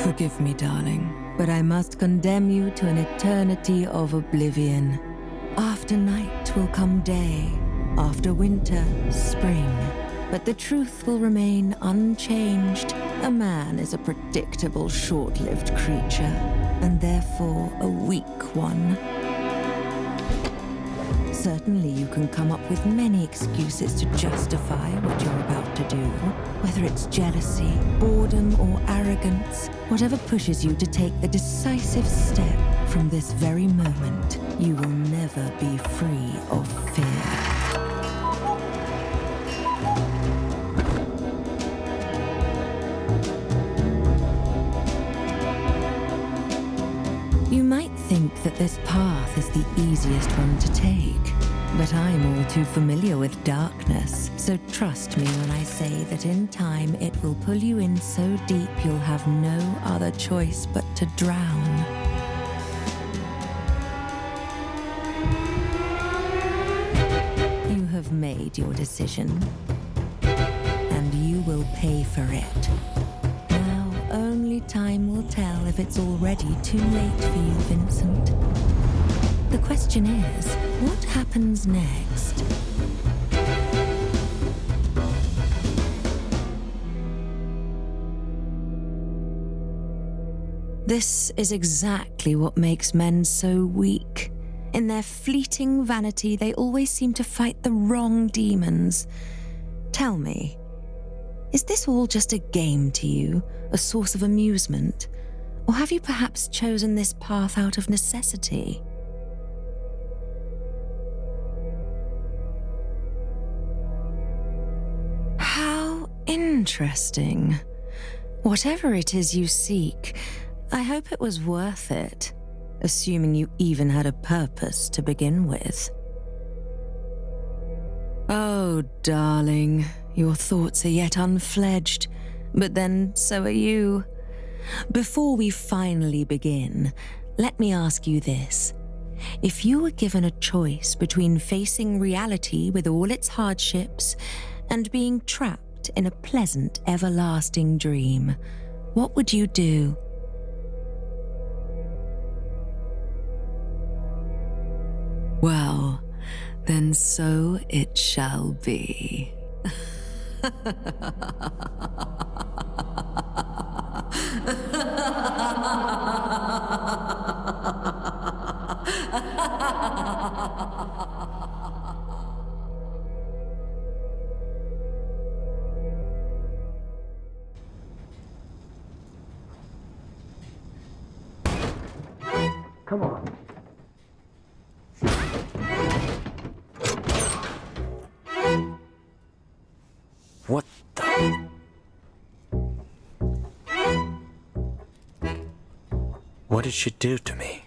Forgive me, darling, but I must condemn you to an eternity of oblivion. After night will come day, after winter, spring. But the truth will remain unchanged. A man is a predictable, short-lived creature, and therefore a weak one. Certainly you can come up with many excuses to justify what you're about to do. Whether it's jealousy, boredom, or arrogance, whatever pushes you to take the decisive step, from this very moment, you will never be free of fear. You might think that this path is the easiest one to take, but I'm all too familiar with darkness, so trust me when I say that in time it will pull you in so deep you'll have no other choice but to drown. You have made your decision, and you will pay for it. Only time will tell if it's already too late for you, Vincent. The question is, what happens next? This is exactly what makes men so weak. In their fleeting vanity, they always seem to fight the wrong demons. Tell me, is this all just a game to you, a source of amusement? Or have you perhaps chosen this path out of necessity? How interesting. Whatever it is you seek, I hope it was worth it, assuming you even had a purpose to begin with. Oh, darling, your thoughts are yet unfledged, but then so are you. Before we finally begin, let me ask you this. If you were given a choice between facing reality with all its hardships and being trapped in a pleasant, everlasting dream, what would you do? Well, then so it shall be. Come on. What the? What did she do to me?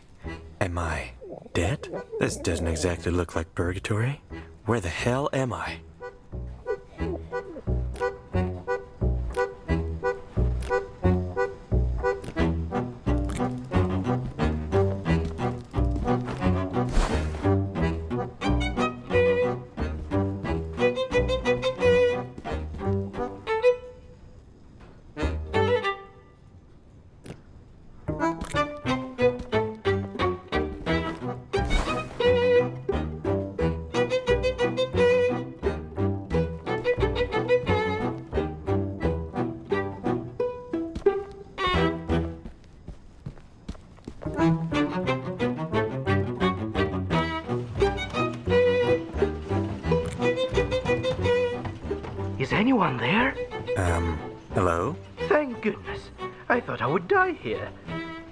Am I dead? This doesn't exactly look like purgatory. Where the hell am I? Is anyone there? Hello? Thank goodness. I thought I would die here.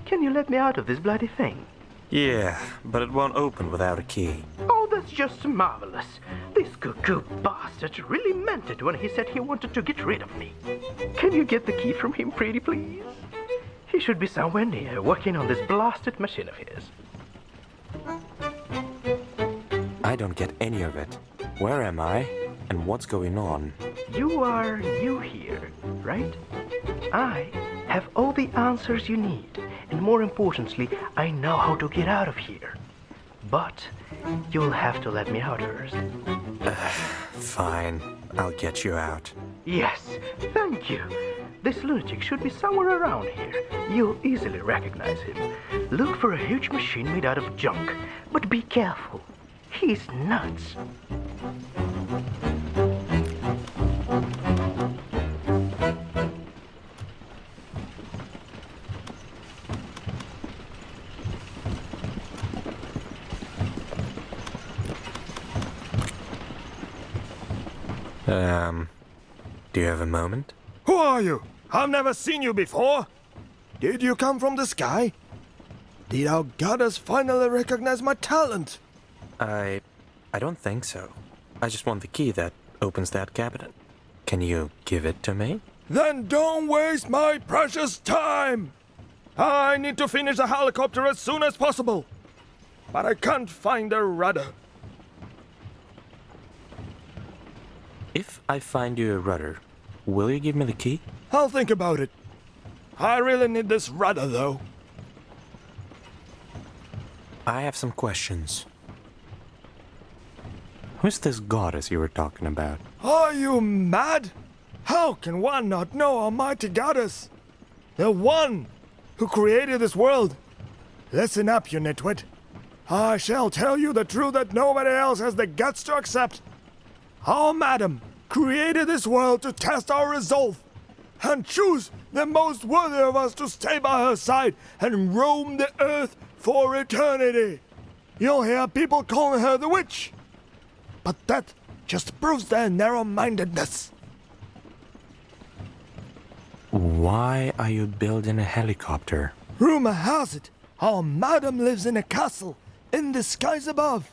Can you let me out of this bloody thing? Yeah, but it won't open without a key. Oh, that's just marvelous. This cuckoo bastard really meant it when he said he wanted to get rid of me. Can you get the key from him, pretty please? He should be somewhere near, working on this blasted machine of his. I don't get any of it. Where am I? And what's going on? You are new here, right? I have all the answers you need, and more importantly, I know how to get out of here. But you'll have to let me out first. Fine, I'll get you out. Yes, thank you. This lunatic should be somewhere around here. You'll easily recognize him. Look for a huge machine made out of junk, but be careful. He's nuts. Do you have a moment? Who are you? I've never seen you before. Did you come from the sky? Did our goddess finally recognize my talent? I don't think so. I just want the key that opens that cabinet. Can you give it to me? Then don't waste my precious time! I need to finish the helicopter as soon as possible. But I can't find a rudder. If I find you a rudder, will you give me the key? I'll think about it. I really need this rudder, though. I have some questions. Who's this goddess you were talking about? Are you mad? How can one not know Almighty Goddess? The one who created this world. Listen up, you nitwit. I shall tell you the truth that nobody else has the guts to accept. Our madam created this world to test our resolve and choose the most worthy of us to stay by her side and roam the earth for eternity. You'll hear people calling her the witch, but that just proves their narrow-mindedness. Why are you building a helicopter? Rumor has it, our madam lives in a castle in the skies above.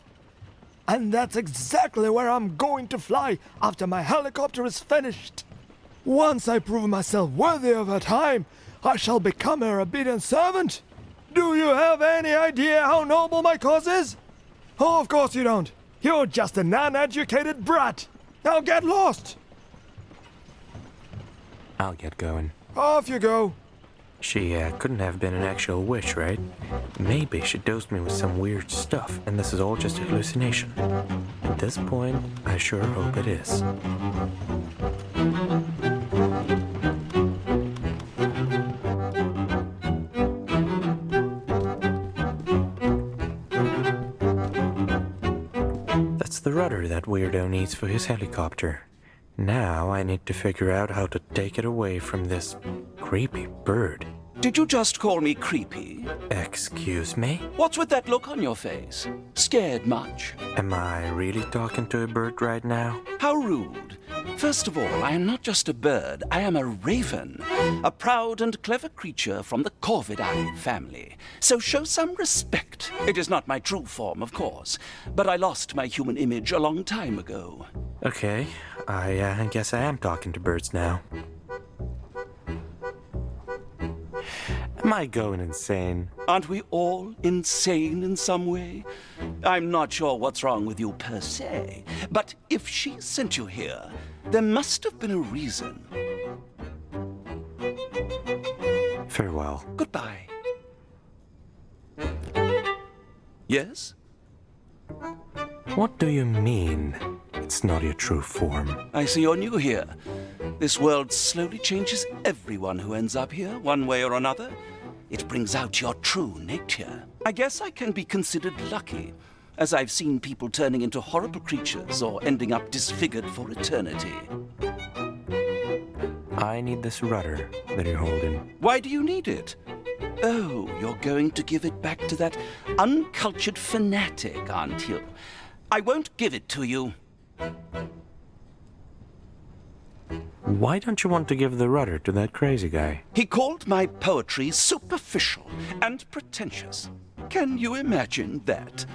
And that's exactly where I'm going to fly after my helicopter is finished. Once I prove myself worthy of her time, I shall become her obedient servant. Do you have any idea how noble my cause is? Oh, of course you don't. You're just an uneducated brat. Now get lost. I'll get going. Off you go. She couldn't have been an actual witch, right? Maybe she dosed me with some weird stuff, and this is all just a hallucination. At this point, I sure hope it is. That's the rudder that weirdo needs for his helicopter. Now I need to figure out how to take it away from this creepy bird. Did you just call me creepy? Excuse me? What's with that look on your face? Scared much? Am I really talking to a bird right now? How rude. First of all, I am not just a bird, I am a raven. A proud and clever creature from the Corvidae family. So show some respect. It is not my true form, of course, but I lost my human image a long time ago. Okay, I guess I am talking to birds now. Am I going insane? Aren't we all insane in some way? I'm not sure what's wrong with you per se, but if she sent you here, there must have been a reason. Farewell. Goodbye. Yes? What do you mean, it's not your true form? I see you're new here. This world slowly changes everyone who ends up here, one way or another. It brings out your true nature. I guess I can be considered lucky, as I've seen people turning into horrible creatures or ending up disfigured for eternity. I need this rudder that you're holding. Why do you need it? Oh, you're going to give it back to that uncultured fanatic, aren't you? I won't give it to you. Why don't you want to give the rudder to that crazy guy? He called my poetry superficial and pretentious. Can you imagine that?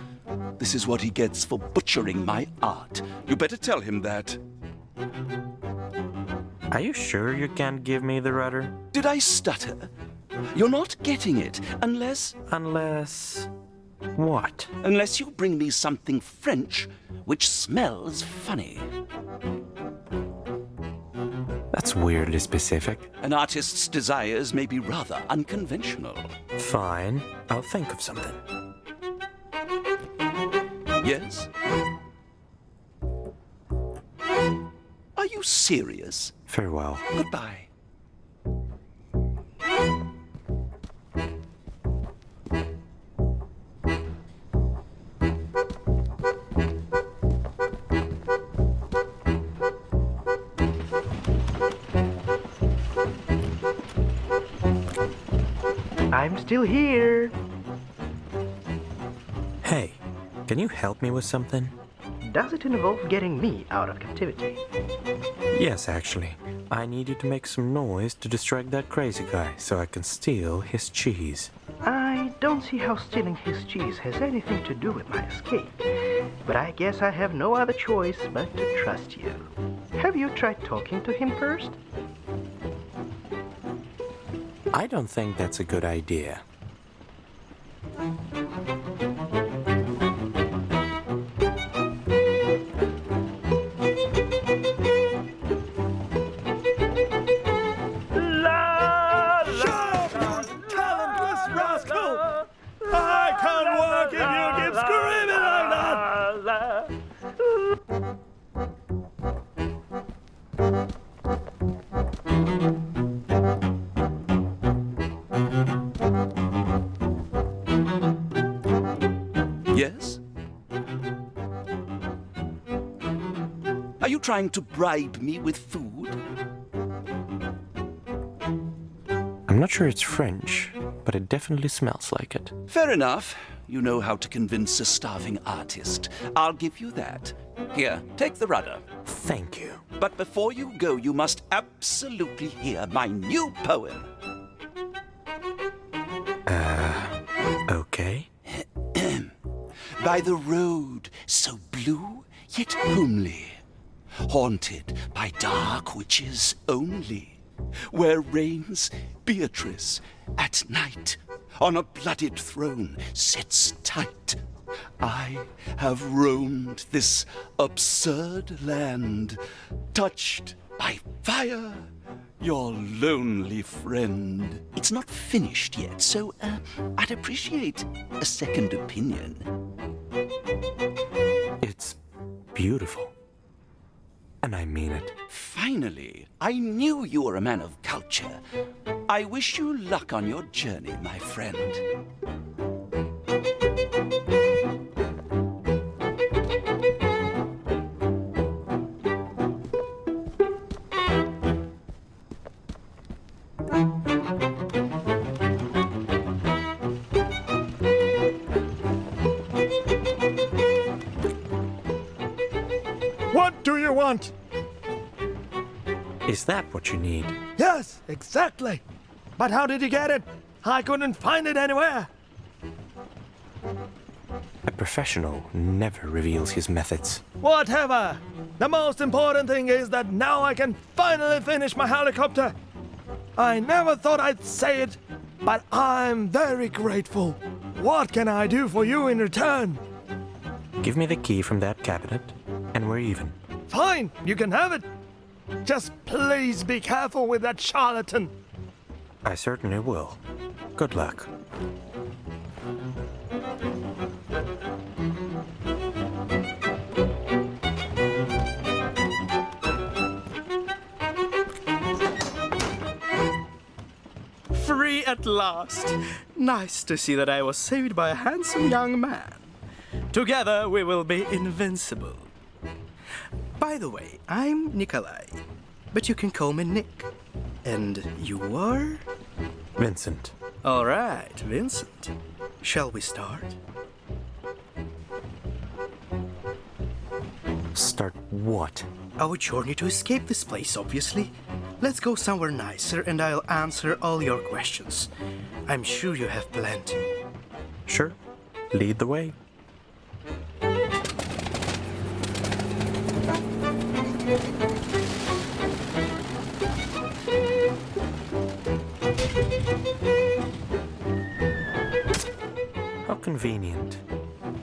This is what he gets for butchering my art. You better tell him that. Are you sure you can't give me the rudder? Did I stutter? You're not getting it unless... Unless... what? Unless you bring me something French which smells funny. That's weirdly specific. An artist's desires may be rather unconventional. Fine, I'll think of something. Yes? Are you serious? Farewell. Goodbye. I'm still here. Hey, can you help me with something? Does it involve getting me out of captivity? Yes, actually. I need you to make some noise to distract that crazy guy so I can steal his cheese. I don't see how stealing his cheese has anything to do with my escape, but I guess I have no other choice but to trust you. Have you tried talking to him first? I don't think that's a good idea. Yes? Are you trying to bribe me with food? I'm not sure it's French, but it definitely smells like it. Fair enough. You know how to convince a starving artist. I'll give you that. Here, take the rudder. Thank you. But before you go, you must absolutely hear my new poem. Okay. By the road so blue yet homely, haunted by dark witches only, where reigns Beatrice at night on a blooded throne sits tight. I have roamed this absurd land, touched by fire, your lonely friend. It's not finished yet, so I'd appreciate a second opinion. It's beautiful. And I mean it. Finally, I knew you were a man of culture. I wish you luck on your journey, my friend. What do you want? Is that what you need? Yes, exactly. But how did you get it? I couldn't find it anywhere. A professional never reveals his methods. Whatever. The most important thing is that now I can finally finish my helicopter. I never thought I'd say it, but I'm very grateful. What can I do for you in return? Give me the key from that cabinet, and we're even. Fine, you can have it. Just please be careful with that charlatan. I certainly will. Good luck. Free at last. Nice to see that I was saved by a handsome young man. Together we will be invincible. By the way, I'm Nikolai, but you can call me Nick. And you are? Vincent. All right, Vincent. Shall we start? Start what? Our journey to escape this place, obviously. Let's go somewhere nicer and I'll answer all your questions. I'm sure you have plenty. Sure. Lead the way. How convenient.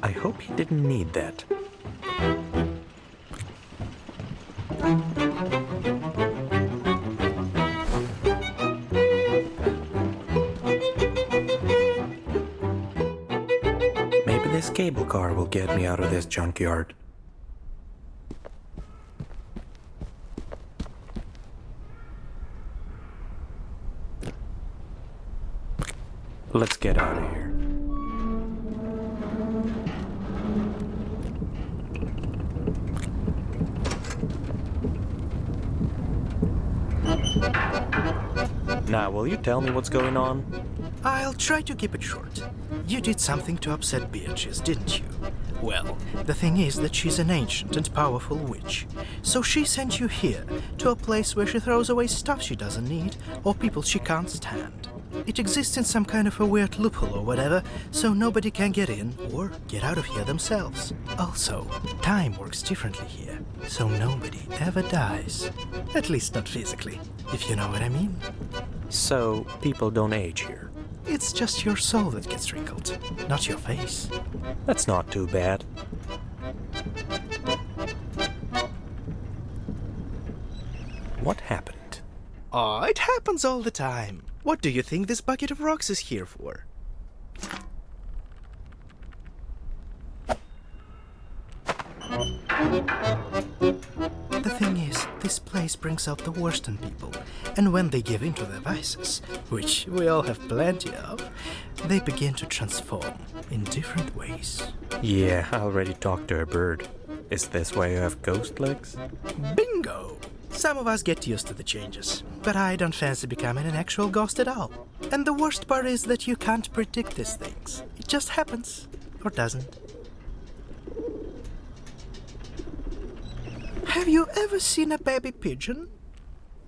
I hope he didn't need that. Maybe this cable car will get me out of this junkyard. Let's get out of here. Now, will you tell me what's going on? I'll try to keep it short. You did something to upset Beatrice, didn't you? Well, the thing is that she's an ancient and powerful witch. So she sent you here, to a place where she throws away stuff she doesn't need, or people she can't stand. It exists in some kind of a weird loophole or whatever, so nobody can get in or get out of here themselves. Also, time works differently here, so nobody ever dies. At least not physically, if you know what I mean. So, people don't age here. It's just your soul that gets wrinkled, not your face. That's not too bad. What happened? Oh, it happens all the time. What do you think this bucket of rocks is here for? The thing is, this place brings out the worst in people, and when they give in to their vices, which we all have plenty of, they begin to transform in different ways. Yeah, I already talked to a bird. Is this why you have ghost legs? Bingo! Some of us get used to the changes, but I don't fancy becoming an actual ghost at all. And the worst part is that you can't predict these things. It just happens, or doesn't. Have you ever seen a baby pigeon?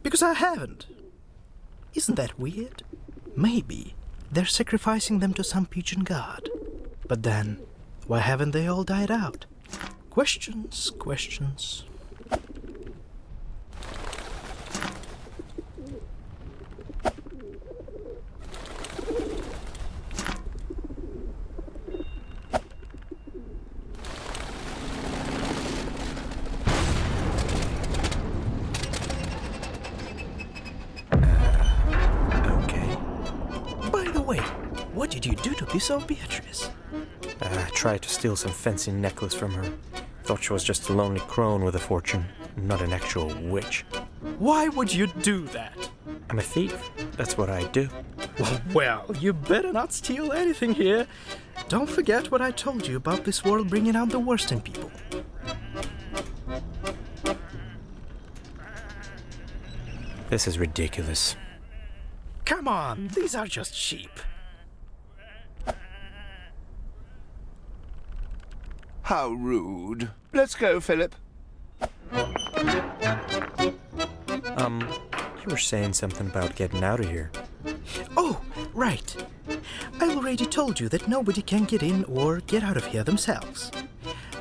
Because I haven't. Isn't that weird? Maybe they're sacrificing them to some pigeon god. But then, why haven't they all died out? Questions, questions. What did you do to piss off Beatrice? I tried to steal some fancy necklace from her. Thought she was just a lonely crone with a fortune, not an actual witch. Why would you do that? I'm a thief. That's what I do. Well, you better not steal anything here. Don't forget what I told you about this world bringing out the worst in people. This is ridiculous. Come on, these are just sheep. How rude. Let's go, Philip. You were saying something about getting out of here. Oh, right. I already told you that nobody can get in or get out of here themselves.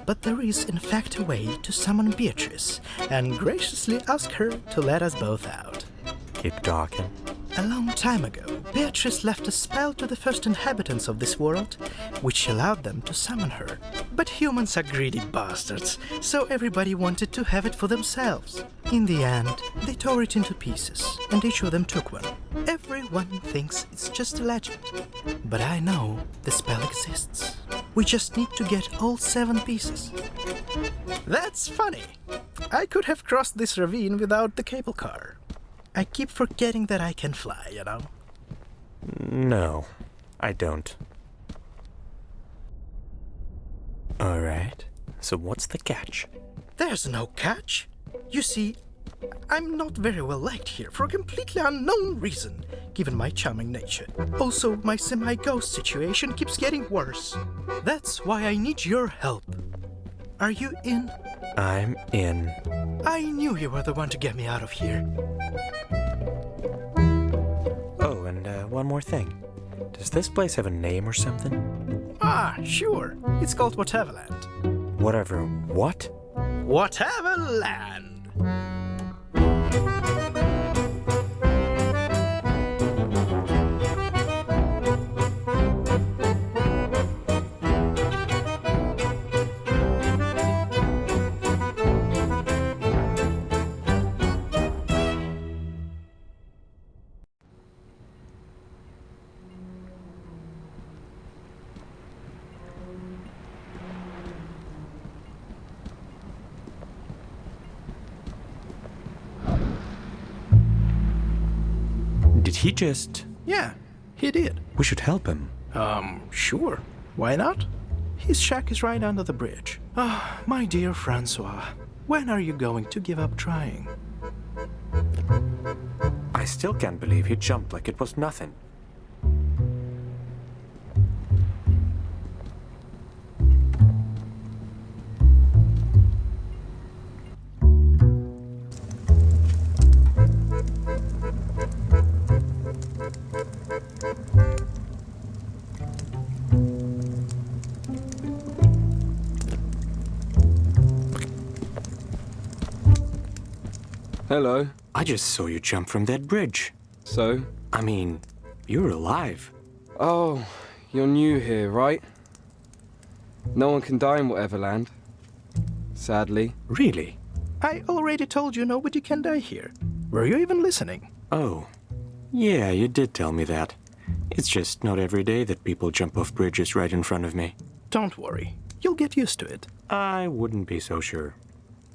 But there is, in fact, a way to summon Beatrice and graciously ask her to let us both out. Keep talking. A long time ago, Beatrice left a spell to the first inhabitants of this world, which allowed them to summon her. But humans are greedy bastards, so everybody wanted to have it for themselves. In the end, they tore it into pieces, and each of them took one. Everyone thinks it's just a legend. But I know the spell exists. We just need to get all 7 pieces. That's funny. I could have crossed this ravine without the cable car. I keep forgetting that I can fly, you know? No, I don't. Alright, so what's the catch? There's no catch. You see, I'm not very well liked here for a completely unknown reason, given my charming nature. Also, my semi-ghost situation keeps getting worse. That's why I need your help. Are you in? I'm in. I knew you were the one to get me out of here. Oh, and one more thing. Does this place have a name or something? Ah, sure. It's called Whateverland. Whatever. What? Whateverland. Did he just... Yeah, He did. We should help him. Sure. Why not? His shack is right under the bridge. Ah, my dear Francois, when are you going to give up trying? I still can't believe he jumped like it was nothing. Hello. I just saw you jump from that bridge. So? I mean, you're alive. Oh, you're new here, right? No one can die in Whateverland. Sadly. Really? I already told you nobody can die here. Were you even listening? Oh, yeah, you did tell me that. It's just not every day that people jump off bridges right in front of me. Don't worry. You'll get used to it. I wouldn't be so sure.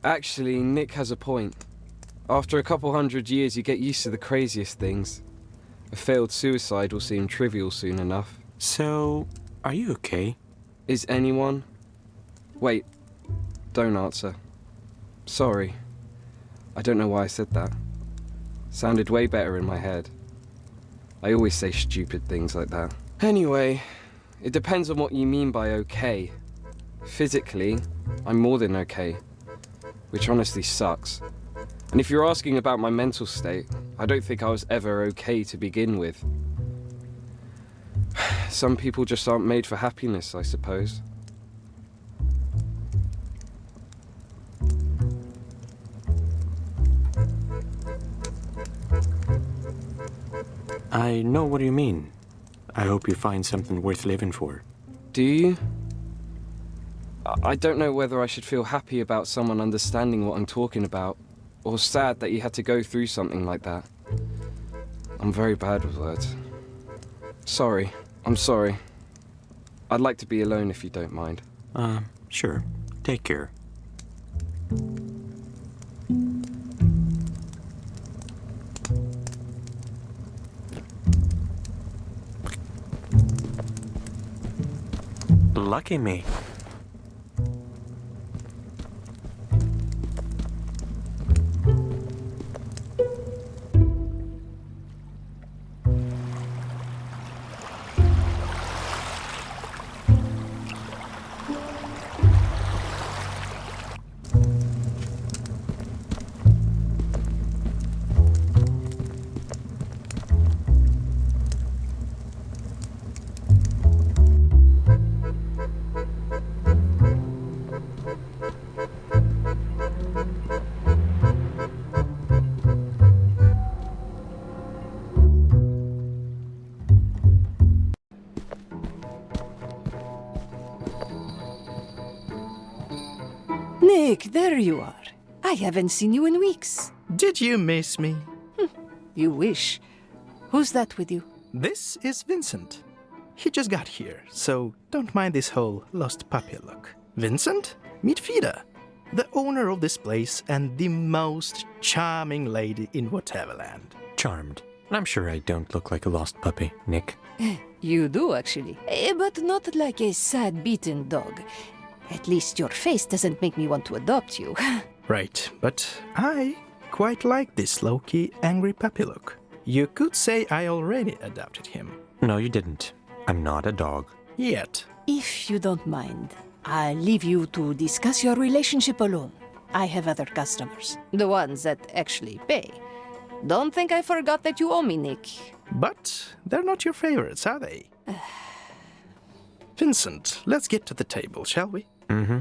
Actually, Nick has a point. After a couple 100 years, you get used to the craziest things. A failed suicide will seem trivial soon enough. So, are you okay? Is anyone? Wait, don't answer. Sorry. I don't know why I said that. Sounded way better in my head. I always say stupid things like that. Anyway, it depends on what you mean by okay. Physically, I'm more than okay, which honestly sucks. And if you're asking about my mental state, I don't think I was ever okay to begin with. Some people just aren't made for happiness, I suppose. I know what you mean. I hope you find something worth living for. Do you? I don't know whether I should feel happy about someone understanding what I'm talking about, or sad that you had to go through something like that. I'm very bad with words. Sorry. I'm sorry. I'd like to be alone if you don't mind. Sure. Take care. Lucky me. Nick, there you are. I haven't seen you in weeks. Did you miss me? You wish. Who's that with you? This is Vincent. He just got here, so don't mind this whole lost puppy look. Vincent, meet Fida, the owner of this place and the most charming lady in Whateverland. Charmed. I'm sure I don't look like a lost puppy, Nick. You do, actually. But not like a sad, beaten dog. At least your face doesn't make me want to adopt you. Right, but I quite like this low-key, angry puppy look. You could say I already adopted him. No, you didn't. I'm not a dog. Yet. If you don't mind, I'll leave you to discuss your relationship alone. I have other customers. The ones that actually pay. Don't think I forgot that you owe me, Nick. But they're not your favorites, are they? Vincent, let's get to the table, shall we? Mm-hmm.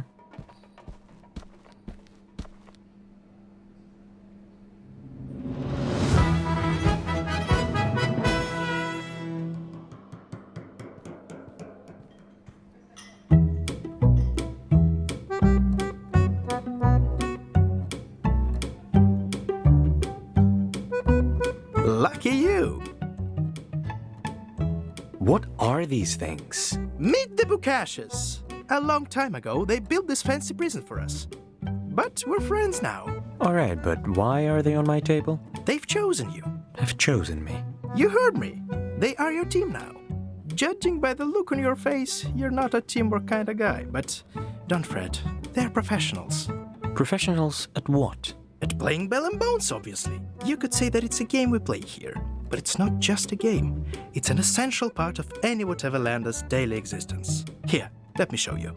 Lucky you! What are these things? Meet the Bukashes! A long time ago, they built this fancy prison for us. But we're friends now. Alright, but why are they on my table? They've chosen you. Have chosen me. You heard me. They are your team now. Judging by the look on your face, you're not a teamwork kind of guy, but don't fret. They're professionals. Professionals at what? At playing Bell and Bones, obviously. You could say that it's a game we play here. But it's not just a game. It's an essential part of any Whateverlander's daily existence. Here, let me show you.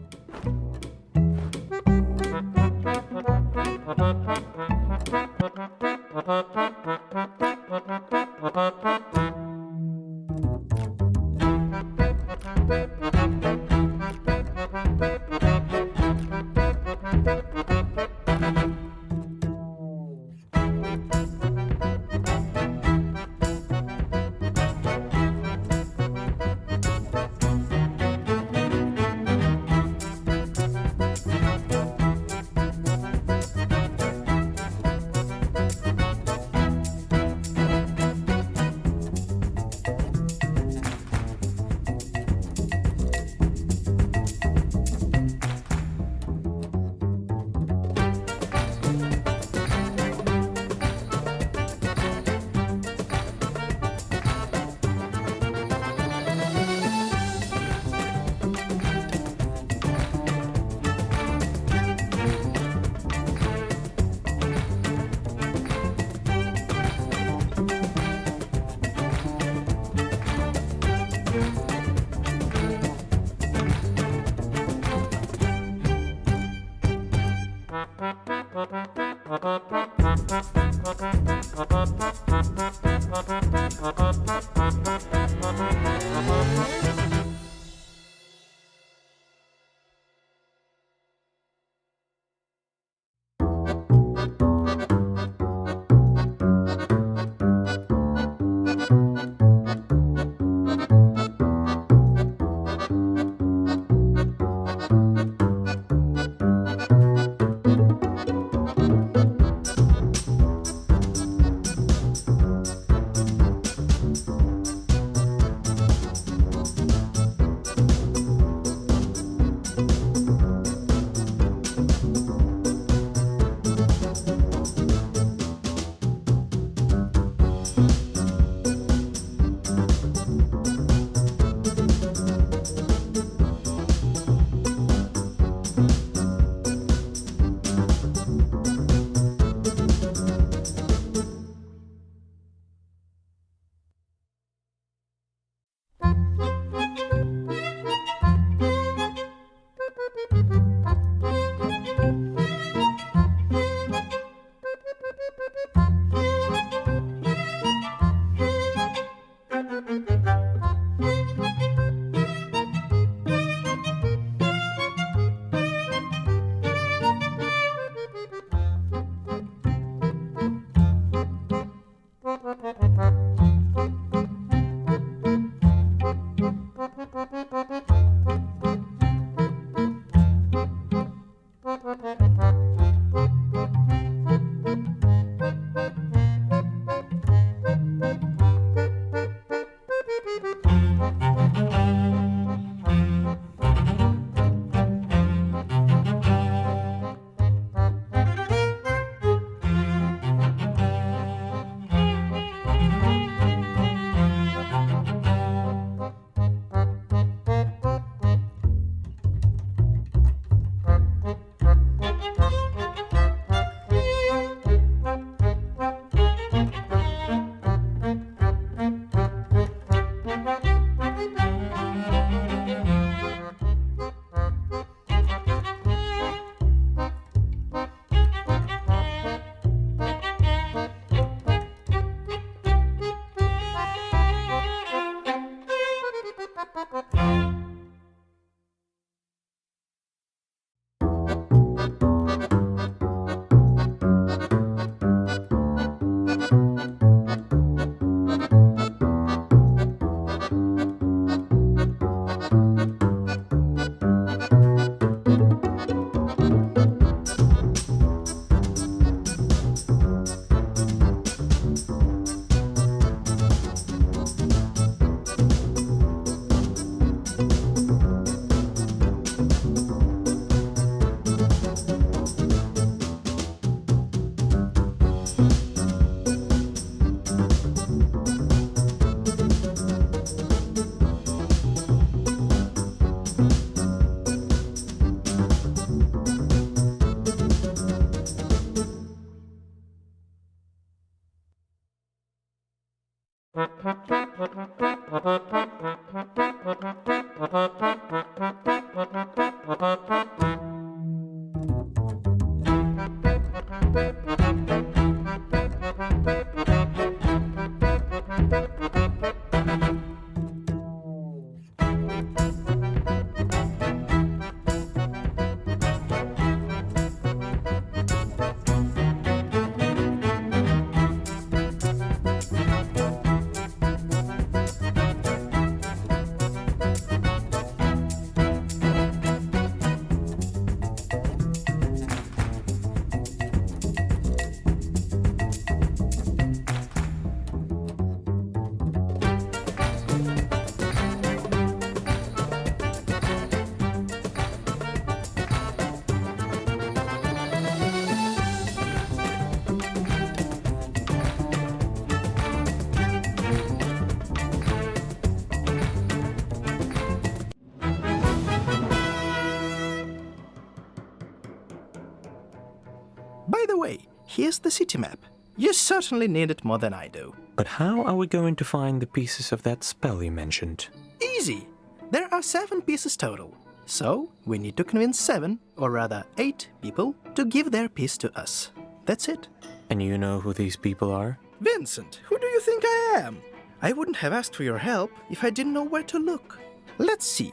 By the way, here's the city map. You certainly need it more than I do. But how are we going to find the pieces of that spell you mentioned? Easy! There are 7 pieces total. So, we need to convince 7, or rather 8 people to give their piece to us. That's it. And you know who these people are? Vincent, who do you think I am? I wouldn't have asked for your help if I didn't know where to look. Let's see.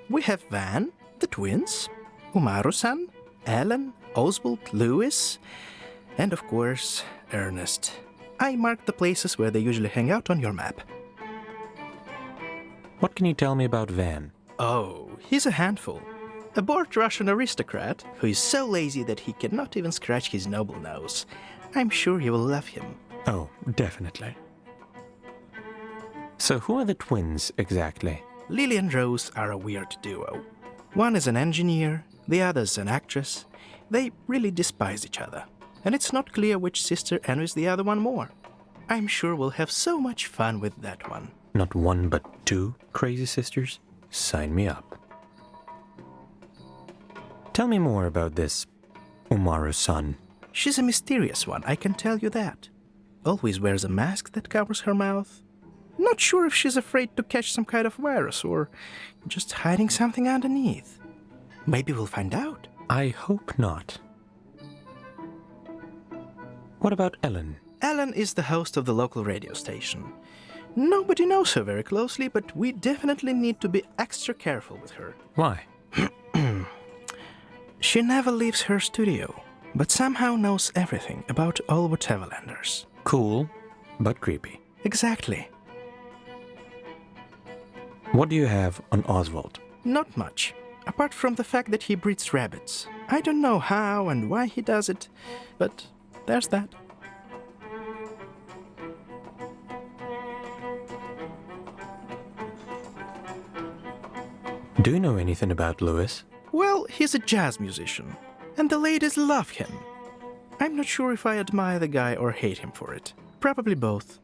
We have Van, the twins, Umaru-san, Alan, Oswald, Lewis, and of course, Ernest. I marked the places where they usually hang out on your map. What can you tell me about Van? Oh, he's a handful. A bored Russian aristocrat who is so lazy that he cannot even scratch his noble nose. I'm sure you will love him. Oh, definitely. So who are the twins, exactly? Lily and Rose are a weird duo. One is an engineer, the other's an actress. They really despise each other. And it's not clear which sister envies the other one more. I'm sure we'll have so much fun with that one. Not 1 but 2 crazy sisters? Sign me up. Tell me more about this Umaru-san. She's a mysterious one, I can tell you that. Always wears a mask that covers her mouth. Not sure if she's afraid to catch some kind of virus or just hiding something underneath. Maybe we'll find out. I hope not. What about Ellen? Ellen is the host of the local radio station. Nobody knows her very closely, but we definitely need to be extra careful with her. Why? She never leaves her studio, but somehow knows everything about all Whateverlanders. Cool, but creepy. Exactly. What do you have on Oswald? Not much, apart from the fact that he breeds rabbits. I don't know how and why he does it, but there's that. Do you know anything about Lewis? Well, he's a jazz musician, and the ladies love him. I'm not sure if I admire the guy or hate him for it. Probably both.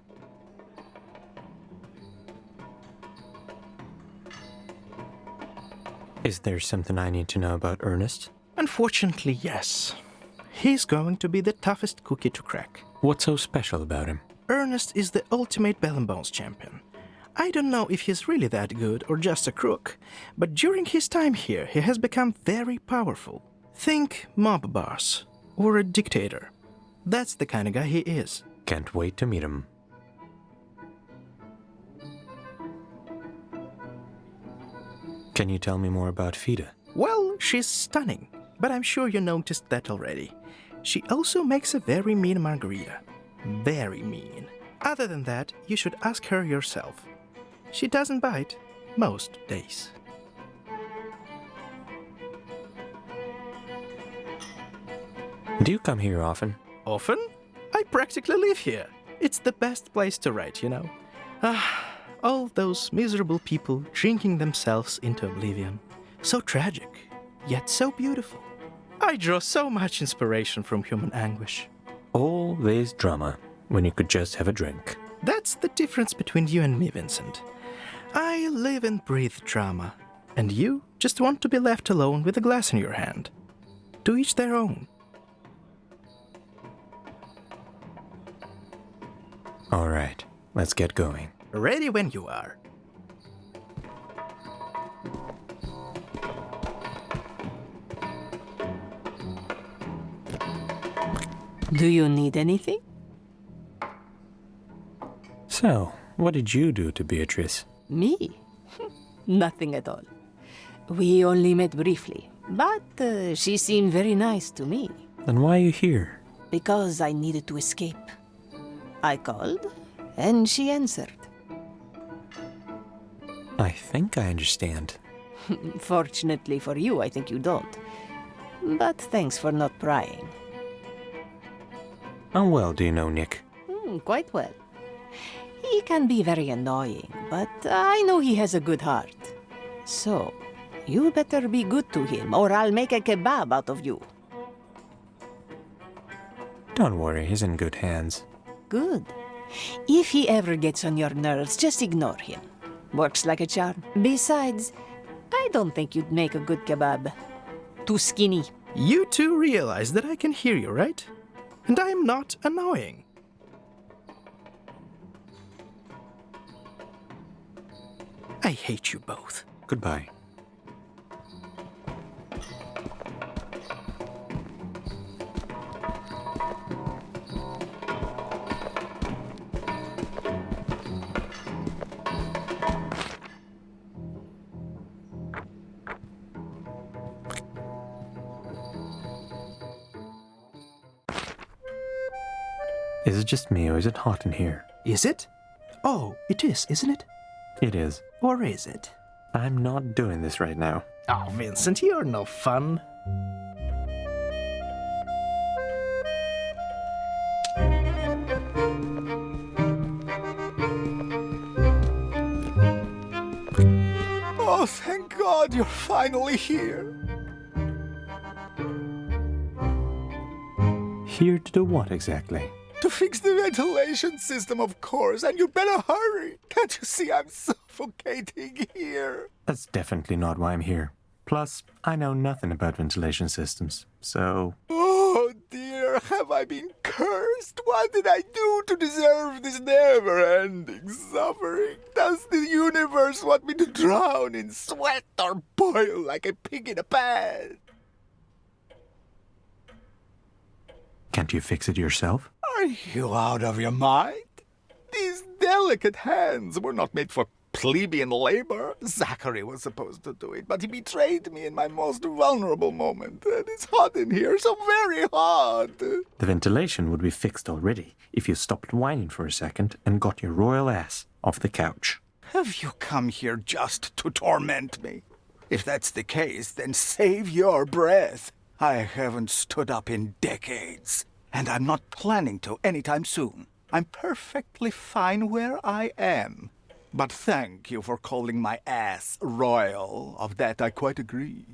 Is there something I need to know about Ernest? Unfortunately, yes. He's going to be the toughest cookie to crack. What's so special about him? Ernest is the ultimate Bell and Bones champion. I don't know if he's really that good or just a crook, but during his time here, he has become very powerful. Think mob boss or a dictator. That's the kind of guy he is. Can't wait to meet him. Can you tell me more about Fida? Well, she's stunning, but I'm sure you noticed that already. She also makes a very mean margarita. Very mean. Other than that, you should ask her yourself. She doesn't bite most days. Do you come here often? Often? I practically live here. It's the best place to write, you know. All those miserable people drinking themselves into oblivion. So tragic, yet so beautiful. I draw so much inspiration from human anguish. All this drama when you could just have a drink. That's the difference between you and me, Vincent. I live and breathe drama, and you just want to be left alone with a glass in your hand. To each their own. All right, let's get going. Ready when you are. Do you need anything? So, what did you do to Beatrice? Me? Nothing at all. We only met briefly, but she seemed very nice to me. Then why are you here? Because I needed to escape. I called, and she answered. I think I understand. Fortunately for you, I think you don't. But thanks for not prying. How well do you know Nick? Quite well. He can be very annoying, but I know he has a good heart. So, you better be good to him, or I'll make a kebab out of you. Don't worry, he's in good hands. Good. If he ever gets on your nerves, just ignore him. Works like a charm. Besides, I don't think you'd make a good kebab. Too skinny. You two realize that I can hear you, right? And I am not annoying. I hate you both. Goodbye. Is it just me or is it hot in here? Is it? Oh, it is, isn't it? It is. Or is it? I'm not doing this right now. Oh, Vincent, you're no fun. Oh, thank God you're finally here. Here to do what exactly? To fix the ventilation system, of course, and you better hurry. Can't you see I'm suffocating here? That's definitely not why I'm here. Plus, I know nothing about ventilation systems, so... Oh dear, have I been cursed? What did I do to deserve this never-ending suffering? Does the universe want me to drown in sweat or boil like a pig in a pan? Can't you fix it yourself? Are you out of your mind? These delicate hands were not made for plebeian labor. Zachary was supposed to do it, but he betrayed me in my most vulnerable moment. And it's hot in here, so very hot. The ventilation would be fixed already if you stopped whining for a second and got your royal ass off the couch. Have you come here just to torment me? If that's the case, then save your breath. I haven't stood up in decades, and I'm not planning to anytime soon. I'm perfectly fine where I am. But thank you for calling my ass royal. Of that I quite agree.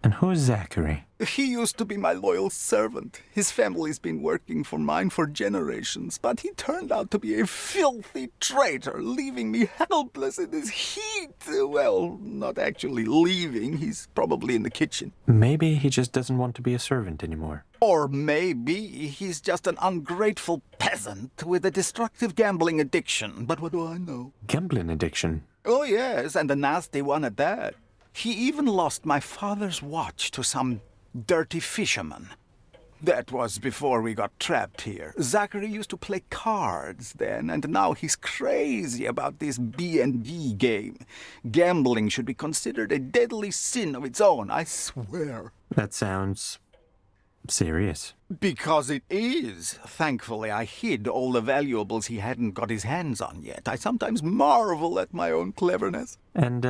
And who's Zachary? He used to be my loyal servant. His family's been working for mine for generations, but he turned out to be a filthy traitor, leaving me helpless in this heat. Well, not actually leaving. He's probably in the kitchen. Maybe he just doesn't want to be a servant anymore. Or maybe he's just an ungrateful peasant with a destructive gambling addiction. But what do I know? Gambling addiction? Oh, yes, and a nasty one at that. He even lost my father's watch to some dirty fisherman. That was before we got trapped here. Zachary used to play cards then, and now he's crazy about this B&B game. Gambling should be considered a deadly sin of its own, I swear. That sounds... serious. Because it is. Thankfully, I hid all the valuables he hadn't got his hands on yet. I sometimes marvel at my own cleverness. And,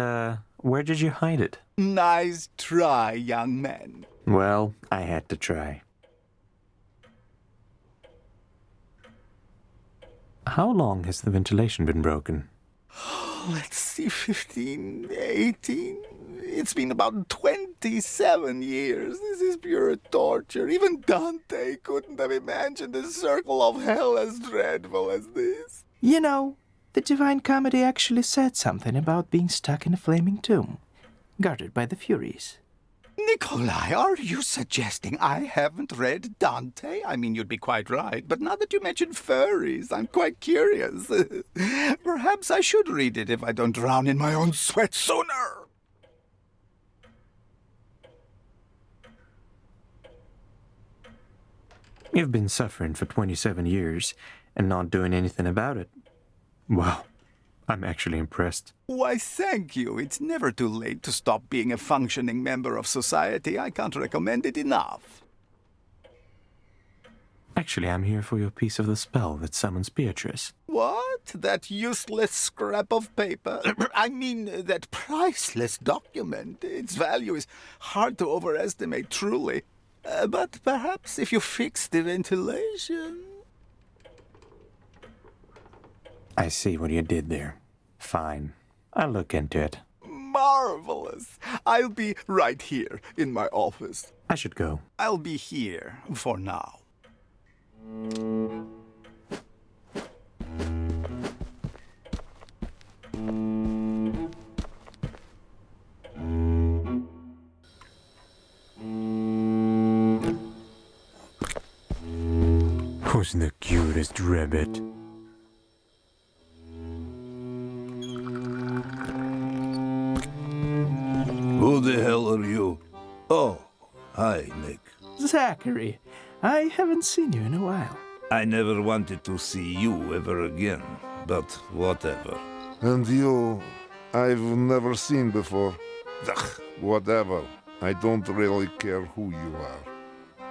where did you hide it? Nice try, young man. Well, I had to try. How long has the ventilation been broken? Let's see, 15, 18... It's been about 27 years. This is pure torture. Even Dante couldn't have imagined a circle of hell as dreadful as this. You know, the Divine Comedy actually said something about being stuck in a flaming tomb, guarded by the Furies. Nikolai, are you suggesting I haven't read Dante? I mean, you'd be quite right, but now that you mention furries, I'm quite curious. Perhaps I should read it if I don't drown in my own sweat sooner. You've been suffering for 27 years and not doing anything about it. Wow, I'm actually impressed. Why, thank you. It's never too late to stop being a functioning member of society. I can't recommend it enough. Actually, I'm here for your piece of the spell that summons Beatrice. What? That useless scrap of paper? I mean, that priceless document. Its value is hard to overestimate, truly. But perhaps if you fix the ventilation... I see what you did there. Fine. I'll look into it. Marvelous. I'll be right here in my office. I should go. I'll be here for now. Who's the cutest rabbit? Who the hell are you? Oh, hi, Nick. Zachary, I haven't seen you in a while. I never wanted to see you ever again, but whatever. And you, I've never seen before. Ugh, whatever. I don't really care who you are.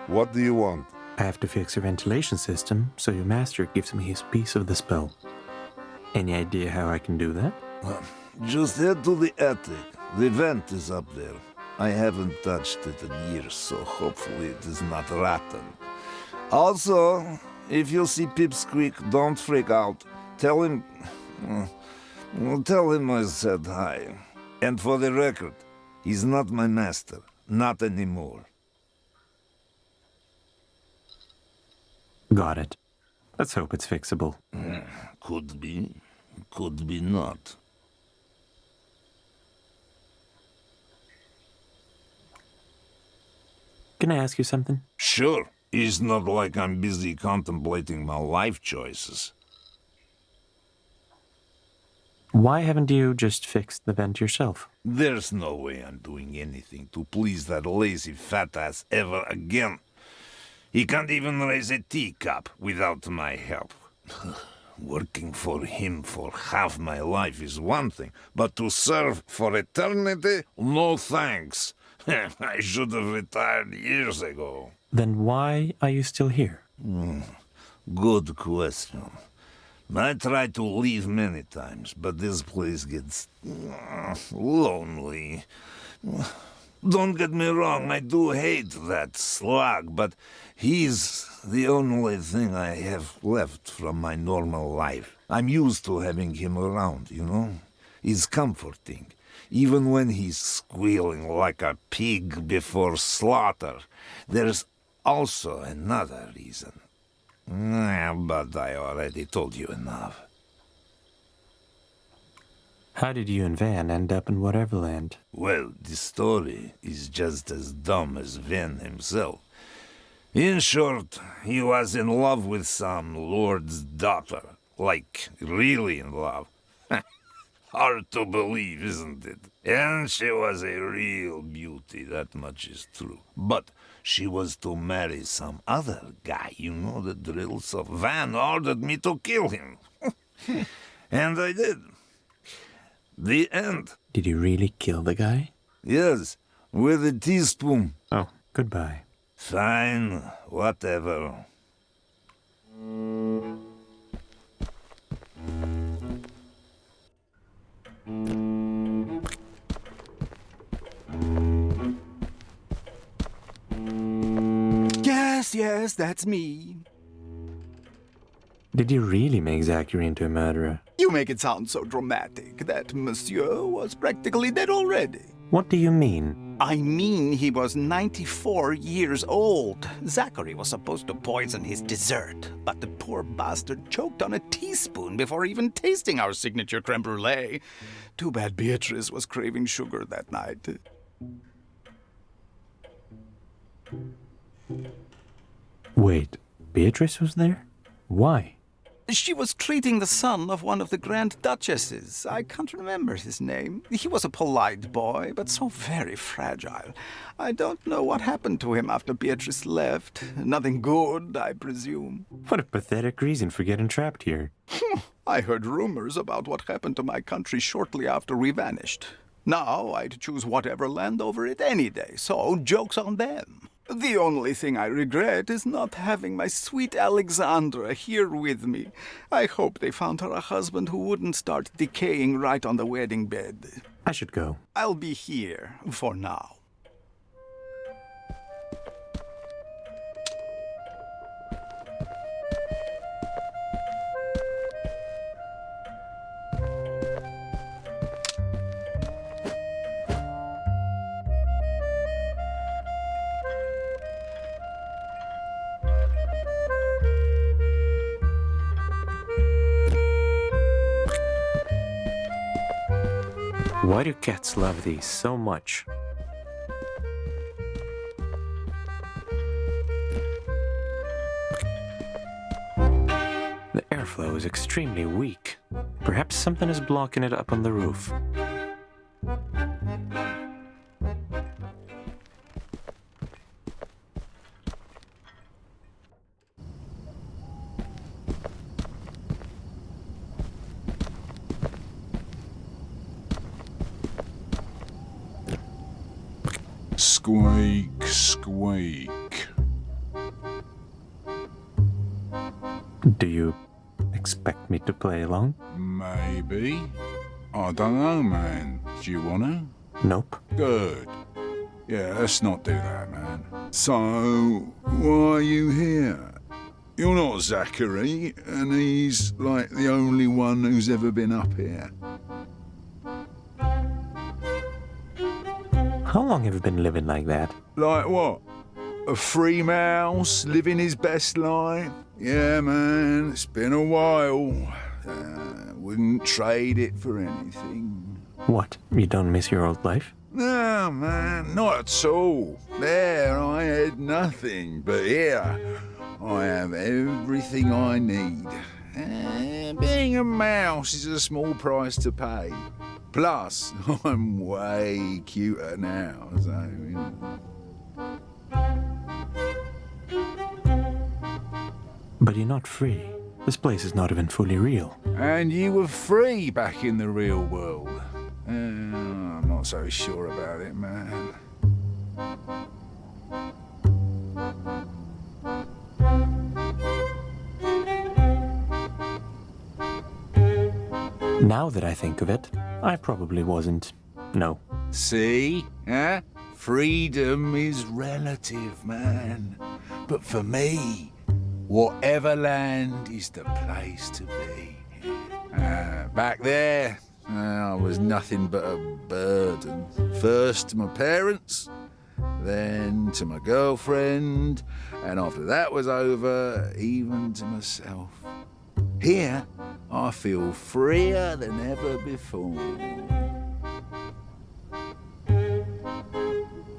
What do you want? I have to fix your ventilation system, so your master gives me his piece of the spell. Any idea how I can do that? Just head to the attic. The vent is up there. I haven't touched it in years, so hopefully it is not rotten. Also, if you see Pipsqueak, don't freak out. Tell him I said hi. And for the record, he's not my master. Not anymore. Got it. Let's hope it's fixable. Could be. Could be not. Can I ask you something? Sure. It's not like I'm busy contemplating my life choices. Why haven't you just fixed the vent yourself? There's no way I'm doing anything to please that lazy fat ass ever again. He can't even raise a teacup without my help. Working for him for half my life is one thing, but to serve for eternity? No thanks. I should have retired years ago. Then why are you still here? Good question. I tried to leave many times, but this place gets lonely. Don't get me wrong, I do hate that slug, but he's the only thing I have left from my normal life. I'm used to having him around, you know? It's comforting. Even when he's squealing like a pig before slaughter, there's also another reason. But I already told you enough. How did you and Van end up in Whateverland? Well, the story is just as dumb as Van himself. In short, he was in love with some lord's daughter. Like, really in love. Hard to believe, isn't it? And she was a real beauty, that much is true. But she was to marry some other guy, you know the drill, so Van ordered me to kill him. And I did. The end. Did you really kill the guy? Yes, with a teaspoon. Oh, goodbye. Fine, whatever. Yes, that's me. Did you really make Zachary into a murderer? You make it sound so dramatic. That monsieur was practically dead already. What do you mean? I mean he was 94 years old. Zachary was supposed to poison his dessert, but the poor bastard choked on a teaspoon before even tasting our signature creme brulee. Too bad Beatrice was craving sugar that night. Wait, Beatrice was there? Why? She was treating the son of one of the Grand Duchesses. I can't remember his name. He was a polite boy, but so very fragile. I don't know what happened to him after Beatrice left. Nothing good, I presume. What a pathetic reason for getting trapped here. I heard rumors about what happened to my country shortly after we vanished. Now I'd choose Whateverland over it any day, so joke's on them. The only thing I regret is not having my sweet Alexandra here with me. I hope they found her a husband who wouldn't start decaying right on the wedding bed. I should go. I'll be here for now. Why do cats love these so much? The airflow is extremely weak. Perhaps something is blocking it up on the roof. Squeak, squeak. Do you expect me to play along? Maybe. I don't know, man. Do you wanna? Nope. Good. Yeah, let's not do that, man. So, why are you here? You're not Zachary, and he's like the only one who's ever been up here. How long have you been living like that? Like what? A free mouse, living his best life? Yeah, man, it's been a while. Wouldn't trade it for anything. What? You don't miss your old life? No, man, not at all. There, I had nothing, but here, I have everything I need. Being a mouse is a small price to pay. Plus, I'm way cuter now, so, you know. But you're not free. This place is not even fully real. And you were free back in the real world. I'm not so sure about it, man. Now that I think of it, I probably wasn't. No. See? Huh? Freedom is relative, man. But for me, Whateverland is the place to be. Back there, I was nothing but a burden. First to my parents, then to my girlfriend, and after that was over, even to myself. Here, I feel freer than ever before.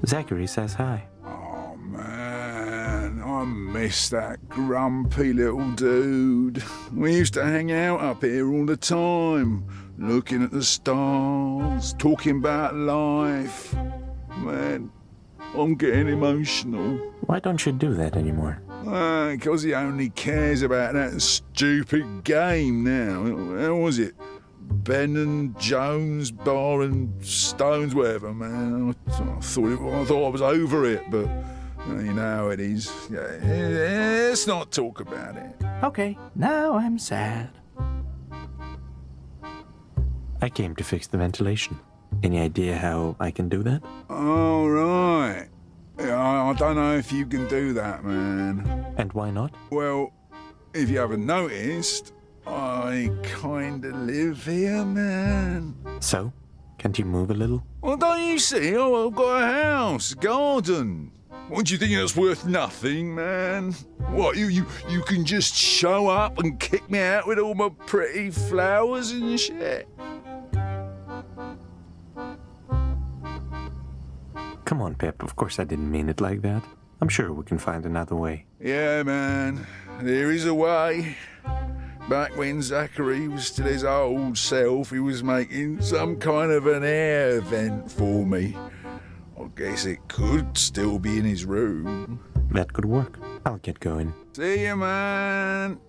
Zachary says hi. Oh, man, I miss that grumpy little dude. We used to hang out up here all the time, looking at the stars, talking about life. Man, I'm getting emotional. Why don't you do that anymore? Because he only cares about that stupid game now. How was it? Ben and Jones, Bar and Stones, whatever, man. I thought I was over it, but you know how it is. Yeah, let's not talk about it. Okay, now I'm sad. I came to fix the ventilation. Any idea how I can do that? All right. I don't know if you can do that, man. And why not? Well, if you haven't noticed, I kinda live here, man. So? Can't you move a little? Well, don't you see? Oh, I've got a house, a garden. What, do you think that's worth nothing, man? What, you can just show up and kick me out with all my pretty flowers and shit? Come on, Pep. Of course I didn't mean it like that. I'm sure we can find another way. Yeah, man, there is a way. Back when Zachary was still his old self, he was making some kind of an air vent for me. I guess it could still be in his room. That could work. I'll get going. See you, man.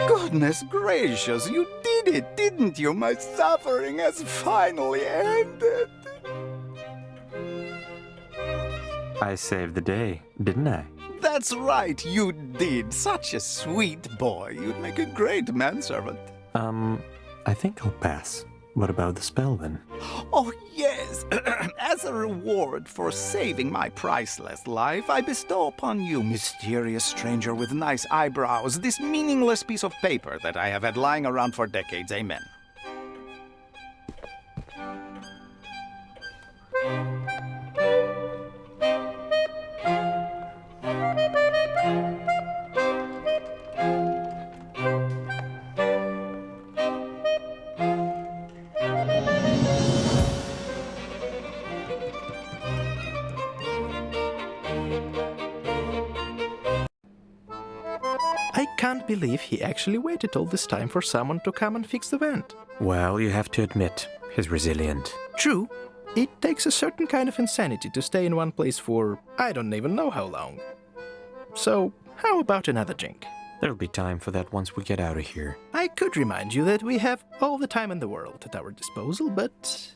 Goodness gracious, you did it, didn't you? My suffering has finally ended. I saved the day, didn't I? That's right, you did. Such a sweet boy. You'd make a great manservant. I think I'll pass. What about the spell then? Oh, yes. As a reward for saving my priceless life, I bestow upon you, mysterious stranger with nice eyebrows, this meaningless piece of paper that I have had lying around for decades. Amen. I can't believe he actually waited all this time for someone to come and fix the vent. Well, you have to admit, he's resilient. True. It takes a certain kind of insanity to stay in one place for I don't even know how long. So, how about another drink? There'll be time for that once we get out of here. I could remind you that we have all the time in the world at our disposal, but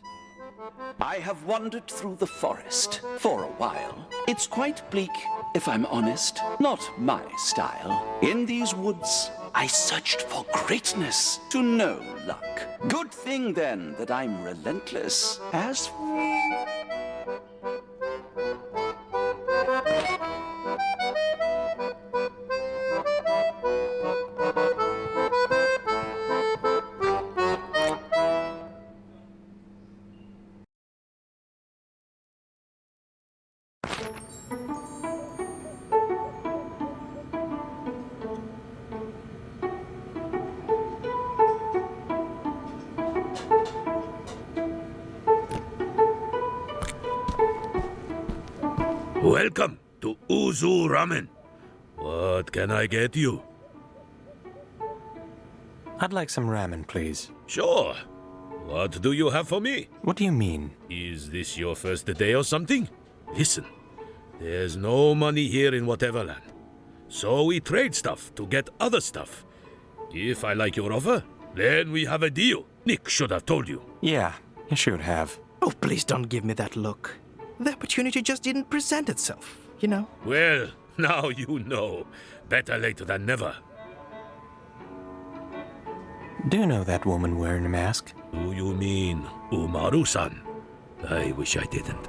I have wandered through the forest for a while. It's quite bleak, if I'm honest. Not my style. In these woods, I searched for greatness to no luck. Good thing, then, that I'm relentless. As Welcome to Uzu Ramen. What can I get you? I'd like some ramen, please. Sure. What do you have for me? What do you mean? Is this your first day or something? Listen, there's no money here in Whateverland. So we trade stuff to get other stuff. If I like your offer, then we have a deal. Nick should have told you. Yeah, you should have. Oh, please don't give me that look. The opportunity just didn't present itself, you know? Well, now you know. Better late than never. Do you know that woman wearing a mask? Do you mean Umaru-san? I wish I didn't.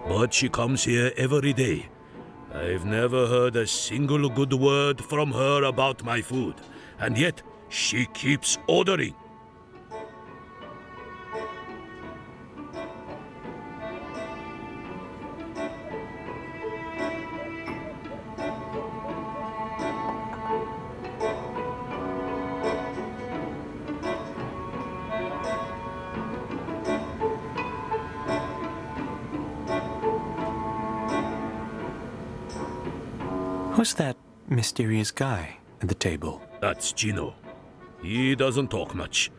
But she comes here every day. I've never heard a single good word from her about my food. And yet, she keeps ordering. Who's that mysterious guy at the table? That's Gino. He doesn't talk much.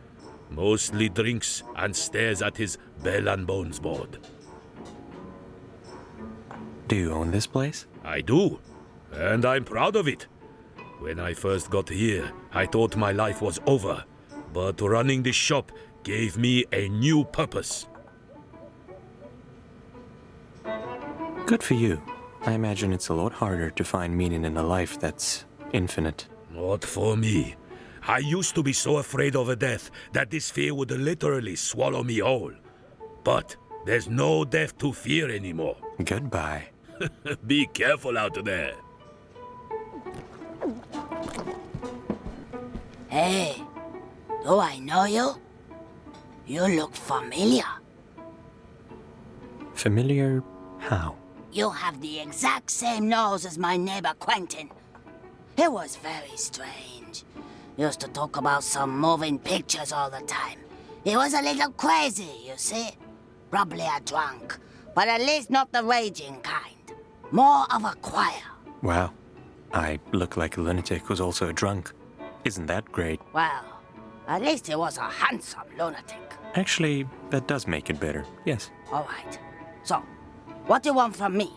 Mostly drinks and stares at his bell and bones board. Do you own this place? I do, and I'm proud of it. When I first got here, I thought my life was over, but running this shop gave me a new purpose. Good for you. I imagine it's a lot harder to find meaning in a life that's infinite. Not for me. I used to be so afraid of death that this fear would literally swallow me whole. But there's no death to fear anymore. Goodbye. Be careful out there. Hey, do I know you? You look familiar. Familiar how? You have the exact same nose as my neighbor Quentin. It was very strange. Used to talk about some moving pictures all the time. He was a little crazy, you see. Probably a drunk, but at least not the raging kind. More of a choir. Wow. I look like a lunatic who's also a drunk. Isn't that great? Well, at least he was a handsome lunatic. Actually, that does make it better, yes. All right. So, what do you want from me?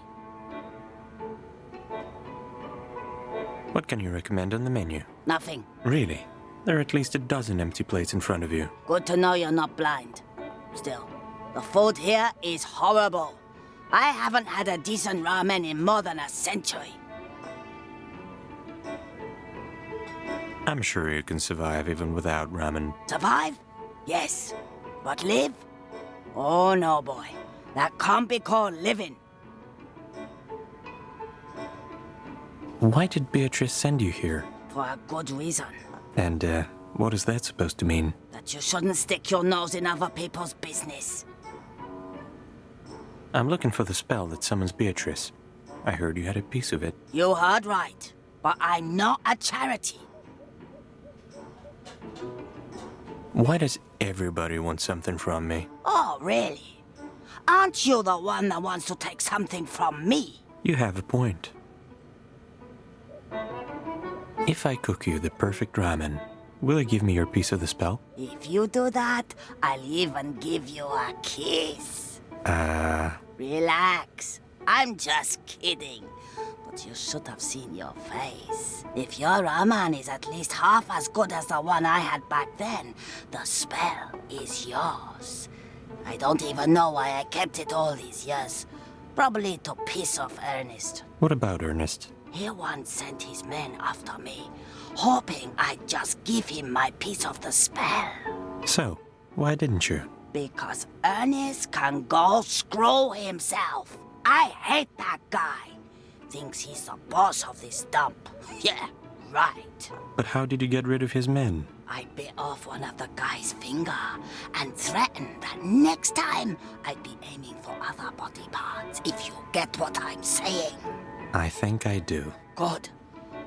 What can you recommend on the menu? Nothing. Really? There are at least a dozen empty plates in front of you. Good to know you're not blind. Still, the food here is horrible. I haven't had a decent ramen in more than a century. I'm sure you can survive even without ramen. Survive? Yes. But live? Oh no, boy. That can't be called living. Why did Beatrice send you here? For a good reason. And, what is that supposed to mean? That you shouldn't stick your nose in other people's business. I'm looking for the spell that summons Beatrice. I heard you had a piece of it. You heard right. But I'm not a charity. Why does everybody want something from me? Oh, really? Aren't you the one that wants to take something from me? You have a point. If I cook you the perfect ramen, will you give me your piece of the spell? If you do that, I'll even give you a kiss. Relax. I'm just kidding. But you should have seen your face. If your ramen is at least half as good as the one I had back then, the spell is yours. I don't even know why I kept it all these years. Probably to piss off Ernest. What about Ernest? He once sent his men after me, hoping I'd just give him my piece of the spell. So, why didn't you? Because Ernest can go screw himself. I hate that guy. Thinks he's the boss of this dump. Yeah, right. But how did you get rid of his men? I bit off one of the guy's finger and threatened that next time I'd be aiming for other body parts, if you get what I'm saying. I think I do. Good.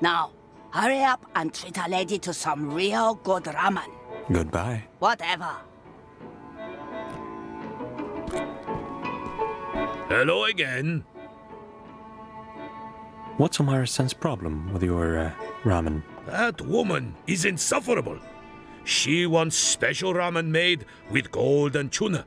Now, hurry up and treat a lady to some real good ramen. Goodbye. Whatever. Hello again. What's Omara-san's problem with your ramen? That woman is insufferable. She wants special ramen made with gold and tuna.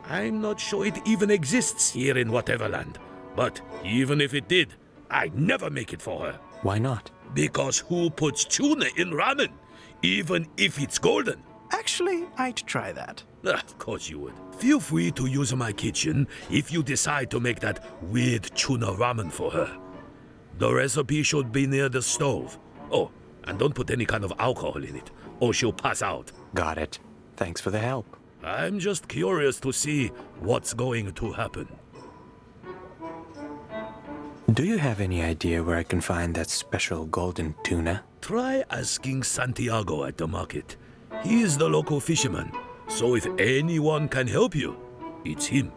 I'm not sure it even exists here in Whateverland. But even if it did, I'd never make it for her. Why not? Because who puts tuna in ramen, even if it's golden? Actually, I'd try that. Of course you would. Feel free to use my kitchen if you decide to make that weird tuna ramen for her. The recipe should be near the stove. Oh, and don't put any kind of alcohol in it, or she'll pass out. Got it. Thanks for the help. I'm just curious to see what's going to happen. Do you have any idea where I can find that special golden tuna? Try asking Santiago at the market. He is the local fisherman, so if anyone can help you, it's him.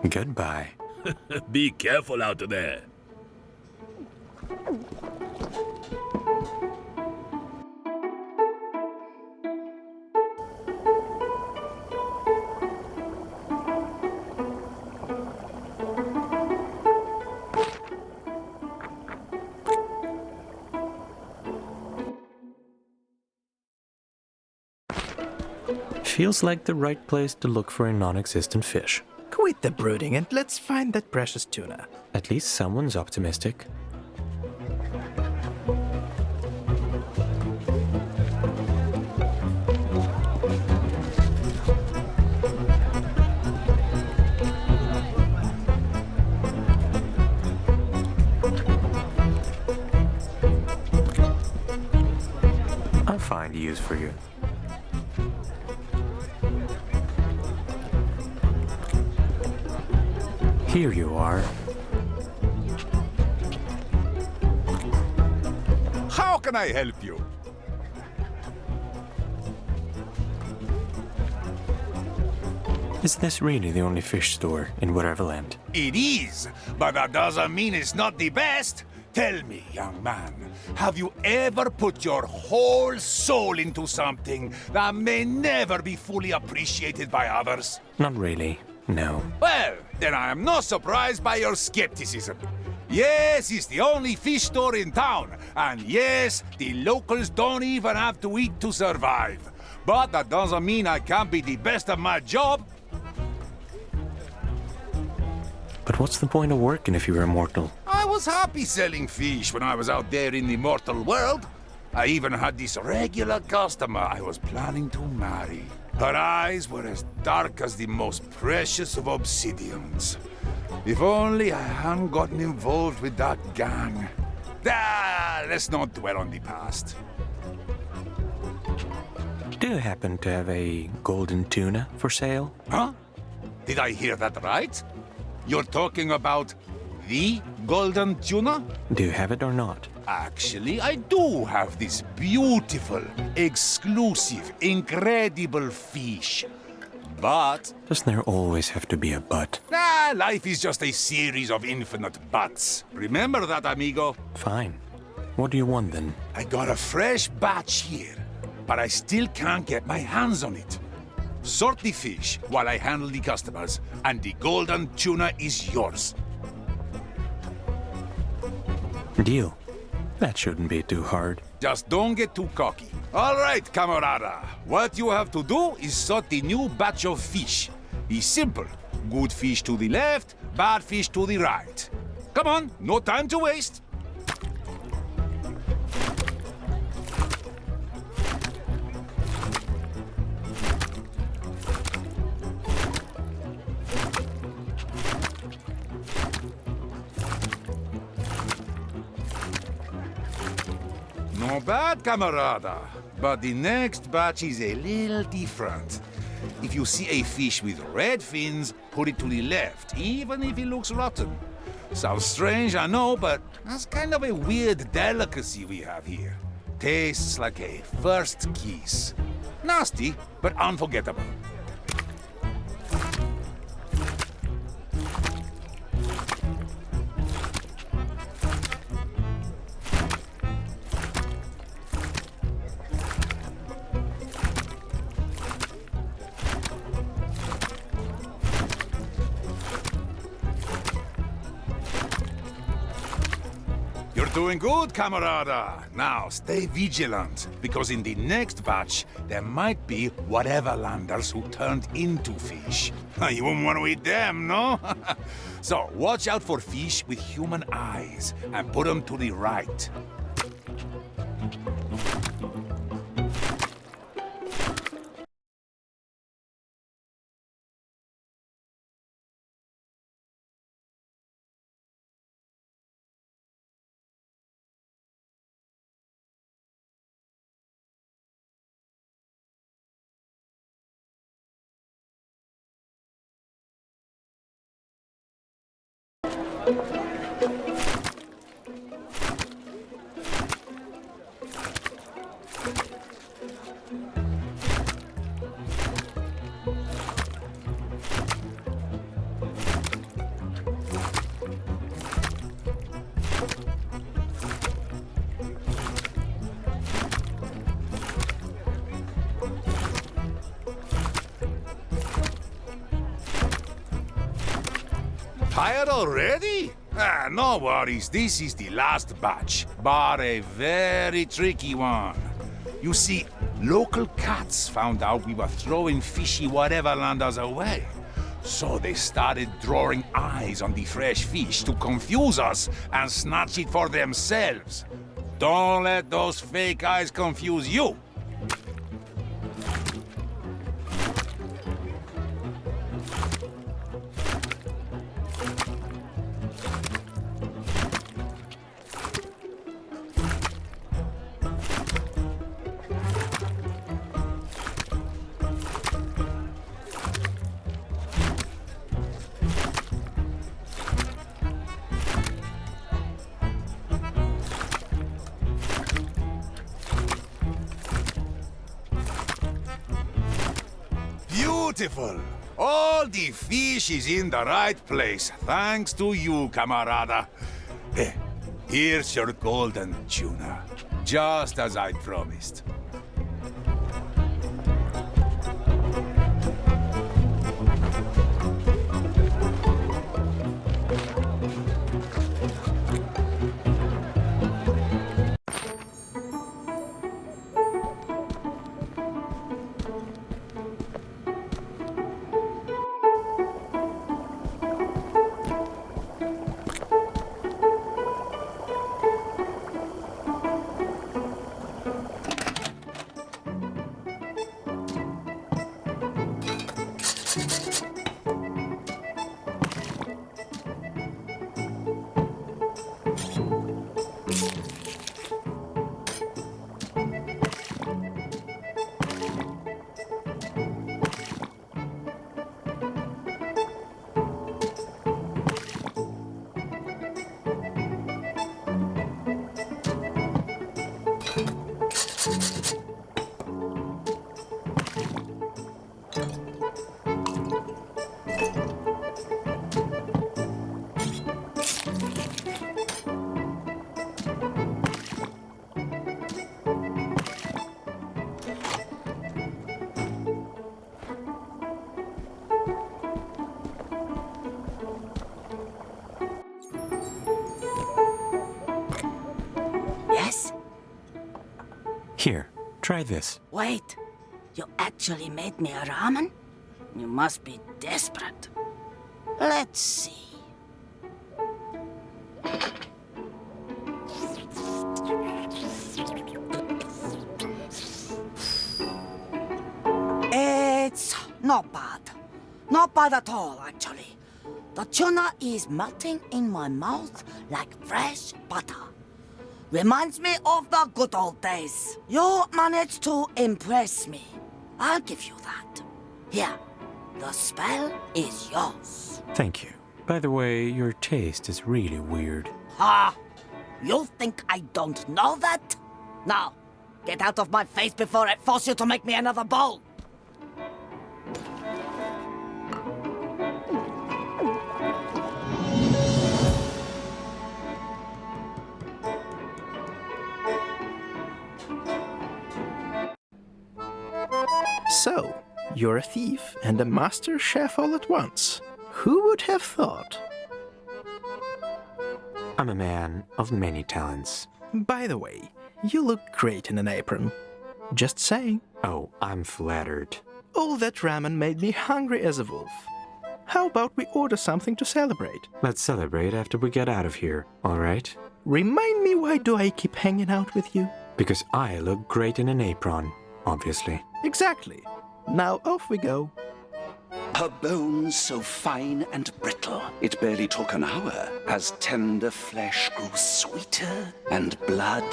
Goodbye. Be careful out there. Feels like the right place to look for a non-existent fish. Quit the brooding and let's find that precious tuna. At least someone's optimistic. I'll find a use for you. Here you are. How can I help you? Is this really the only fish store in Whateverland? It is, but that doesn't mean it's not the best. Tell me, young man, have you ever put your whole soul into something that may never be fully appreciated by others? Not really, no. Well, then I am not surprised by your skepticism. Yes, it's the only fish store in town, and yes, the locals don't even have to eat to survive. But that doesn't mean I can't be the best at my job. But what's the point of working if you're immortal? I was happy selling fish when I was out there in the mortal world. I even had this regular customer I was planning to marry. Her eyes were as dark as the most precious of obsidians. If only I hadn't gotten involved with that gang. Let's not dwell on the past. Do you happen to have a golden tuna for sale? Huh? Did I hear that right? You're talking about the golden tuna? Do you have it or not? Actually, I do have this beautiful, exclusive, incredible fish. But... Doesn't there always have to be a but? Life is just a series of infinite buts. Remember that, amigo? Fine. What do you want then? I got a fresh batch here, but I still can't get my hands on it. Sort the fish while I handle the customers, and the golden tuna is yours. Deal. That shouldn't be too hard. Just don't get too cocky. All right, camarada. What you have to do is sort the new batch of fish. It's simple. Good fish to the left, bad fish to the right. Come on, no time to waste. bad, camarada. But the next batch is a little different. If you see a fish with red fins, put it to the left, even if it looks rotten. Sounds strange, I know, but that's kind of a weird delicacy we have here. Tastes like a first kiss. Nasty, but unforgettable. Doing good, camarada. Now, stay vigilant, because in the next batch, there might be Whateverlanders who turned into fish. You wouldn't want to eat them, no? So, watch out for fish with human eyes, and put them to the right. Tired already? No worries, this is the last batch, but a very tricky one. You see, local cats found out we were throwing fishy Whateverlanders away. So they started drawing eyes on the fresh fish to confuse us and snatch it for themselves. Don't let those fake eyes confuse you. Beautiful! All the fish is in the right place, thanks to you, camarada. Here's your golden tuna, just as I promised. Here, try this. Wait, you actually made me a ramen? You must be desperate. Let's see. It's not bad. Not bad at all, actually. The tuna is melting in my mouth like fresh butter. Reminds me of the good old days. You managed to impress me. I'll give you that. Here, the spell is yours. Thank you. By the way, your taste is really weird. Ha! You think I don't know that? Now, get out of my face before I force you to make me another bowl. So, you're a thief and a master chef all at once. Who would have thought? I'm a man of many talents. By the way, you look great in an apron. Just saying. Oh, I'm flattered. All that ramen made me hungry as a wolf. How about we order something to celebrate? Let's celebrate after we get out of here, all right? Remind me, why do I keep hanging out with you? Because I look great in an apron, obviously. Exactly. Now off we go. Her bones so fine and brittle, it barely took an hour, as tender flesh grew sweeter and blood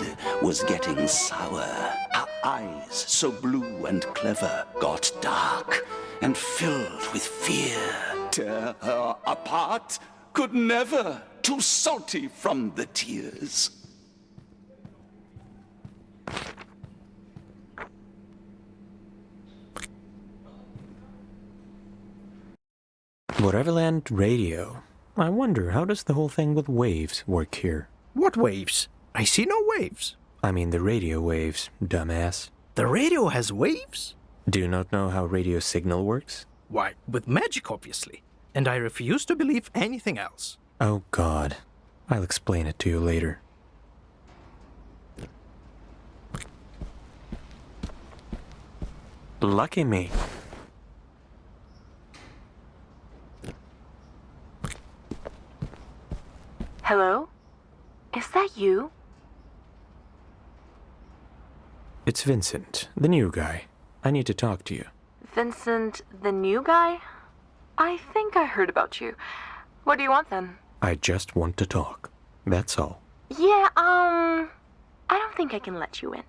was getting sour. Her eyes, so blue and clever, got dark and filled with fear. Tear her apart, could never, too salty from the tears. Whateverland radio. I wonder, how does the whole thing with waves work here? What waves? I see no waves. I mean the radio waves, dumbass. The radio has waves? Do you not know how radio signal works? Why, with magic, obviously. And I refuse to believe anything else. Oh, God. I'll explain it to you later. Lucky me. Hello? Is that you? It's Vincent, the new guy. I need to talk to you. Vincent, the new guy? I think I heard about you. What do you want then? I just want to talk. That's all. Yeah, I don't think I can let you in.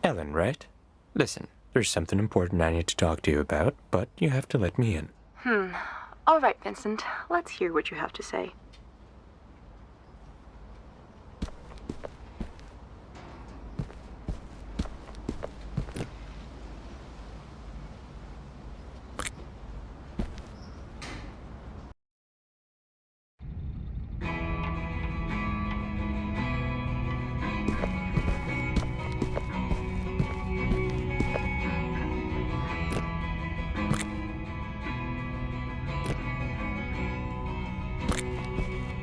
Ellen, right? Listen, there's something important I need to talk to you about, but you have to let me in. All right, Vincent. Let's hear what you have to say.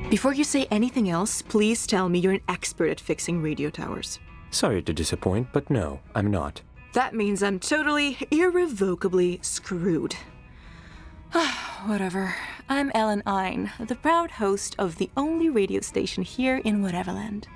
Before you say anything else, please tell me you're an expert at fixing radio towers. Sorry to disappoint, but no, I'm not. That means I'm totally, irrevocably screwed. Whatever. I'm Ellen Ein, the proud host of the only radio station here in Whateverland.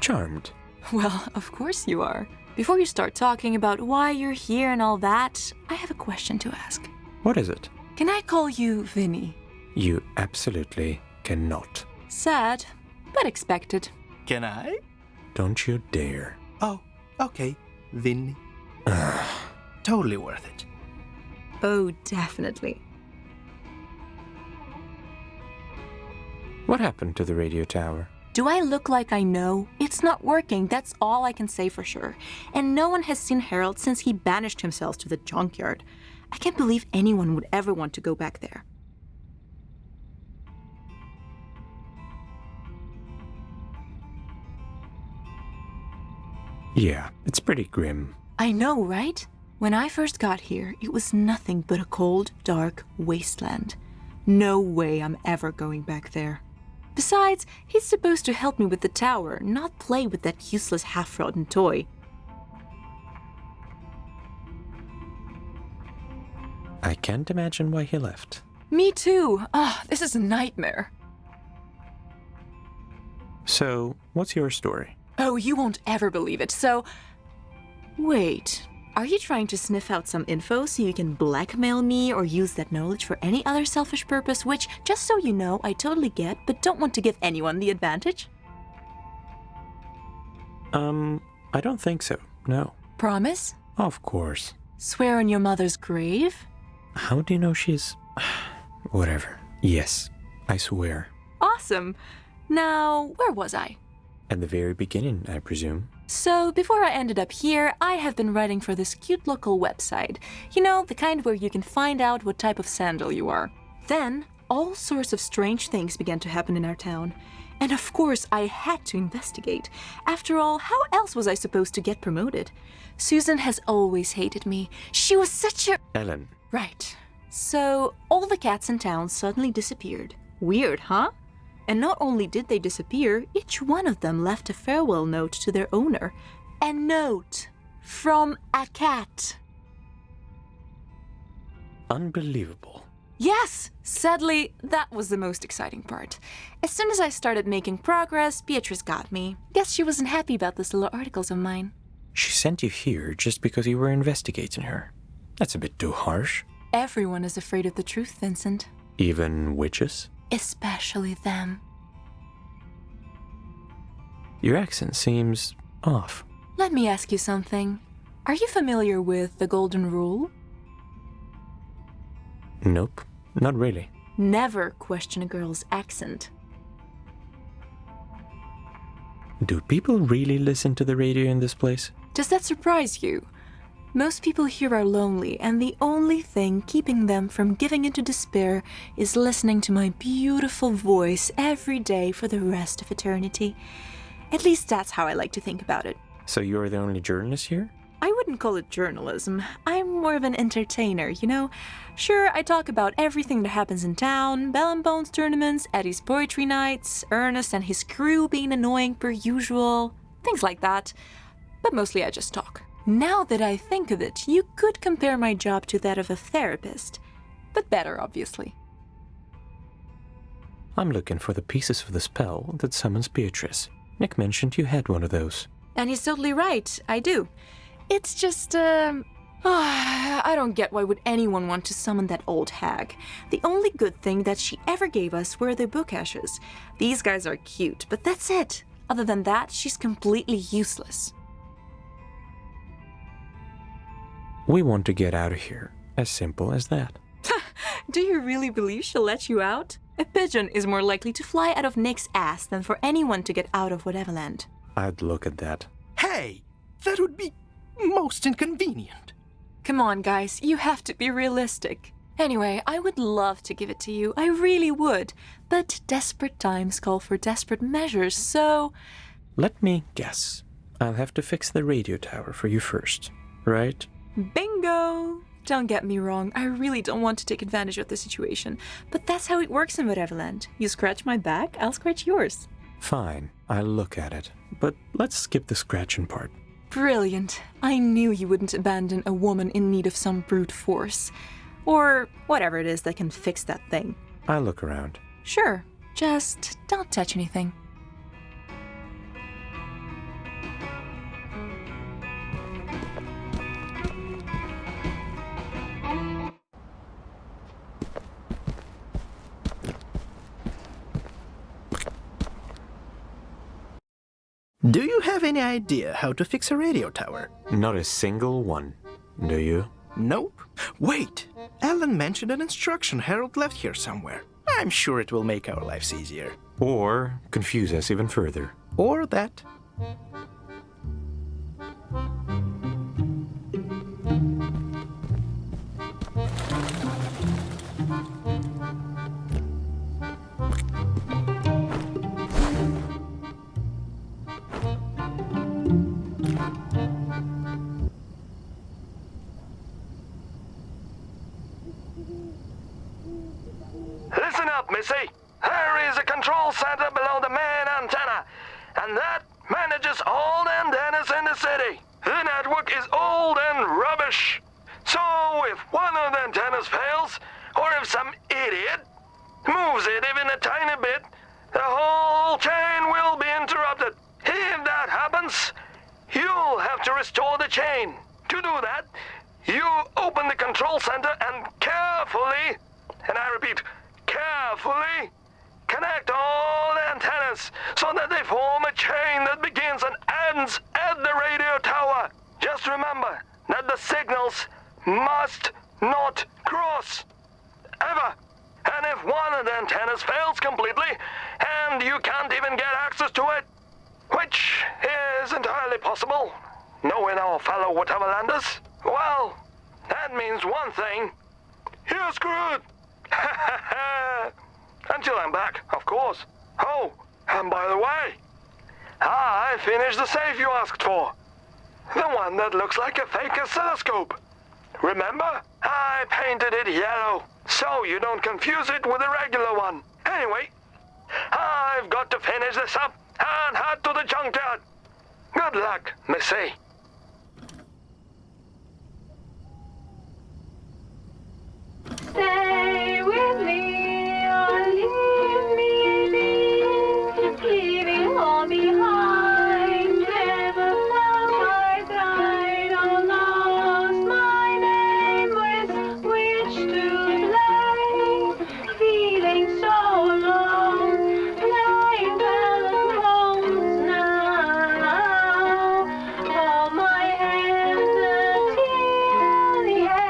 Charmed. Well, of course you are. Before you start talking about why you're here and all that, I have a question to ask. What is it? Can I call you Vinny? You absolutely cannot. Sad, but expected. Can I? Don't you dare. Oh, okay. Vinny. Totally worth it. Oh, definitely. What happened to the radio tower? Do I look like I know? It's not working, that's all I can say for sure. And no one has seen Harold since he banished himself to the junkyard. I can't believe anyone would ever want to go back there. Yeah, it's pretty grim. I know, right? When I first got here, it was nothing but a cold, dark wasteland. No way I'm ever going back there. Besides, he's supposed to help me with the tower, not play with that useless half-rotten toy. I can't imagine why he left. Me too. This is a nightmare. So, what's your story? Oh, you won't ever believe it, so... Wait, Are you trying to sniff out some info so you can blackmail me or use that knowledge for any other selfish purpose, which, just so you know, I totally get, but don't want to give anyone the advantage? I don't think so, no. Promise? Of course. Swear on your mother's grave? How do you know she's... Whatever. Yes, I swear. Awesome. Now, where was I? At the very beginning, I presume. So, before I ended up here, I have been writing for this cute local website. You know, the kind where you can find out what type of sandal you are. Then, all sorts of strange things began to happen in our town. And of course, I had to investigate. After all, how else was I supposed to get promoted? Susan has always hated me. She was such a... Ellen. Right. So, all the cats in town suddenly disappeared. Weird, huh? And not only did they disappear, each one of them left a farewell note to their owner. A note from a cat. Unbelievable. Yes! Sadly, that was the most exciting part. As soon as I started making progress, Beatrice got me. Guess she wasn't happy about those little articles of mine. She sent you here just because you were investigating her. That's a bit too harsh. Everyone is afraid of the truth, Vincent. Even witches? Especially them. Your accent seems off. Let me ask you something. Are you familiar with the Golden Rule? Nope, not really. Never question a girl's accent. Do people really listen to the radio in this place? Does that surprise you? Most people here are lonely, and the only thing keeping them from giving into despair is listening to my beautiful voice every day for the rest of eternity. At least that's how I like to think about it. So you're the only journalist here? I wouldn't call it journalism. I'm more of an entertainer, you know? Sure, I talk about everything that happens in town, Bell and Bones tournaments, Eddie's poetry nights, Ernest and his crew being annoying per usual, things like that. But mostly I just talk. Now that I think of it, you could compare my job to that of a therapist. But better, obviously. I'm looking for the pieces of the spell that summons Beatrice. Nick mentioned you had one of those. And he's totally right, I do. It's just, I don't get why would anyone want to summon that old hag. The only good thing that she ever gave us were the book ashes. These guys are cute, but that's it. Other than that, she's completely useless. We want to get out of here. As simple as that. Do you really believe she'll let you out? A pigeon is more likely to fly out of Nick's ass than for anyone to get out of Whateverland. I'd look at that. Hey, that would be most inconvenient. Come on, guys, you have to be realistic. Anyway, I would love to give it to you, I really would. But desperate times call for desperate measures, so... Let me guess. I'll have to fix the radio tower for you first, right? Bingo! Don't get me wrong, I really don't want to take advantage of the situation. But that's how it works in Whateverland. You scratch my back, I'll scratch yours. Fine, I'll look at it. But let's skip the scratching part. Brilliant. I knew you wouldn't abandon a woman in need of some brute force. Or whatever it is that can fix that thing. I'll look around. Sure, just don't touch anything. Do you have any idea how to fix a radio tower? Not a single one, do you? Nope. Wait! Ellen mentioned an instruction Harold left here somewhere. I'm sure it will make our lives easier. Or confuse us even further. Or that. Listen up, Missy. There is a control center below the main antenna, and that manages all the antennas in the city. The network is old and rubbish. So if one of the antennas fails, or if some idiot moves it even a tiny bit, the whole chain will be interrupted. If that happens, you'll have to restore the chain. To do that, you open the control center and carefully, and I repeat, carefully, connect all the antennas so that they form a chain that begins and ends at the radio tower. Just remember that the signals must not cross. Ever. And if one of the antennas fails completely, and you can't even get access to it, which is entirely possible, knowing our fellow Whateverlanders, well, that means one thing. You're screwed. Until I'm back, of course. Oh, and by the way, I finished the safe you asked for. The one that looks like a fake oscilloscope. Remember? I painted it yellow, so you don't confuse it with a regular one. Anyway, I've got to finish this up and head to the junkyard. Good luck, Missy. Stay with me or leave me be, leaving all behind. Never found my bride or lost my name with which to play. Feeling so alone, lying down bones now. Hold my hand until the end.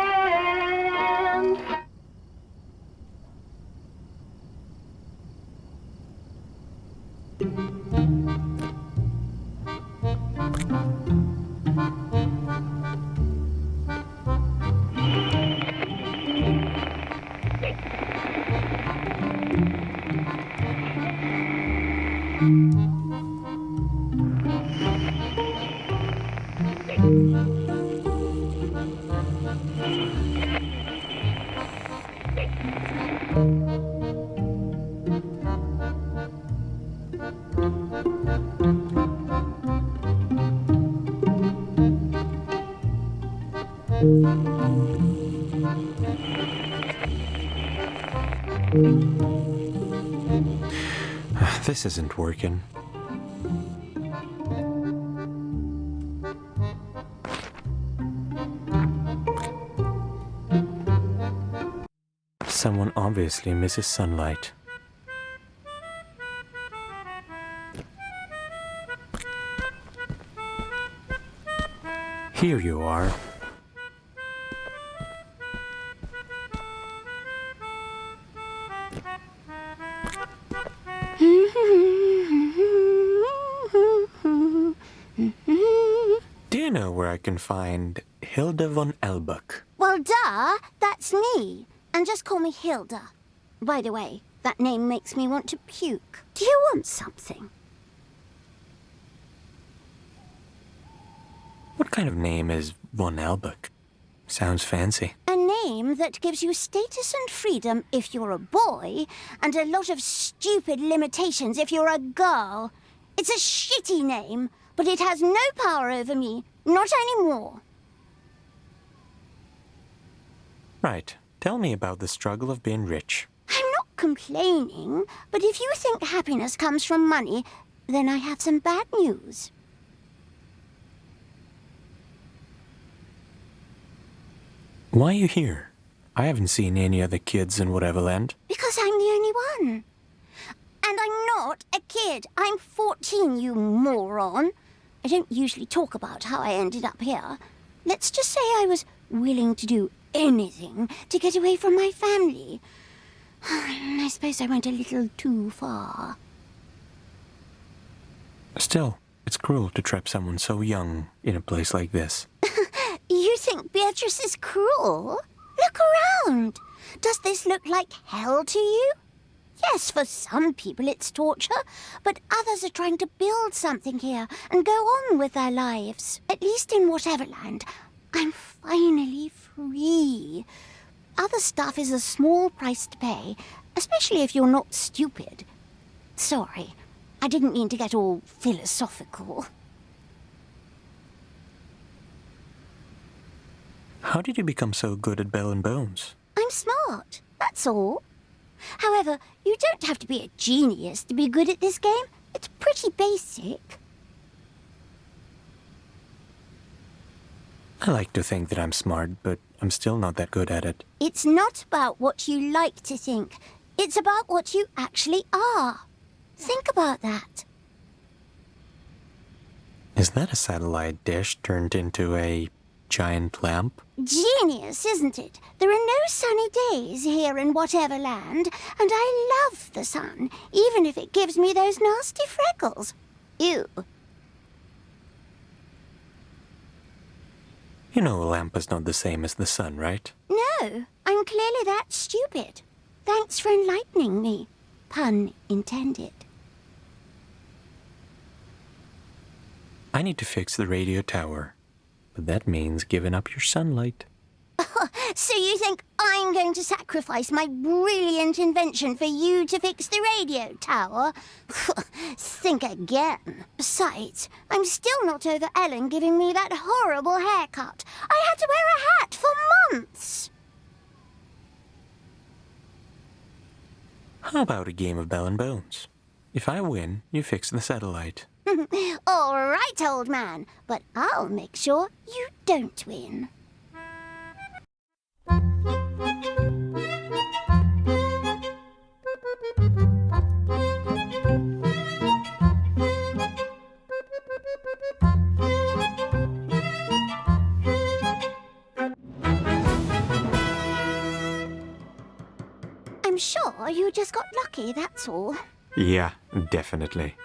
This isn't working. Someone obviously misses sunlight. Here you are. Do you know where I can find Hilda von Elbuck? Well, duh, that's me. And just call me Hilda. By the way, that name makes me want to puke. Do you want something? What kind of name is von Elbuck? Sounds fancy. A name that gives you status and freedom if you're a boy, and a lot of stupid limitations if you're a girl. It's a shitty name, but it has no power over me. Not anymore. Right. Tell me about the struggle of being rich. I'm not complaining, but if you think happiness comes from money, then I have some bad news. Why are you here? I haven't seen any other kids in Whateverland. Because I'm the only one. And I'm not a kid. I'm 14, you moron. I don't usually talk about how I ended up here. Let's just say I was willing to do anything to get away from my family. I suppose I went a little too far. Still, it's cruel to trap someone so young in a place like this. You think Beatrice is cruel? Look around. Does this look like hell to you? Yes, for some people it's torture, but others are trying to build something here and go on with their lives. At least in Whateverland, I'm finally free. Other stuff is a small price to pay, especially if you're not stupid. Sorry, I didn't mean to get all philosophical. How did you become so good at Bell and Bones? I'm smart, that's all. However, you don't have to be a genius to be good at this game. It's pretty basic. I like to think that I'm smart, but I'm still not that good at it. It's not about what you like to think. It's about what you actually are. Think about that. Is that a satellite dish turned into a giant lamp? Genius, isn't it? There are no sunny days here in Whateverland, and I love the sun, even if it gives me those nasty freckles. Ew. You know a lamp is not the same as the sun, right? No, I'm clearly that stupid. Thanks for enlightening me. Pun intended. I need to fix the radio tower, but that means giving up your sunlight. So you think I'm going to sacrifice my brilliant invention for you to fix the radio tower? Think again. Besides, I'm still not over Ellen giving me that horrible haircut. I had to wear a hat for months. How about a game of bell and bones? If I win, you fix the satellite. All right, old man, but I'll make sure you don't win. I'm sure you just got lucky, that's all. Yeah, definitely.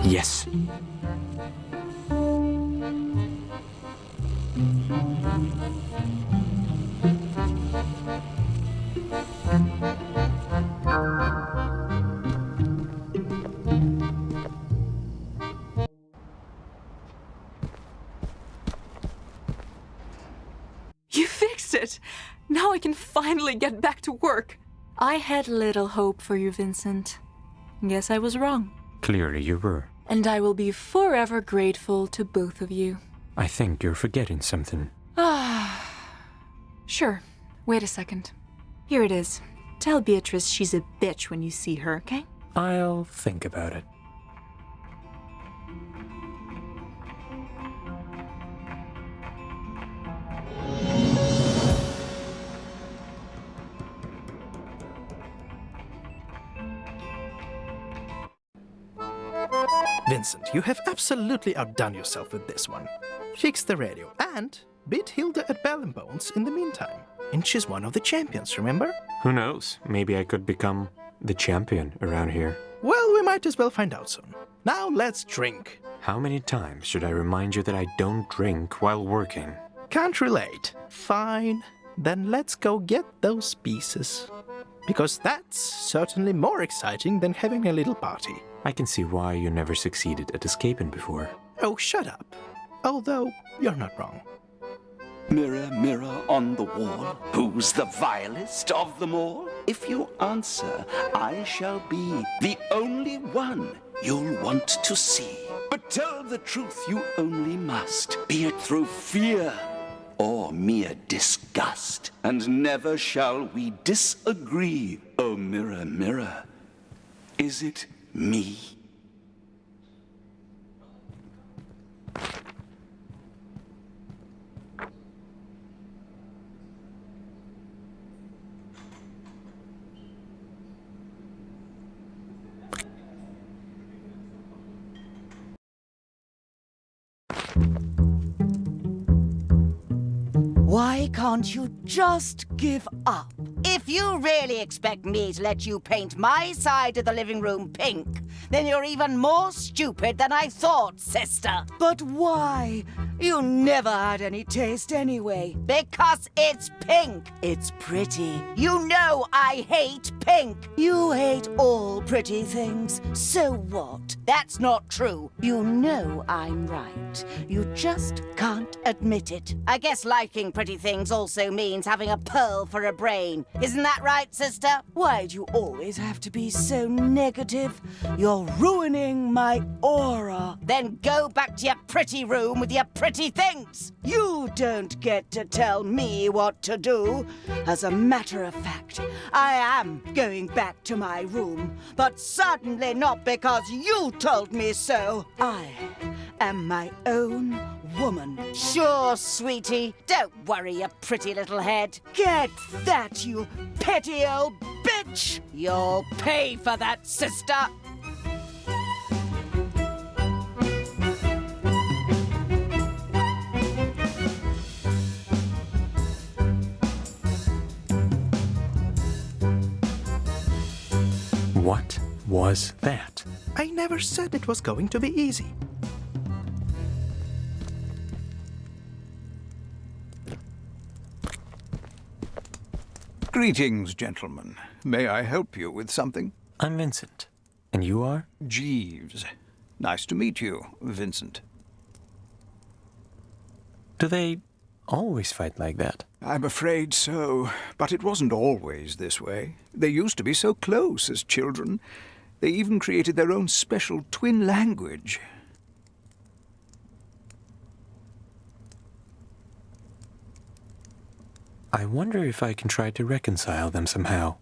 Yes. You fixed it! Now I can finally get back to work. I had little hope for you, Vincent. Guess I was wrong. Clearly you were. And I will be forever grateful to both of you. I think you're forgetting something. Sure. Wait a second. Here it is. Tell Beatrice she's a bitch when you see her, okay? I'll think about it. Vincent, you have absolutely outdone yourself with this one. Fix the radio and beat Hilda at Bell and Bones in the meantime. And she's one of the champions, remember? Who knows? Maybe I could become the champion around here. Well, we might as well find out soon. Now let's drink. How many times should I remind you that I don't drink while working? Can't relate. Fine. Then let's go get those pieces. Because that's certainly more exciting than having a little party. I can see why you never succeeded at escaping before. Oh, shut up. Although, you're not wrong. Mirror, mirror on the wall, who's the vilest of them all? If you answer, I shall be the only one you'll want to see. But tell the truth you only must, be it through fear or mere disgust. And never shall we disagree, oh mirror, mirror. Is it me? Why can't you just give up? If you really expect me to let you paint my side of the living room pink, then you're even more stupid than I thought, sister. But why? You never had any taste anyway. Because it's pink. It's pretty. You know I hate pink. You hate all pretty things. So what? That's not true. You know I'm right. You just can't admit it. I guess liking pretty things also means having a pearl for a brain. Isn't that right, sister? Why do you always have to be so negative? You're ruining my aura. Then go back to your pretty room with your pretty things. You don't get to tell me what to do. As a matter of fact, I am going back to my room, but certainly not because you told me so. I am my own woman. Sure, sweetie. Don't worry your pretty little head. Get that, you petty old bitch! You'll pay for that, sister. What was that? I never said it was going to be easy. Greetings, gentlemen. May I help you with something? I'm Vincent. And you are? Jeeves. Nice to meet you, Vincent. Do they always fight like that? I'm afraid so, but it wasn't always this way. They used to be so close as children. They even created their own special twin language. I wonder if I can try to reconcile them somehow.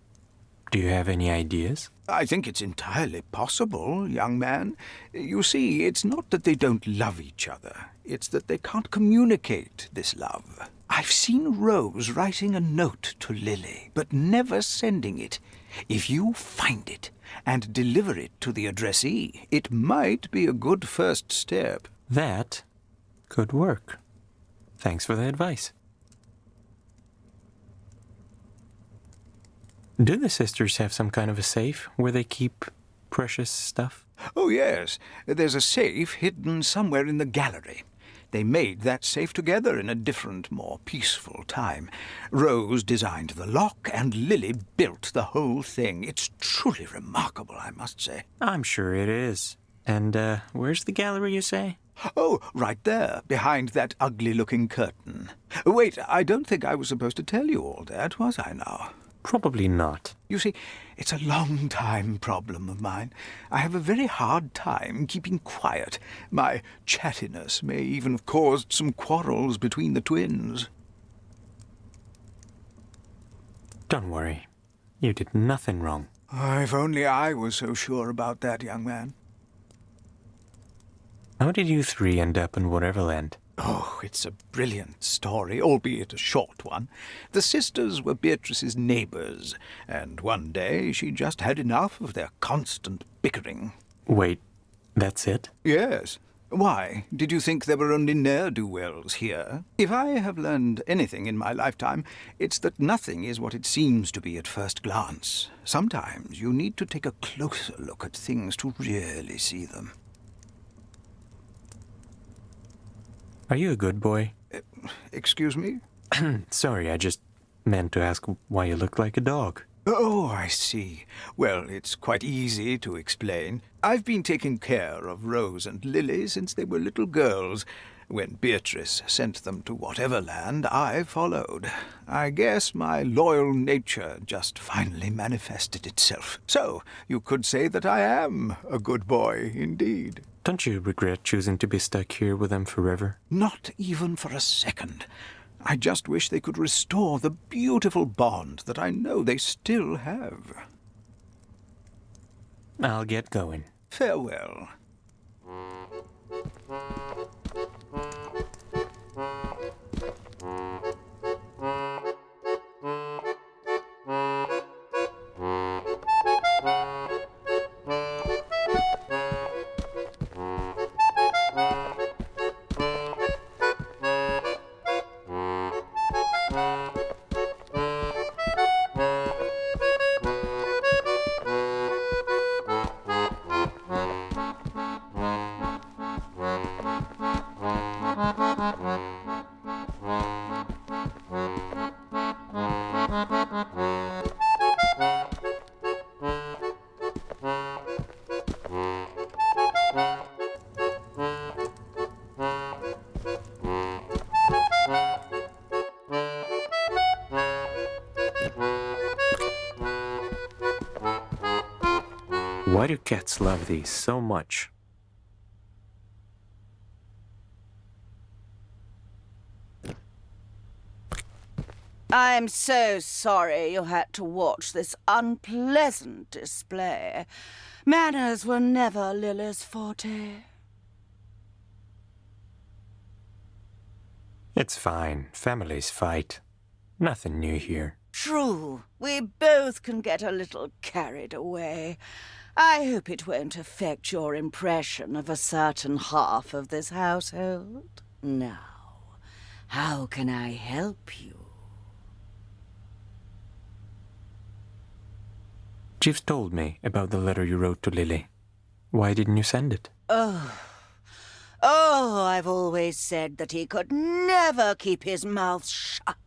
Do you have any ideas? I think it's entirely possible, young man. You see, it's not that they don't love each other. It's that they can't communicate this love. I've seen Rose writing a note to Lily, but never sending it. If you find it and deliver it to the addressee, it might be a good first step. That could work. Thanks for the advice. Do the sisters have some kind of a safe where they keep precious stuff? Oh, yes. There's a safe hidden somewhere in the gallery. They made that safe together in a different, more peaceful time. Rose designed the lock, and Lily built the whole thing. It's truly remarkable, I must say. I'm sure it is. And where's the gallery, you say? Oh, right there, behind that ugly-looking curtain. Wait, I don't think I was supposed to tell you all that, was I now? Probably not. You see, it's a long-time problem of mine. I have a very hard time keeping quiet. My chattiness may even have caused some quarrels between the twins. Don't worry. You did nothing wrong. If only I was so sure about that, young man. How did you three end up in Whateverland? Oh, it's a brilliant story, albeit a short one. The sisters were Beatrice's neighbors, and one day she just had enough of their constant bickering. Wait, that's it? Yes. Why? Did you think there were only ne'er-do-wells here? If I have learned anything in my lifetime, it's that nothing is what it seems to be at first glance. Sometimes you need to take a closer look at things to really see them. Are you a good boy? Excuse me? Sorry, I just meant to ask why you look like a dog. Oh, I see. Well, it's quite easy to explain. I've been taking care of Rose and Lily since they were little girls. When Beatrice sent them to Whateverland, I followed. I guess my loyal nature just finally manifested itself. So, you could say that I am a good boy, indeed. Don't you regret choosing to be stuck here with them forever? Not even for a second. I just wish they could restore the beautiful bond that I know they still have. I'll get going. Farewell. Why do cats love these so much? I'm so sorry you had to watch this unpleasant display. Manners were never Lily's forte. It's fine. Families fight. Nothing new here. True, we both can get a little carried away. I hope it won't affect your impression of a certain half of this household. Now, how can I help you? Jeeves told me about the letter you wrote to Lily. Why didn't you send it? Oh, I've always said that he could never keep his mouth shut.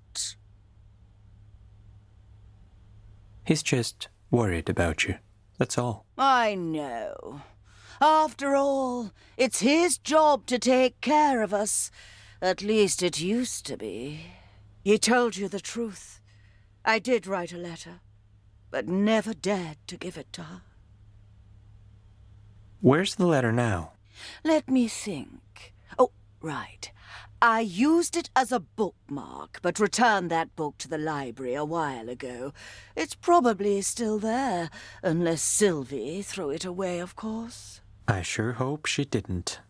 He's just worried about you. That's all. I know. After all, it's his job to take care of us. At least it used to be. He told you the truth. I did write a letter, but never dared to give it to her. Where's the letter now? Let me think. Oh, right. I used it as a bookmark, but returned that book to the library a while ago. It's probably still there, unless Sylvie threw it away, of course. I sure hope she didn't.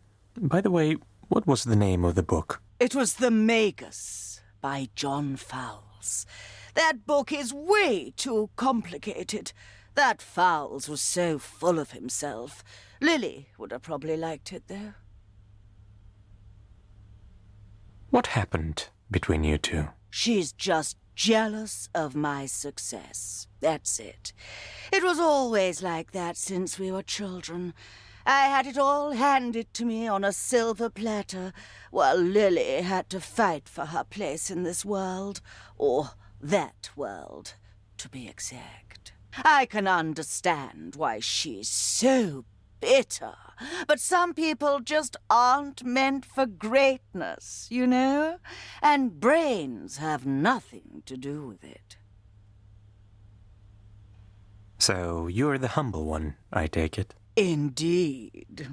By the way, what was the name of the book? It was The Magus by John Fowles. That book is way too complicated. That Fowles was so full of himself. Lily would have probably liked it, though. What happened between you two? She's just jealous of my success. That's it. It was always like that since we were children. I had it all handed to me on a silver platter, while Lily had to fight for her place in this world. Or that world, to be exact. I can understand why she's so bitter. But some people just aren't meant for greatness, you know? And brains have nothing to do with it. So you're the humble one, I take it? Indeed.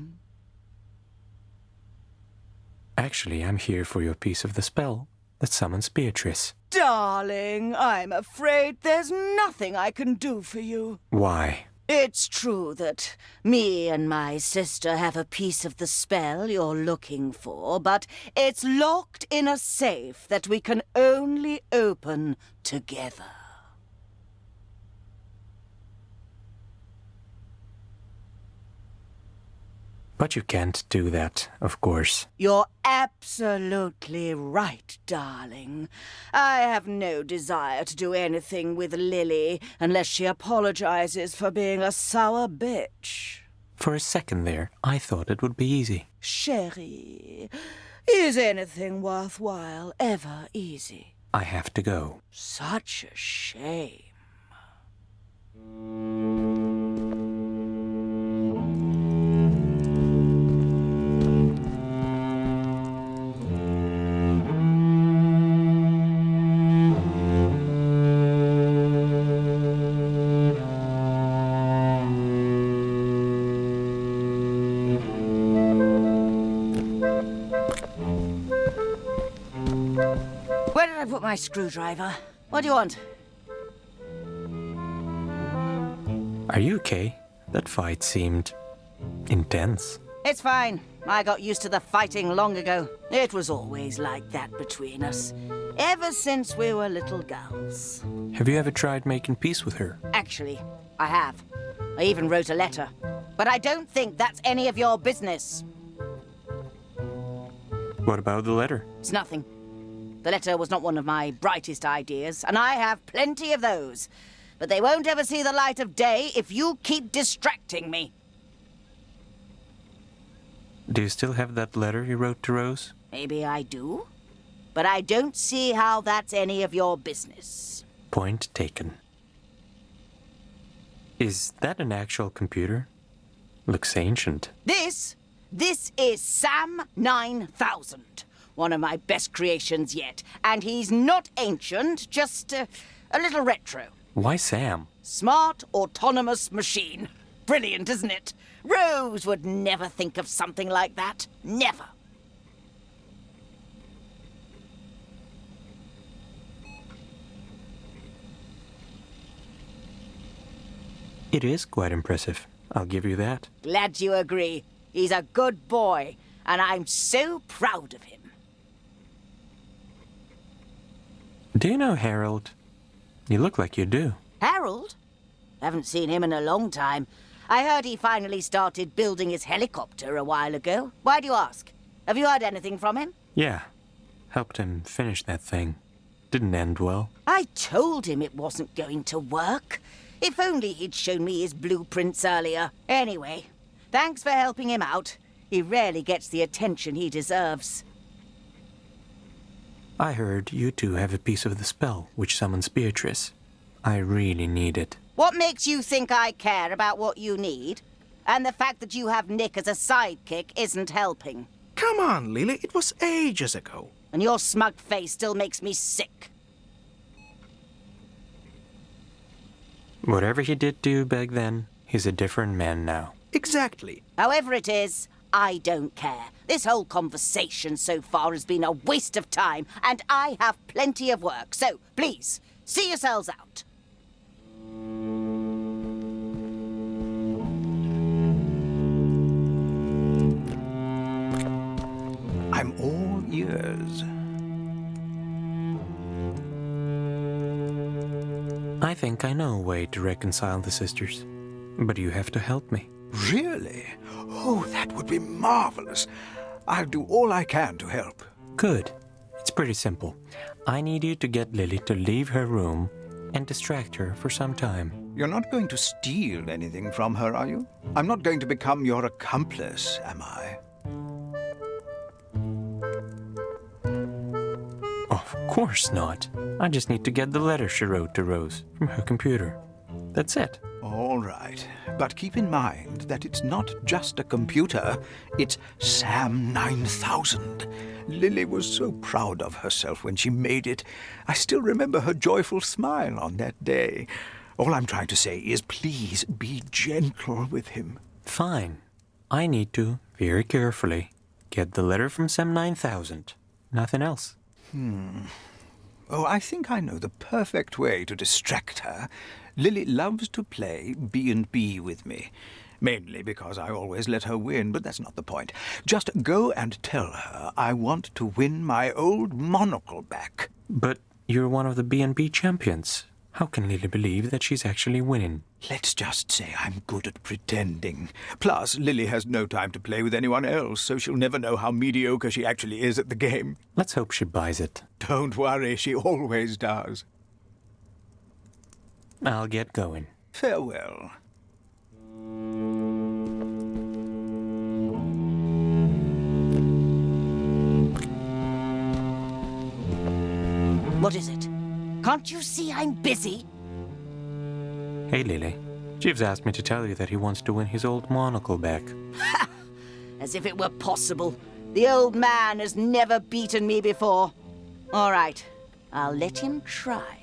Actually, I'm here for your piece of the spell that summons Beatrice. Darling, I'm afraid there's nothing I can do for you. Why? It's true that me and my sister have a piece of the spell you're looking for, but it's locked in a safe that we can only open together. But you can't do that, of course. You're absolutely right, darling. I have no desire to do anything with Lily unless she apologizes for being a sour bitch. For a second there, I thought it would be easy. Chérie, is anything worthwhile ever easy? I have to go. Such a shame. Where did I put my screwdriver? What do you want? Are you okay? That fight seemed intense. It's fine. I got used to the fighting long ago. It was always like that between us. Ever since we were little girls. Have you ever tried making peace with her? Actually, I have. I even wrote a letter. But I don't think that's any of your business. What about the letter? It's nothing. The letter was not one of my brightest ideas, and I have plenty of those. But they won't ever see the light of day if you keep distracting me. Do you still have that letter you wrote to Rose? Maybe I do. But I don't see how that's any of your business. Point taken. Is that an actual computer? Looks ancient. This is Sam 9000. One of my best creations yet. And he's not ancient, just a little retro. Why Sam? Smart, autonomous machine. Brilliant, isn't it? Rose would never think of something like that. Never. It is quite impressive. I'll give you that. Glad you agree. He's a good boy, and I'm so proud of him. Do you know Harold? You look like you do. Harold? Haven't seen him in a long time. I heard he finally started building his helicopter a while ago. Why do you ask? Have you heard anything from him? Yeah. Helped him finish that thing. Didn't end well. I told him it wasn't going to work. If only he'd shown me his blueprints earlier. Anyway, thanks for helping him out. He rarely gets the attention he deserves. I heard you two have a piece of the spell which summons Beatrice. I really need it. What makes you think I care about what you need? And the fact that you have Nick as a sidekick isn't helping. Come on, Lily, it was ages ago. And your smug face still makes me sick. Whatever he did to you back then, he's a different man now. Exactly. However it is, I don't care. This whole conversation so far has been a waste of time, and I have plenty of work. So, please, see yourselves out. I'm all ears. I think I know a way to reconcile the sisters. But you have to help me. Really? Oh, that would be marvelous. I'll do all I can to help. Good. It's pretty simple. I need you to get Lily to leave her room and distract her for some time. You're not going to steal anything from her, are you? I'm not going to become your accomplice, am I? Of course not. I just need to get the letter she wrote to Rose from her computer. That's it. All right. But keep in mind that it's not just a computer, it's Sam 9000. Lily was so proud of herself when she made it. I still remember her joyful smile on that day. All I'm trying to say is please be gentle with him. Fine. I need to, very carefully, get the letter from Sam 9000. Nothing else. Oh, I think I know the perfect way to distract her. Lily loves to play B&B with me. Mainly because I always let her win, but that's not the point. Just go and tell her I want to win my old monocle back. But you're one of the B&B champions. How can Lily believe that she's actually winning? Let's just say I'm good at pretending. Plus, Lily has no time to play with anyone else, so she'll never know how mediocre she actually is at the game. Let's hope she buys it. Don't worry, she always does. I'll get going. Farewell. What is it? Can't you see I'm busy? Hey, Lily. Jeeves asked me to tell you that he wants to win his old monocle back. Ha! As if it were possible. The old man has never beaten me before. All right, I'll let him try.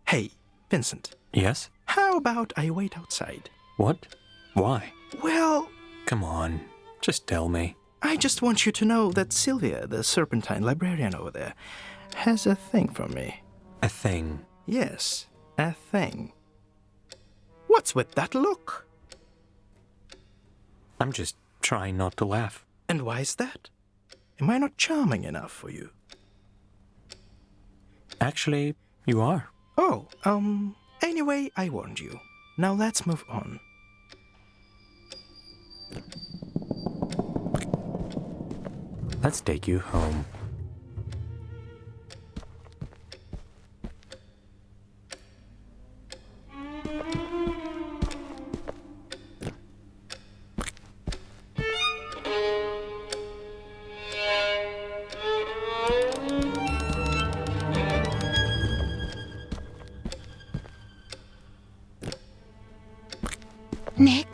Hey, Vincent. Yes? How about I wait outside? What? Why? Well, Come on, just tell me. I just want you to know that Sylvia, the Serpentine librarian over there, has a thing for me. A thing? Yes, a thing. What's with that look? I'm just trying not to laugh. And why is that? Am I not charming enough for you? Actually, you are. Oh, anyway, I warned you. Now let's move on. Let's take you home. Nick,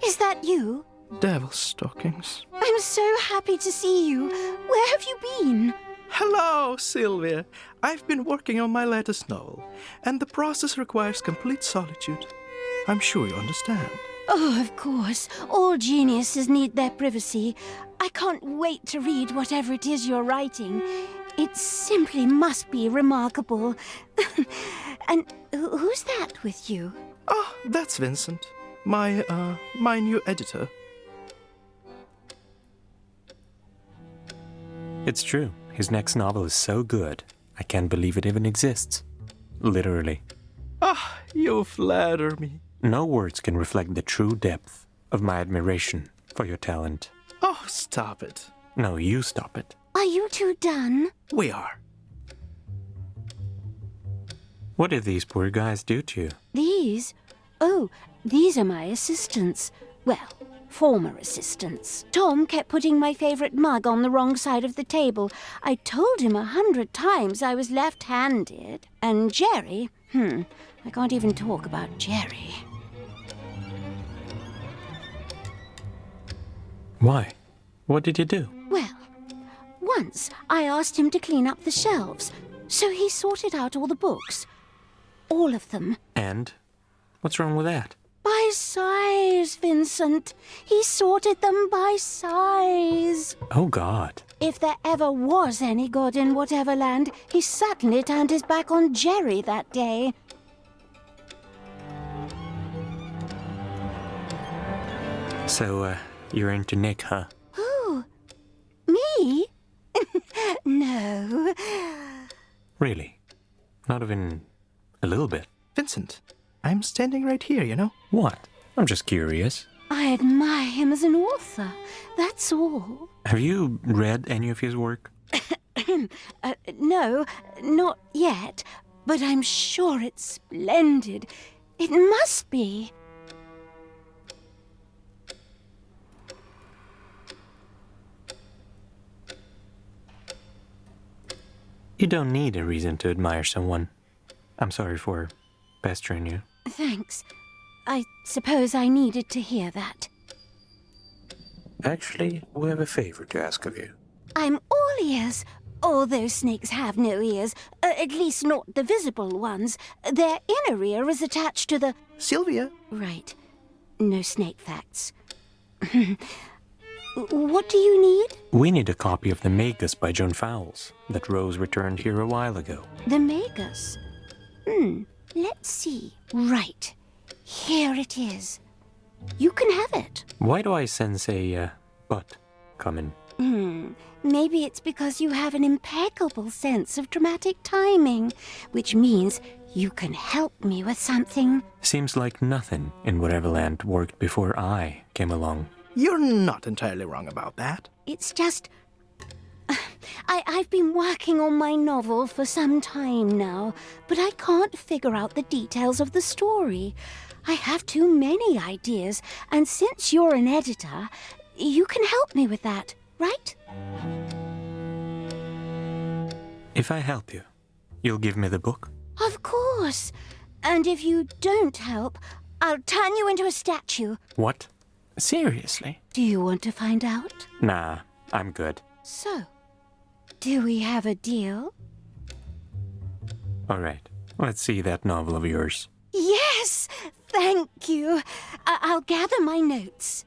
is that you? Devil's stockings. I'm so happy to see you. Where have you been? Hello, Sylvia. I've been working on my latest novel, and the process requires complete solitude. I'm sure you understand. Oh, of course. All geniuses need their privacy. I can't wait to read whatever it is you're writing. It simply must be remarkable. And who's that with you? Oh, that's Vincent. My new editor. It's true. His next novel is so good, I can't believe it even exists. Literally. Ah, you flatter me. No words can reflect the true depth of my admiration for your talent. Oh, stop it. No, you stop it. Are you two done? We are. What did these poor guys do to you? These? Oh, these are my assistants. Well, former assistants. Tom kept putting my favorite mug on the wrong side of the table. I told him 100 times I was left-handed. And Jerry, I can't even talk about Jerry. Why? What did you do? Well, once I asked him to clean up the shelves, so he sorted out all the books. All of them. And? What's wrong with that? By size, Vincent. He sorted them by size. Oh, God. If there ever was any God in Whateverland, he certainly turned his back on Jerry that day. So, you're into Nick, huh? Who? Me? No. Really? Not even a little bit? Vincent, I'm standing right here, you know? What? I'm just curious. I admire him as an author. That's all. Have you read any of his work? No, not yet. But I'm sure it's splendid. It must be. You don't need a reason to admire someone. I'm sorry for pestering you. Thanks. I suppose I needed to hear that. Actually, we have a favor to ask of you. I'm all ears. Although snakes have no ears, at least not the visible ones. Their inner ear is attached to the... Sylvia? Right. No snake facts. What do you need? We need a copy of The Magus by Joan Fowles that Rose returned here a while ago. The Magus? Let's see. Right. Here it is. You can have it. Why do I sense a, but coming? Maybe it's because you have an impeccable sense of dramatic timing, which means you can help me with something. Seems like nothing in Whateverland worked before I came along. You're not entirely wrong about that. It's just... I've been working on my novel for some time now, but I can't figure out the details of the story. I have too many ideas, and since you're an editor, you can help me with that, right? If I help you, you'll give me the book? Of course. And if you don't help, I'll turn you into a statue. What? Seriously? Do you want to find out? Nah, I'm good. So, do we have a deal? All right, let's see that novel of yours. Yes! Thank you. I'll gather my notes.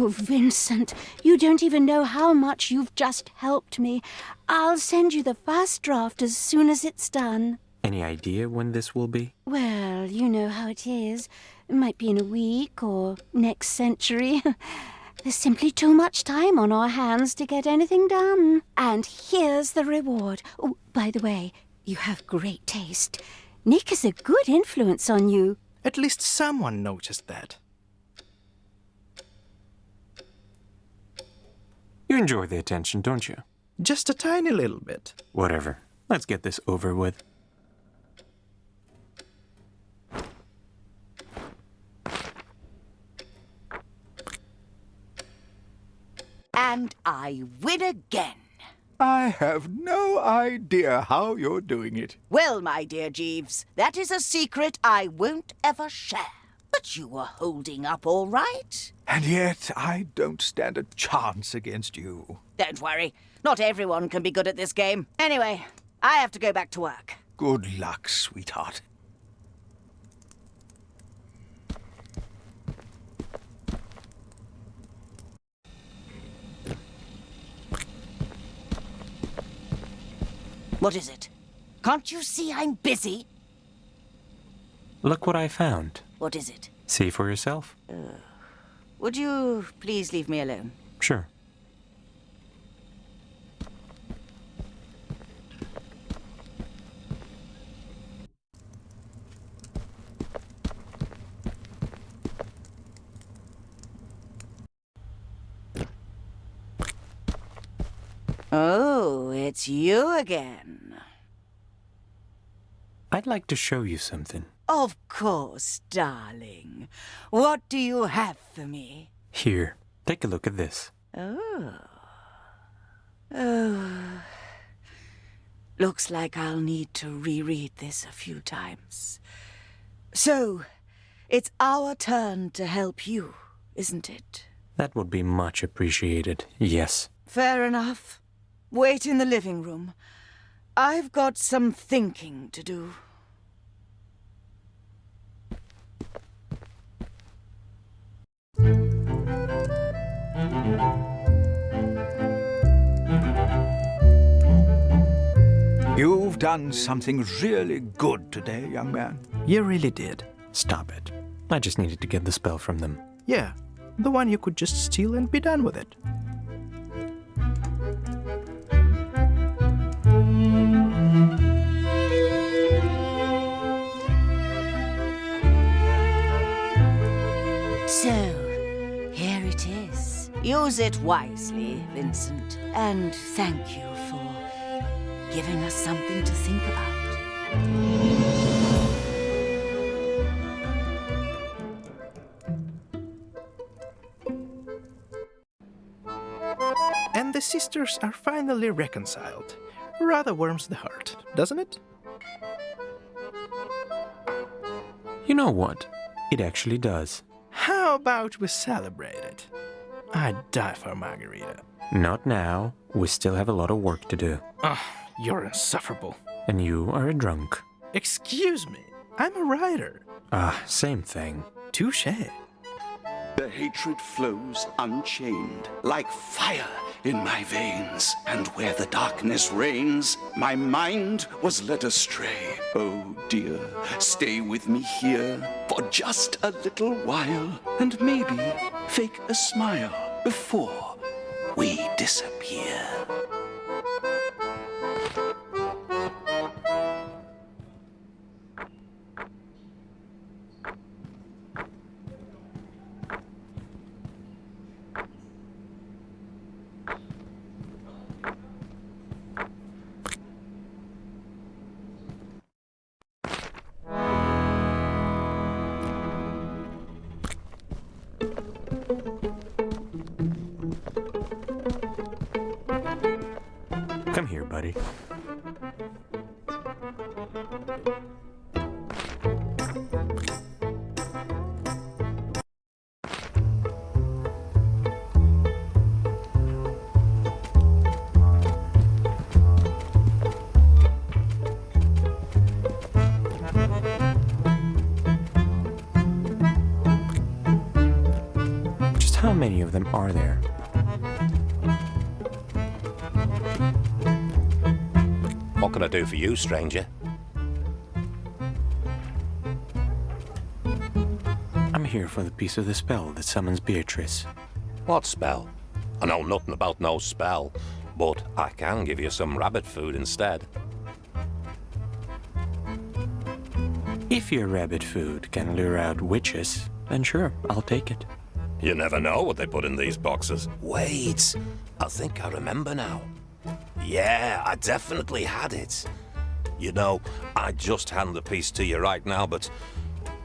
Oh, Vincent, you don't even know how much you've just helped me. I'll send you the first draft as soon as it's done. Any idea when this will be? Well, you know how it is. It might be in a week or next century. There's simply too much time on our hands to get anything done. And here's the reward. Oh, by the way, you have great taste. Nick is a good influence on you. At least someone noticed that. You enjoy the attention, don't you? Just a tiny little bit. Whatever. Let's get this over with. And I win again. I have no idea how you're doing it. Well, my dear Jeeves, that is a secret I won't ever share. But you were holding up all right. And yet, I don't stand a chance against you. Don't worry. Not everyone can be good at this game. Anyway, I have to go back to work. Good luck, sweetheart. What is it? Can't you see I'm busy? Look what I found. What is it? See for yourself? Would you please leave me alone? Sure. Oh, it's you again. I'd like to show you something. Of course, darling. What do you have for me? Here, take a look at this. Oh. Oh. Looks like I'll need to reread this a few times. So, it's our turn to help you, isn't it? That would be much appreciated, yes. Fair enough. Wait in the living room. I've got some thinking to do. You've done something really good today, young man. You really did. Stop it. I just needed to get the spell from them. Yeah, the one you could just steal and be done with it. So, here it is. Use it wisely, Vincent. And thank you for giving us something to think about. And the sisters are finally reconciled. Rather warms the heart, doesn't it? You know what? It actually does. How about we celebrate it? I'd die for a margarita. Not now. We still have a lot of work to do. Ugh, you're insufferable. And you are a drunk. Excuse me, I'm a writer. Same thing. Touché. The hatred flows unchained, like fire in my veins. And where the darkness reigns, my mind was led astray. Oh dear, stay with me here for just a little while, and maybe fake a smile before we disappear. Come here, buddy. Just how many of of them are there? What can I do for you, stranger? I'm here for the piece of the spell that summons Beatrice. What spell? I know nothing about no spell, but I can give you some rabbit food instead. If your rabbit food can lure out witches, then sure, I'll take it. You never know what they put in these boxes. Wait, I think I remember now. Yeah, I definitely had it. You know, I'd just hand the piece to you right now, but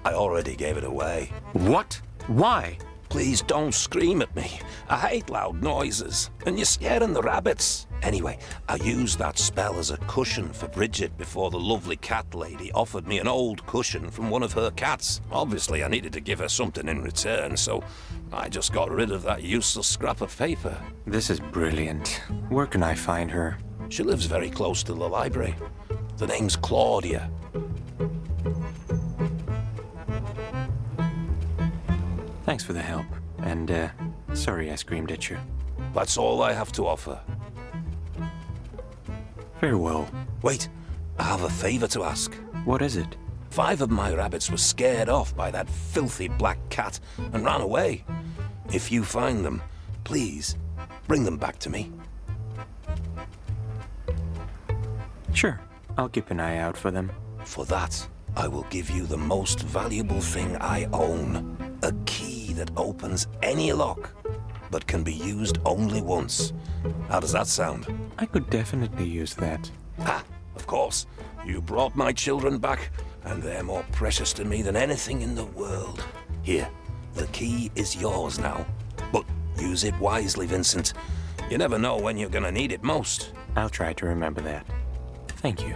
I already gave it away. What? Why? Please don't scream at me. I hate loud noises, and you're scaring the rabbits. Anyway, I used that spell as a cushion for Bridget before the lovely cat lady offered me an old cushion from one of her cats. Obviously, I needed to give her something in return, so I just got rid of that useless scrap of paper. This is brilliant. Where can I find her? She lives very close to the library. The name's Claudia. Thanks for the help, and sorry I screamed at you. That's all I have to offer. Farewell. Wait, I have a favor to ask. What is it? 5 of my rabbits were scared off by that filthy black cat and ran away. If you find them, please, bring them back to me. Sure, I'll keep an eye out for them. For that, I will give you the most valuable thing I own. A key that opens any lock, but can be used only once. How does that sound? I could definitely use that. Ah, of course. You brought my children back, and they're more precious to me than anything in the world. Here, the key is yours now. But use it wisely, Vincent. You never know when you're gonna need it most. I'll try to remember that. Thank you.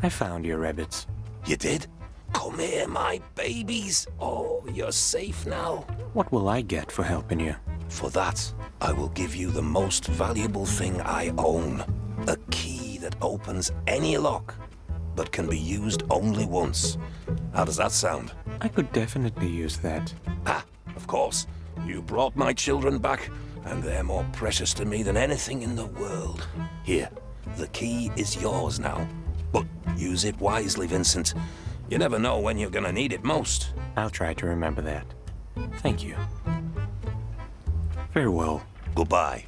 I found your rabbits. You did? Come here, my babies. Oh, you're safe now. What will I get for helping you? For that, I will give you the most valuable thing I own. A key that opens any lock, but can be used only once. How does that sound? I could definitely use that. Ah, of course. You brought my children back, and they're more precious to me than anything in the world. Here, the key is yours now. But use it wisely, Vincent. You never know when you're gonna need it most. I'll try to remember that. Thank you. Farewell. Goodbye.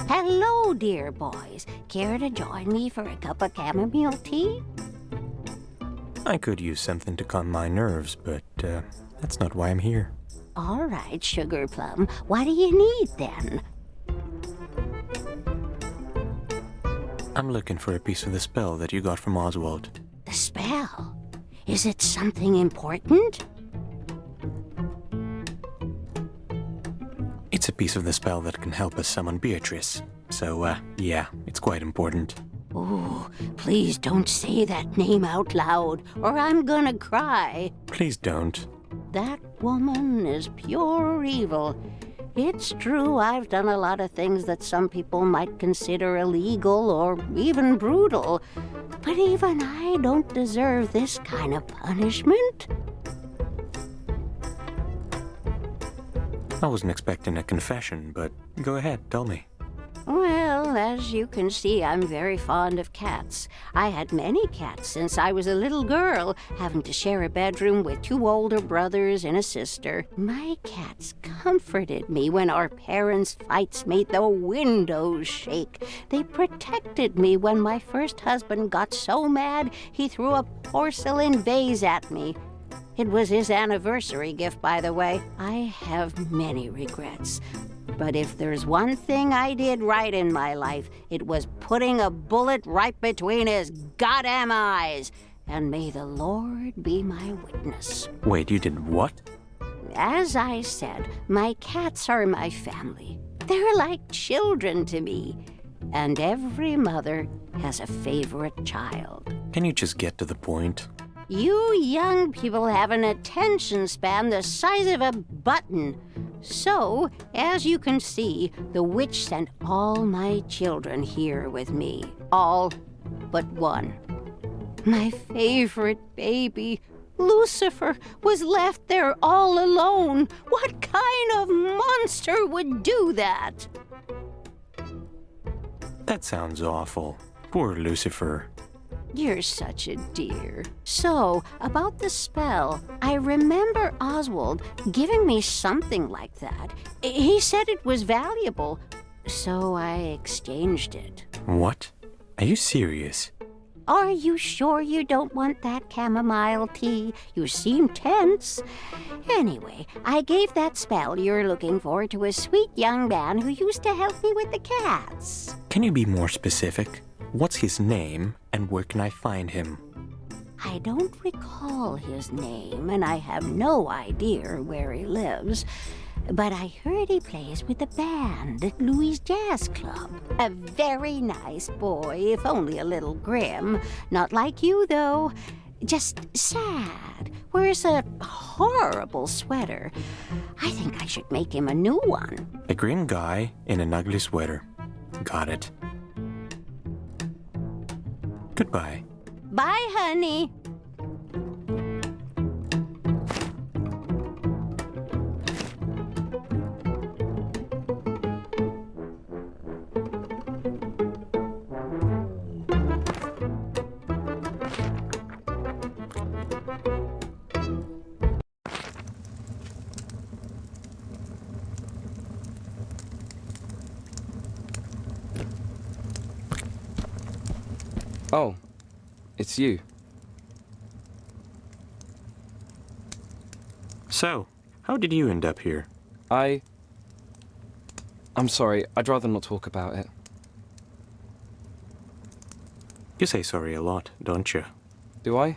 Hello, dear boys. Care to join me for a cup of chamomile tea? I could use something to calm my nerves, but that's not why I'm here. All right, Sugar Plum. What do you need, then? I'm looking for a piece of the spell that you got from Oswald. The spell? Is it something important? It's a piece of the spell that can help us summon Beatrice. So, yeah, it's quite important. Ooh, please don't say that name out loud, or I'm gonna cry. Please don't. That woman is pure evil. It's true I've done a lot of things that some people might consider illegal or even brutal, but even I don't deserve this kind of punishment. I wasn't expecting a confession, but go ahead, tell me. Well, as you can see, I'm very fond of cats. I had many cats since I was a little girl, having to share a bedroom with 2 older brothers and a sister. My cats comforted me when our parents' fights made the windows shake. They protected me when my first husband got so mad he threw a porcelain vase at me. It was his anniversary gift, by the way. I have many regrets. But if there's one thing I did right in my life, it was putting a bullet right between his goddamn eyes. and may the Lord be my witness. Wait, you did what? As I said, my cats are my family. They're like children to me, and every mother has a favorite child. Can you just get to the point? You young people have an attention span the size of a button. So, as you can see, the witch sent all my children here with me. All but one. My favorite baby, Lucifer, was left there all alone. What kind of monster would do that? That sounds awful. Poor Lucifer. You're such a dear. So, about the spell, I remember Oswald giving me something like that. He said it was valuable, so I exchanged it. What? Are you serious? Are you sure you don't want that chamomile tea? You seem tense. Anyway, I gave that spell you're looking for to a sweet young man who used to help me with the cats. Can you be more specific? What's his name, and where can I find him? I don't recall his name, and I have no idea where he lives. But I heard he plays with the band at Louis' Jazz Club. A very nice boy, if only a little grim. Not like you, though. Just sad. Wears a horrible sweater. I think I should make him a new one. A grim guy in an ugly sweater. Got it. Goodbye. Bye, honey. Oh, it's you. So, how did you end up here? I'm sorry, I'd rather not talk about it. You say sorry a lot, don't you? Do I?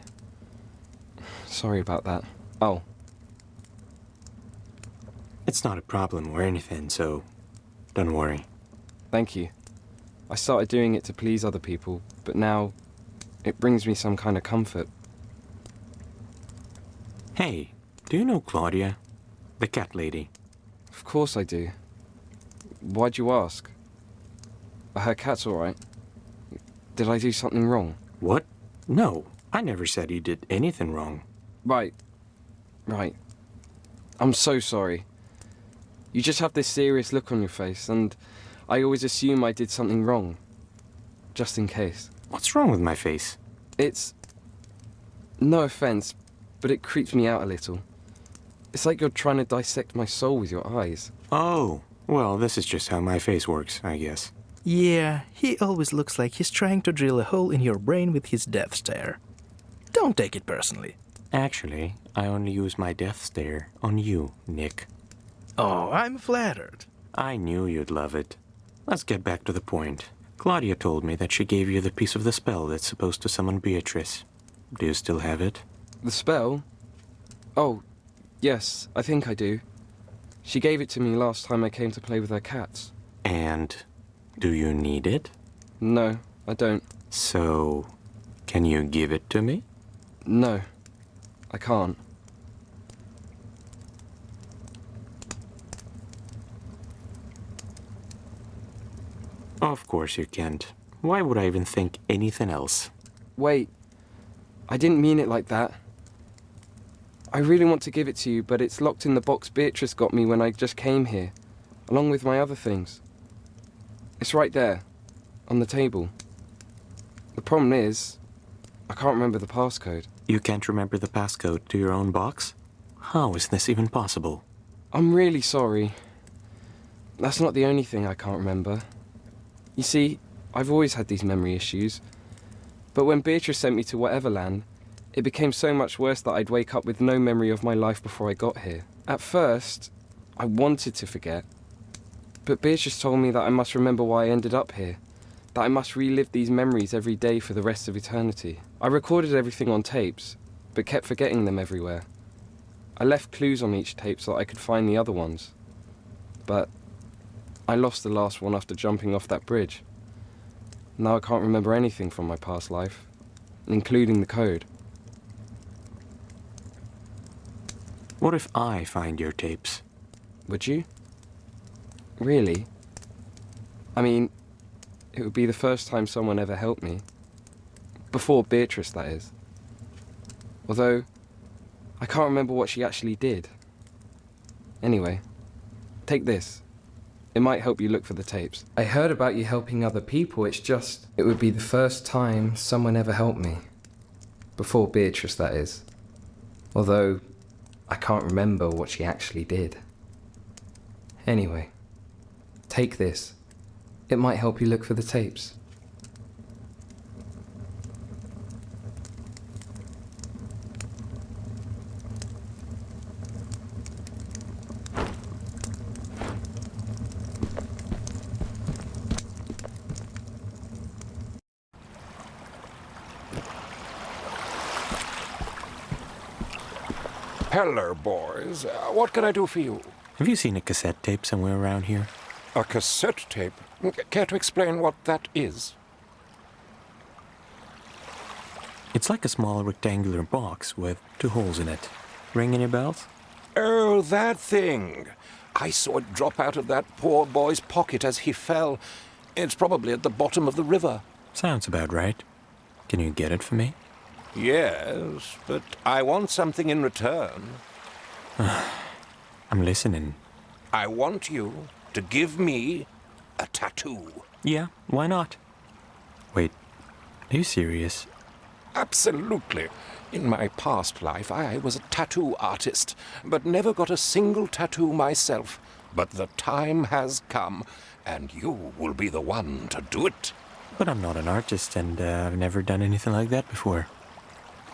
Sorry about that. Oh. It's not a problem or anything, so don't worry. Thank you. I started doing it to please other people, but now it brings me some kind of comfort. Hey, do you know Claudia? The cat lady. Of course I do. Why'd you ask? Are her cats alright? Did I do something wrong? What? No, I never said you did anything wrong. Right. I'm so sorry. You just have this serious look on your face, and I always assume I did something wrong. Just in case. What's wrong with my face? It's... no offense, but it creeps me out a little. It's like you're trying to dissect my soul with your eyes. Oh, well, this is just how my face works, I guess. Yeah, he always looks like he's trying to drill a hole in your brain with his death stare. Don't take it personally. Actually, I only use my death stare on you, Nick. Oh, I'm flattered. I knew you'd love it. Let's get back to the point. Claudia told me that she gave you the piece of the spell that's supposed to summon Beatrice. Do you still have it? The spell? Oh, yes, I think I do. She gave it to me last time I came to play with her cats. And do you need it? No, I don't. So, can you give it to me? No, I can't. Of course you can't. Why would I even think anything else? Wait, I didn't mean it like that. I really want to give it to you, but it's locked in the box Beatrice got me when I just came here, along with my other things. It's right there, on the table. The problem is, I can't remember the passcode. You can't remember the passcode to your own box? How is this even possible? I'm really sorry. That's not the only thing I can't remember. You see, I've always had these memory issues. But when Beatrice sent me to Whateverland, it became so much worse that I'd wake up with no memory of my life before I got here. At first, I wanted to forget. But Beatrice told me that I must remember why I ended up here. that I must relive these memories every day for the rest of eternity. I recorded everything on tapes, but kept forgetting them everywhere. I left clues on each tape so that I could find the other ones. But I lost the last one after jumping off that bridge. Now I can't remember anything from my past life, including the code. What if I find your tapes? Would you? Really? I mean, it would be the first time someone ever helped me. Before Beatrice, that is. Although, I can't remember what she actually did. Anyway, take this. It might help you look for the tapes. I heard about you helping other people, it's just... It would be the first time someone ever helped me. Before Beatrice, that is. Although, I can't remember what she actually did. Anyway, take this. It might help you look for the tapes. Hello, boys. What can I do for you? Have you seen a cassette tape somewhere around here? A cassette tape? Care to explain what that is? It's like a small rectangular box with 2 holes in it. Ring any bells? Oh, that thing. I saw it drop out of that poor boy's pocket as he fell. It's probably at the bottom of the river. Sounds about right. Can you get it for me? Yes, but I want something in return. I'm listening. I want you to give me a tattoo. Yeah, why not? Wait, are you serious? Absolutely. In my past life, I was a tattoo artist, but never got a single tattoo myself. But the time has come, and you will be the one to do it. But I'm not an artist, and I've never done anything like that before.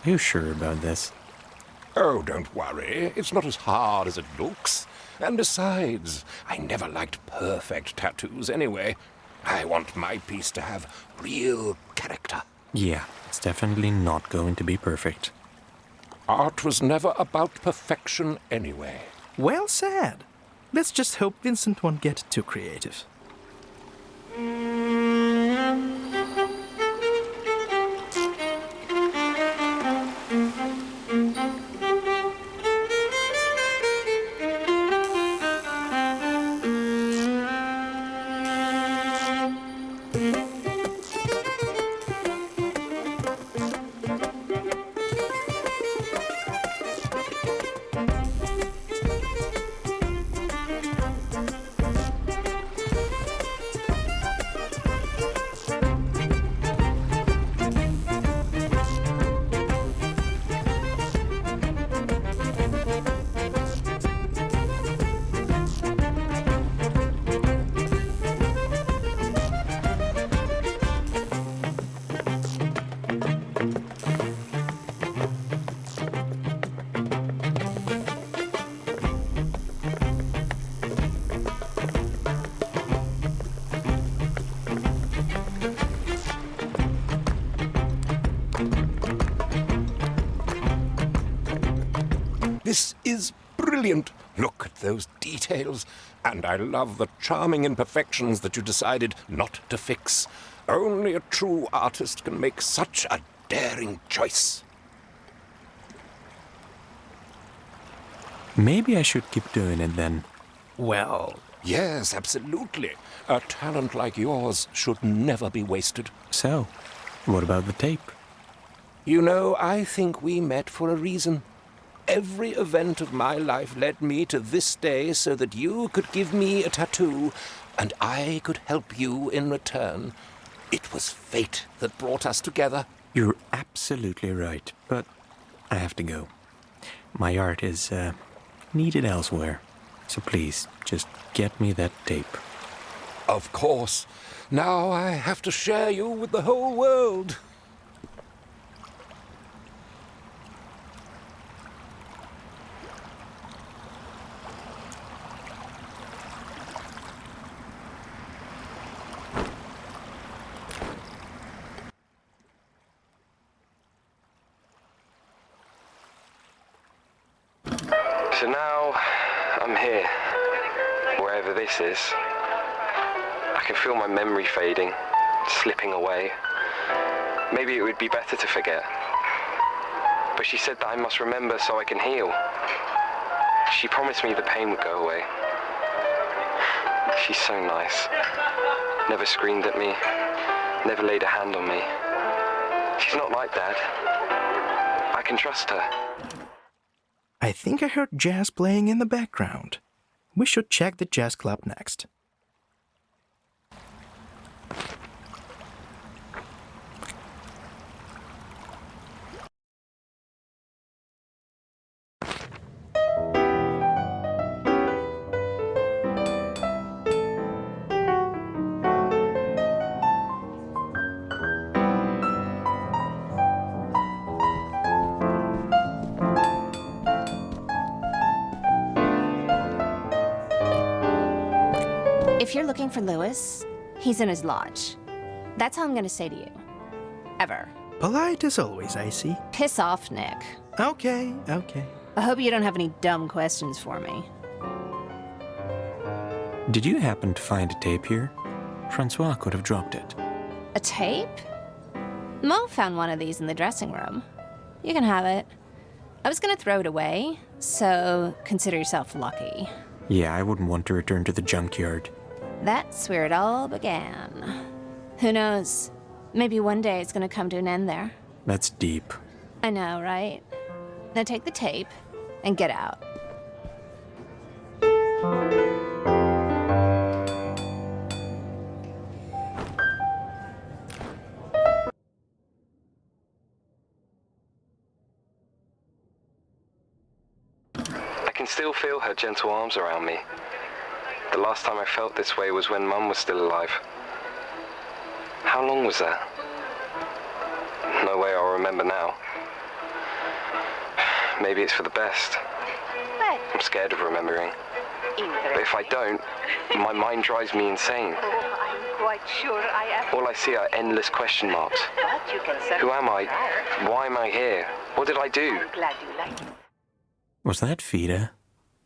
Are you sure about this? Oh, don't worry. It's not as hard as it looks. And besides, I never liked perfect tattoos anyway. I want my piece to have real character. Yeah, it's definitely not going to be perfect. Art was never about perfection anyway. Well said. Let's just hope Vincent won't get too creative. This is brilliant. Look at those details. And I love the charming imperfections that you decided not to fix. Only a true artist can make such a daring choice. Maybe I should keep doing it then. Well... Yes, absolutely. A talent like yours should never be wasted. So, what about the tape? You know, I think we met for a reason. Every event of my life led me to this day so that you could give me a tattoo and I could help you in return. It was fate that brought us together. You're absolutely right, but I have to go. My art is needed elsewhere. So please, just get me that tape. Of course. Now I have to share you with the whole world. So now I'm here, wherever this is. I can feel my memory fading, slipping away. Maybe it would be better to forget. But she said that I must remember so I can heal. She promised me the pain would go away. She's so nice. Never screamed at me, never laid a hand on me. She's not like Dad. I can trust her. I think I heard jazz playing in the background. We should check the jazz club next. If you're looking for Lewis, he's in his lodge. That's all I'm gonna say to you. Ever. Polite as always, I see. Piss off, Nick. Okay. I hope you don't have any dumb questions for me. Did you happen to find a tape here? Francois could have dropped it. A tape? Mo found one of these in the dressing room. You can have it. I was gonna throw it away, so consider yourself lucky. Yeah, I wouldn't want to return to the junkyard. That's where it all began. Who knows? Maybe one day it's gonna come to an end there. That's deep. I know, right? Now take the tape and get out. I can still feel her gentle arms around me. The last time I felt this way was when Mum was still alive. How long was that? No way I'll remember now. Maybe it's for the best. I'm scared of remembering. But if I don't, my mind drives me insane. I'm quite sure I am. All I see are endless question marks. But you can certainly Who am I? try. Why am I here? What did I do? I'm glad you like it. Was that Fida?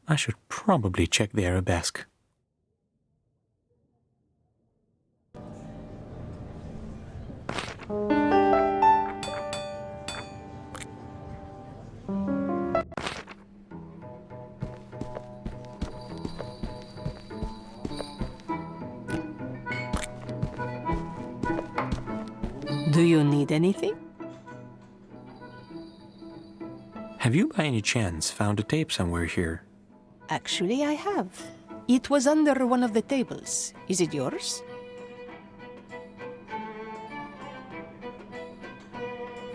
I should probably check the arabesque. Do you need anything? Have you by any chance found a tape somewhere here? Actually, I have. It was under one of the tables. Is it yours?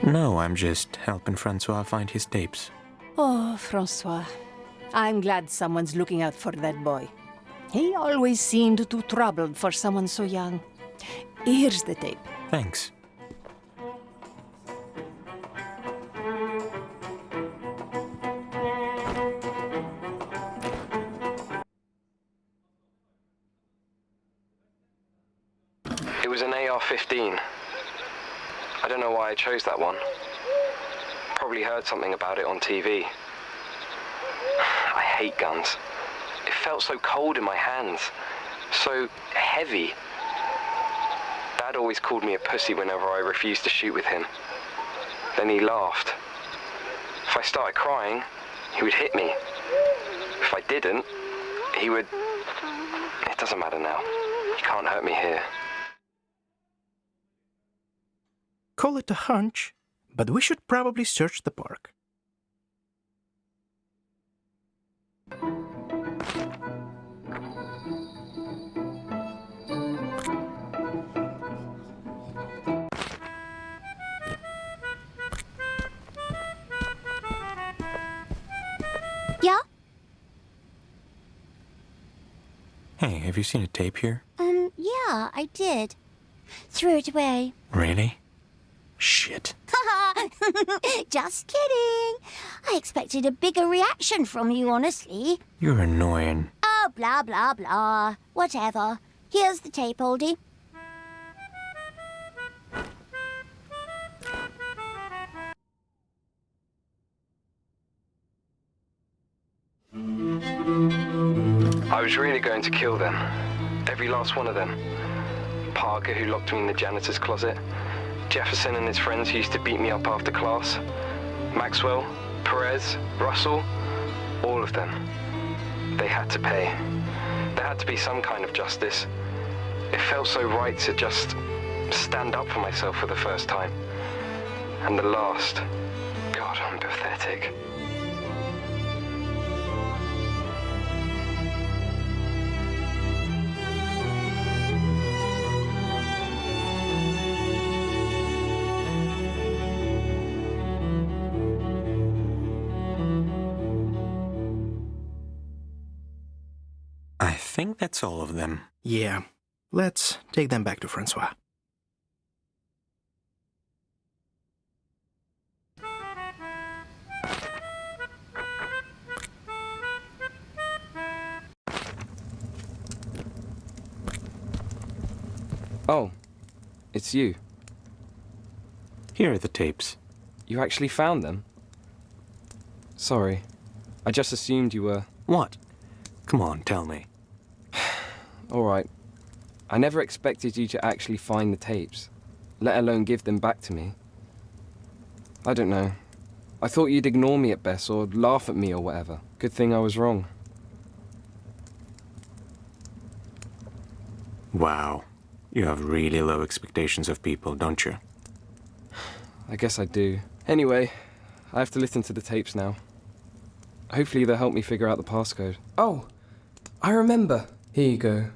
No, I'm just helping Francois find his tapes. Oh, Francois. I'm glad someone's looking out for that boy. He always seemed too troubled for someone so young. Here's the tape. Thanks. It was an AR-15. I don't know why I chose that one. Probably heard something about it on TV. I hate guns. It felt so cold in my hands, so heavy. Dad always called me a pussy whenever I refused to shoot with him. Then he laughed. If I started crying, he would hit me. If I didn't, he would... It doesn't matter now. You can't hurt me here. Call it a hunch, but we should probably search the park. Yeah? Hey, have you seen a tape here? Yeah, I did. Threw it away. Really? Shit. Just kidding. I expected a bigger reaction from you, honestly. You're annoying. Oh, blah, blah, blah. Whatever. Here's the tape, oldie. was really going to kill them. Every last one of them. Parker, who locked me in the janitor's closet. Jefferson and his friends who used to beat me up after class. Maxwell, Perez, Russell, all of them. They had to pay. There had to be some kind of justice. It felt so right to just stand up for myself for the first time. And the last. God, I'm pathetic. I think that's all of them. Yeah. Let's take them back to Francois. Oh, it's you. Here are the tapes. You actually found them? Sorry. I just assumed you were... What? Come on, tell me. Alright. I never expected you to actually find the tapes, let alone give them back to me. I don't know. I thought you'd ignore me at best, or laugh at me or whatever. Good thing I was wrong. Wow. You have really low expectations of people, don't you? I guess I do. Anyway, I have to listen to the tapes now. Hopefully they'll help me figure out the passcode. Oh, I remember. Here you go.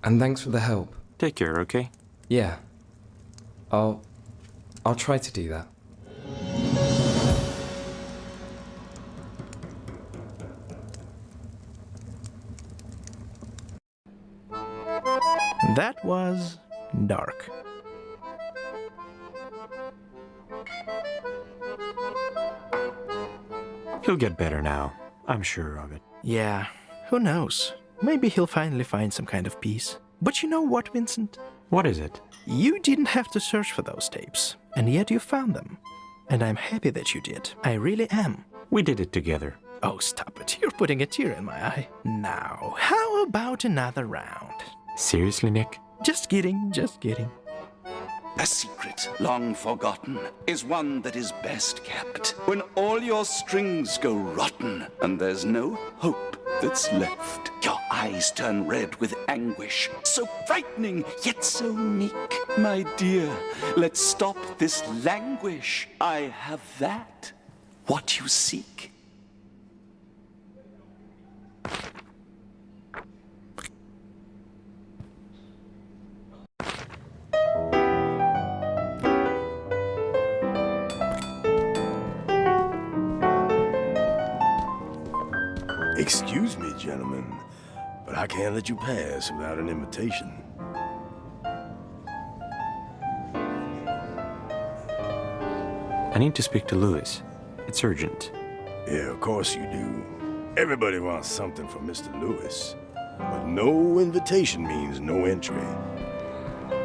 And thanks for the help. Take care, okay? Yeah. I'll try to do that. That was dark. He'll get better now. I'm sure of it. Yeah, who knows? Maybe he'll finally find some kind of peace. But you know what, Vincent? What is it? You didn't have to search for those tapes, and yet you found them. And I'm happy that you did. I really am. We did it together. Oh, stop it. You're putting a tear in my eye. Now, how about another round? Seriously, Nick? Just kidding, just kidding. A secret long forgotten is one that is best kept. When all your strings go rotten and there's no hope that's left, your eyes turn red with anguish, so frightening yet so meek. My dear, let's stop this languish. I have that, what you seek. Excuse me, gentlemen, but I can't let you pass without an invitation. I need to speak to Lewis. It's urgent. Yeah, of course you do. Everybody wants something from Mr. Lewis, but no invitation means no entry.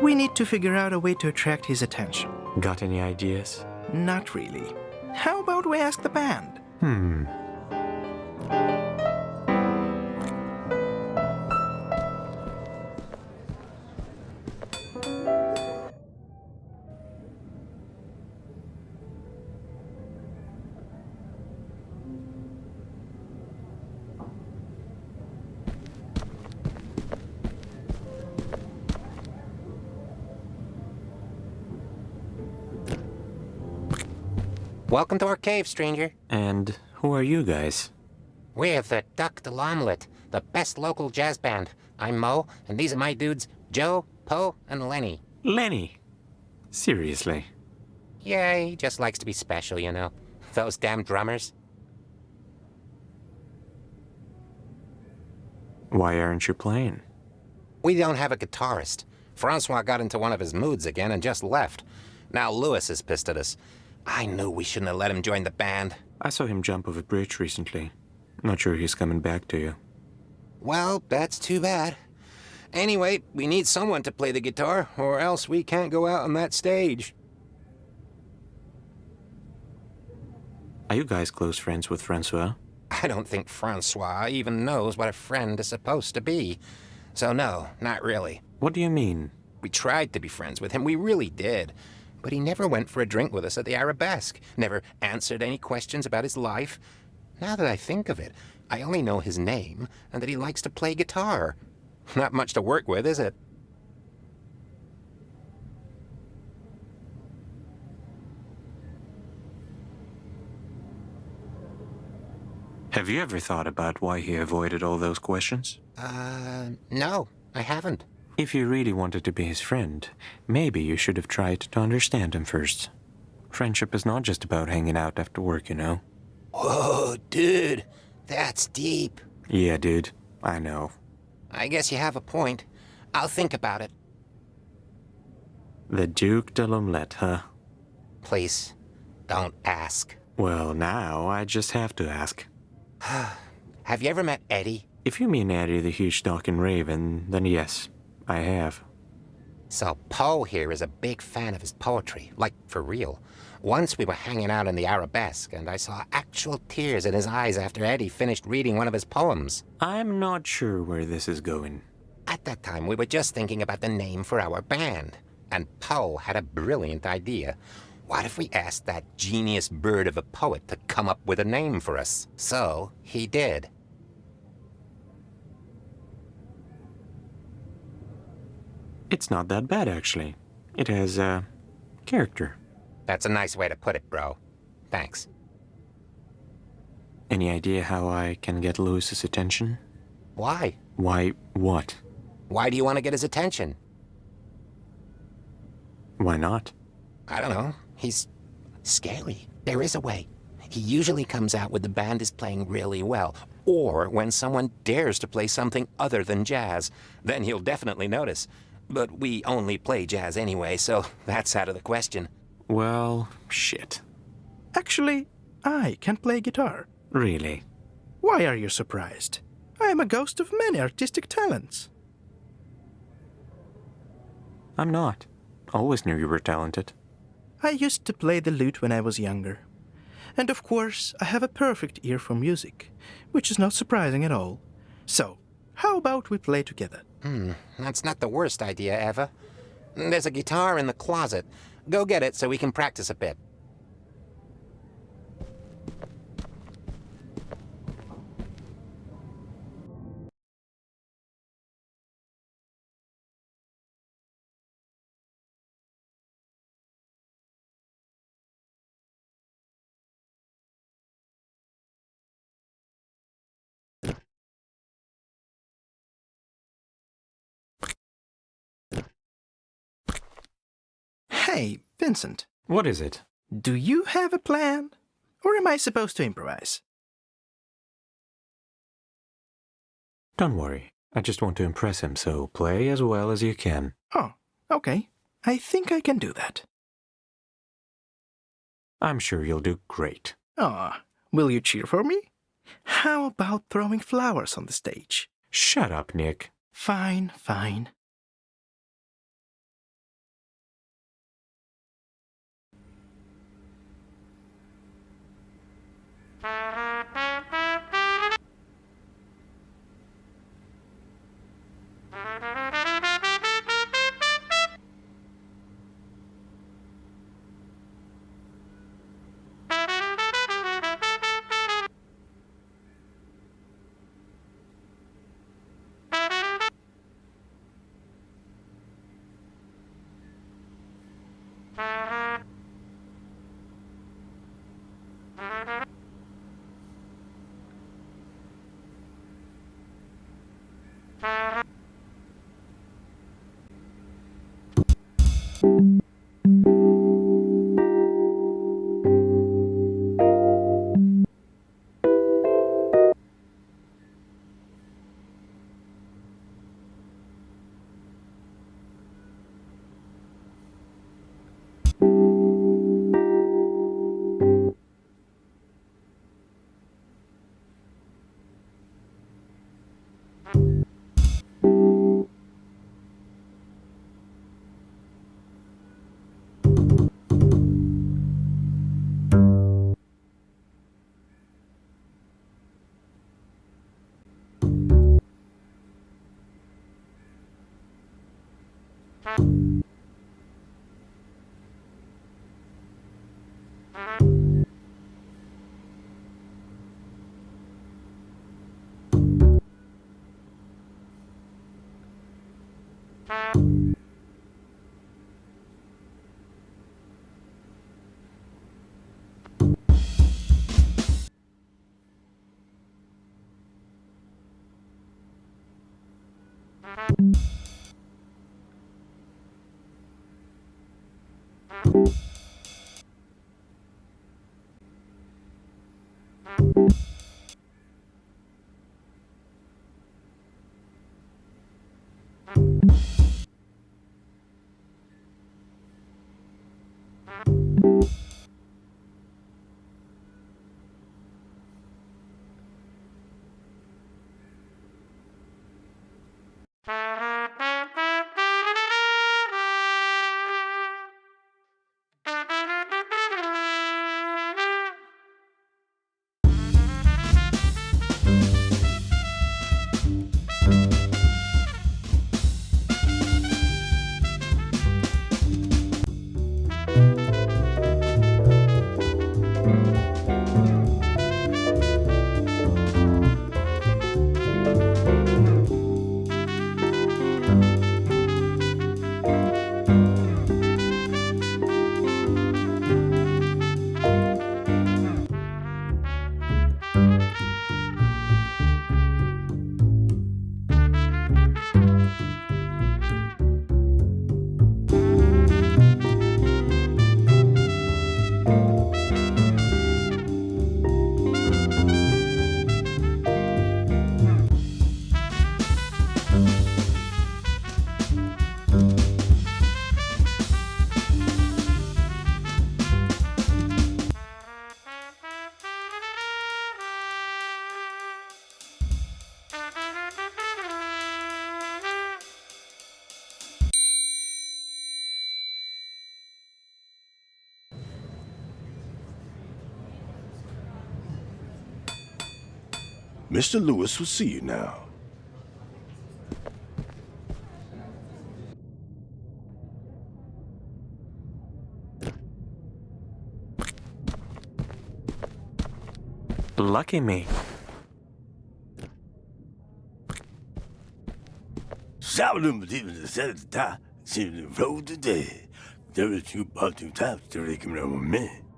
We need to figure out a way to attract his attention. Got any ideas? Not really. How about we ask the band? Welcome to our cave, stranger. And who are you guys? We're the Duck de l'Omelette, the best local jazz band. I'm Mo, and these are my dudes, Joe, Poe, and Lenny. Lenny? Seriously? Yeah, he just likes to be special, you know. Those damn drummers. Why aren't you playing? We don't have a guitarist. Francois got into one of his moods again and just left. Now Lewis is pissed at us. I knew we shouldn't have let him join the band. I saw him jump off a bridge recently. Not sure he's coming back to you. Well, that's too bad. Anyway, we need someone to play the guitar, or else we can't go out on that stage. Are you guys close friends with Francois? I don't think Francois even knows what a friend is supposed to be. So no, not really. What do you mean? We tried to be friends with him, we really did. But he never went for a drink with us at the Arabesque, never answered any questions about his life. Now that I think of it, I only know his name and that he likes to play guitar. Not much to work with, is it? Have you ever thought about why he avoided all those questions? No, I haven't. If you really wanted to be his friend, maybe you should have tried to understand him first. Friendship is not just about hanging out after work, you know? Whoa, dude, that's deep. Yeah, dude, I know. I guess you have a point. I'll think about it. The Duc de l'Omelette, huh? Please, don't ask. Well, now I just have to ask. Have you ever met Eddie? If you mean Eddie the huge talking raven, then yes, I have. So Poe here is a big fan of his poetry, like for real. Once we were hanging out in the Arabesque, and I saw actual tears in his eyes after Eddie finished reading one of his poems. I'm not sure where this is going. At that time, we were just thinking about the name for our band, and Poe had a brilliant idea. What if we asked that genius bird of a poet to come up with a name for us? So, he did. It's not that bad, actually. It has, character. That's a nice way to put it, bro. Thanks. Any idea how I can get Lewis's attention? Why? Why what? Why do you want to get his attention? Why not? I don't know. He's scary. There is a way. He usually comes out when the band is playing really well, or when someone dares to play something other than jazz. Then he'll definitely notice. But we only play jazz anyway, so that's out of the question. Well, shit. Actually, I can play guitar. Really? Why are you surprised? I am a ghost of many artistic talents. I'm not. Always knew you were talented. I used to play the lute when I was younger. And of course, I have a perfect ear for music, which is not surprising at all. So, how about we play together? That's not the worst idea ever. There's a guitar in the closet. Go get it so we can practice a bit. Hey, Vincent. What is it? Do you have a plan? Or am I supposed to improvise? Don't worry. I just want to impress him, so play as well as you can. Oh, okay. I think I can do that. I'm sure you'll do great. Ah, will you cheer for me? How about throwing flowers on the stage? Shut up, Nick. Fine, fine. Mr. Lewis will see you now. Lucky me.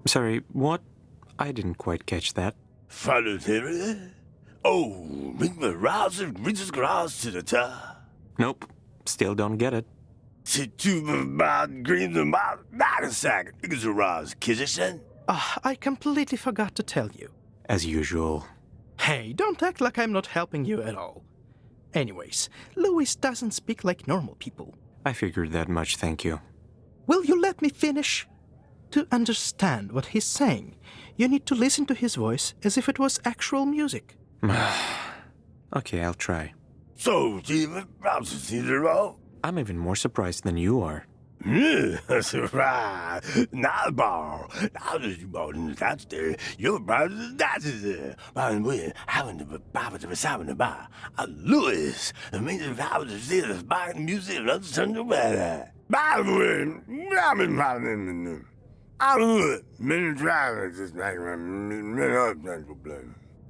Sorry, what? I didn't quite catch that. Nope, still don't get it. I completely forgot to tell you. As usual. Hey, don't act like I'm not helping you at all. Anyways, Louis doesn't speak like normal people. I figured that much, thank you. Will you let me finish? To understand what he's saying, you need to listen to his voice as if it was actual music. Okay, I'll try. I'm even more surprised than you are. Lewis,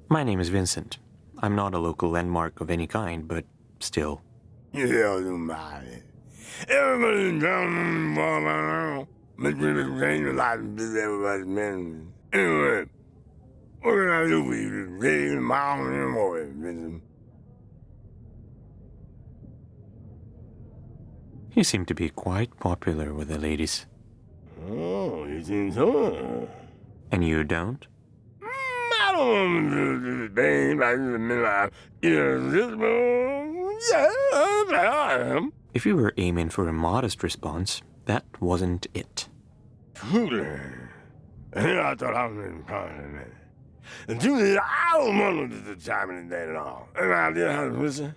My name is Vincent. I'm not a local landmark of any kind, but still. Everybody's anyway, what can I do for you today? You seem to be quite popular with the ladies. Oh, you think so? And you don't? I don't If you were aiming for a modest response, that wasn't it. I thought I was in Parliament. And Julie, I don't want the time in the day at all. And I did have to listen.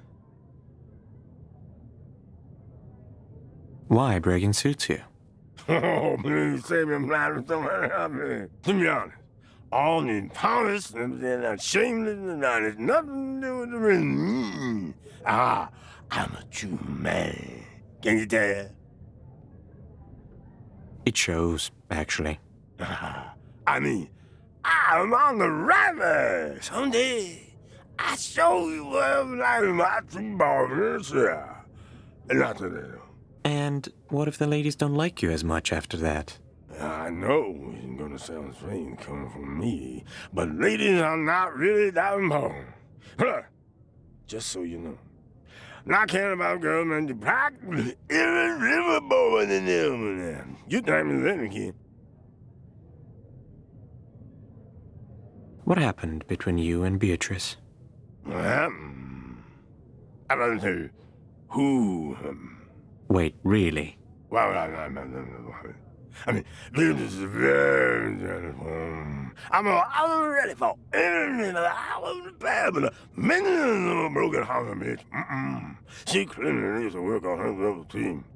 Why bragging suits you? Oh, please save me from somewhere else. To be honest, all the polished and shameless and that has nothing to do with the reason. I'm a true man. Can you tell? It shows, actually. I mean, I'm on the right. Someday, I show you what like my two barbers. Not today. And what if the ladies don't like you as much after that? I know it's gonna sound strange coming from me, but ladies are not really that important. Look, just so you know. Not caring about girls, man, you practically irretrievable than them. You think me then, kid. What happened between you and Beatrice? What happened? I don't tell you. Who? Wait, really? Well, I mean, Beatrice is very generous. I'm ready for anything that I was bad, but many of them broken hearted, bitch. She clearly needs to work on her little team.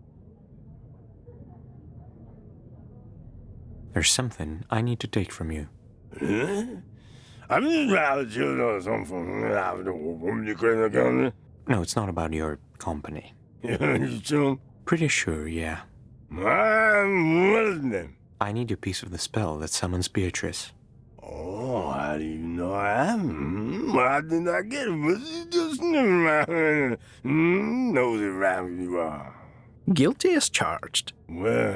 There's something I need to take from you. I'm just trying to chill or something. No, it's not about your company. You sure? Pretty sure, yeah. What is it? I need a piece of the spell that summons Beatrice. Oh, how do you know I am? Well, I did not get it, but you just knows it right where you are. Guilty as charged. Well,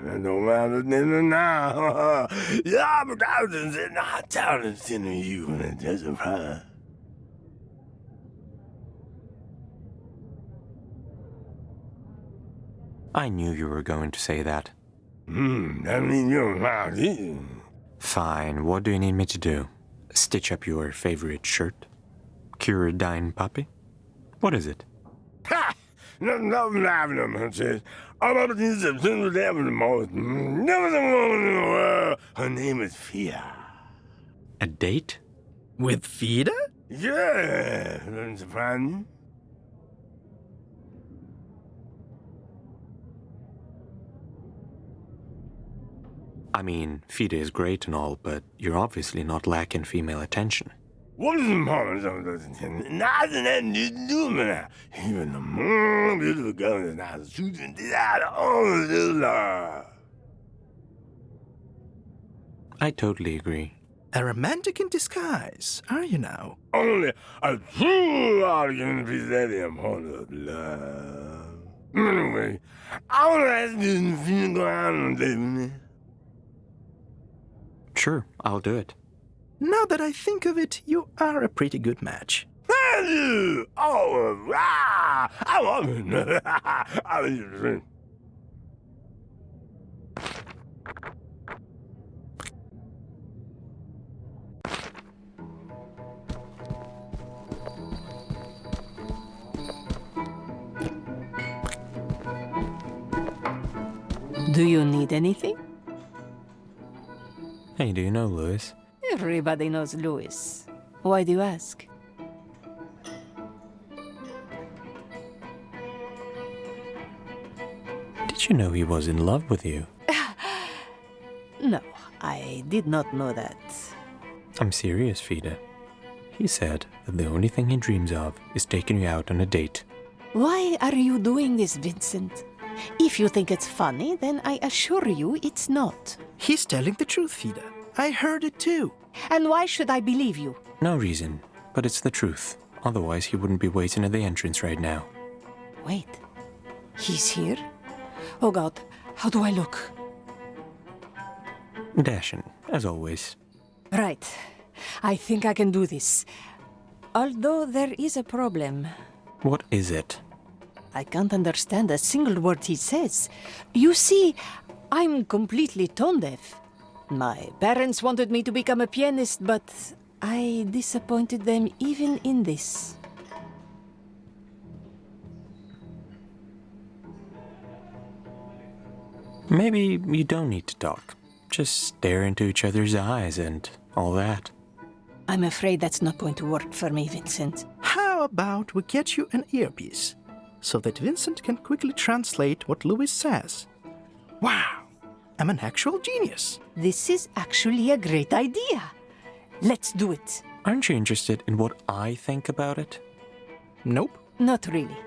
that don't matter now. Yeah, but I was just sitting out telling you, and it's just a surprise. I knew you were going to say that. That means you're not easy. Fine, what do you need me to do? Stitch up your favorite shirt? Cure a dying puppy? What is it? Ha! Nothing laughing at me, says. I'm up to September the most. Never the woman in the world. Her name is Fia. A date? With Fida? Yeah, doesn't surprise me. I mean, Fida is great and all, but you're obviously not lacking female attention. What is important of those attention? Nothing that you do, man. Even the more beautiful girl is not shooting this out of all of this. I totally agree. A romantic in disguise, are you now? Only a true argument is that important of love. Anyway, I want to ask you if you can go out on a date with me. Sure, I'll do it. Now that I think of it, you are a pretty good match. Thank you! Oh, I love it. I love you. Do you need anything? Hey, do you know Louis? Everybody knows Louis. Why do you ask? Did you know he was in love with you? No, I did not know that. I'm serious, Fida. He said that the only thing he dreams of is taking you out on a date. Why are you doing this, Vincent? If you think it's funny, then I assure you it's not. He's telling the truth, Fida. I heard it too. And why should I believe you? No reason, but it's the truth. Otherwise, he wouldn't be waiting at the entrance right now. Wait, he's here? Oh God, how do I look? Dashing, as always. Right, I think I can do this. Although there is a problem. What is it? I can't understand a single word he says. You see, I'm completely tone deaf. My parents wanted me to become a pianist, but I disappointed them even in this. Maybe you don't need to talk. Just stare into each other's eyes and all that. I'm afraid that's not going to work for me, Vincent. How about we get you an earpiece, so that Vincent can quickly translate what Louis says? Wow, I'm an actual genius. This is actually a great idea. Let's do it. Aren't you interested in what I think about it? Nope. Not really.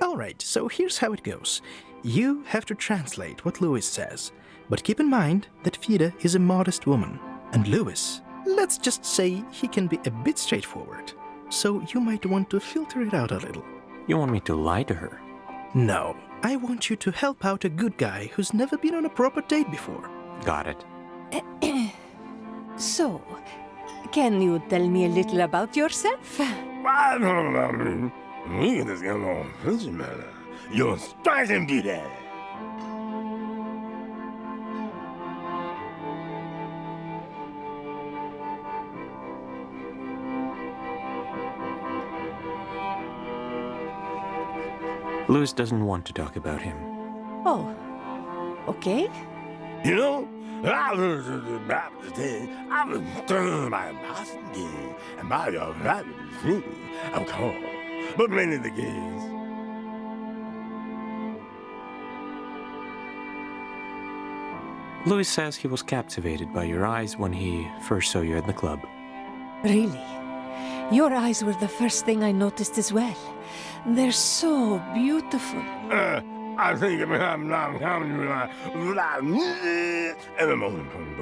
All right, so here's how it goes. You have to translate what Louis says, but keep in mind that Fida is a modest woman, and Louis, let's just say he can be a bit straightforward, so you might want to filter it out a little. You want me to lie to her? No, I want you to help out a good guy who's never been on a proper date before. Got it. So, can you tell me a little about yourself? You're striking beauty. Louis doesn't want to talk about him. Oh, okay. You know, I was turned by Boston and by your rabbit, I'm called, but many of the gays. Louis says he was captivated by your eyes when he first saw you at the club. Really? Your eyes were the first thing I noticed as well. They're so beautiful. I think I'm not coming every moment from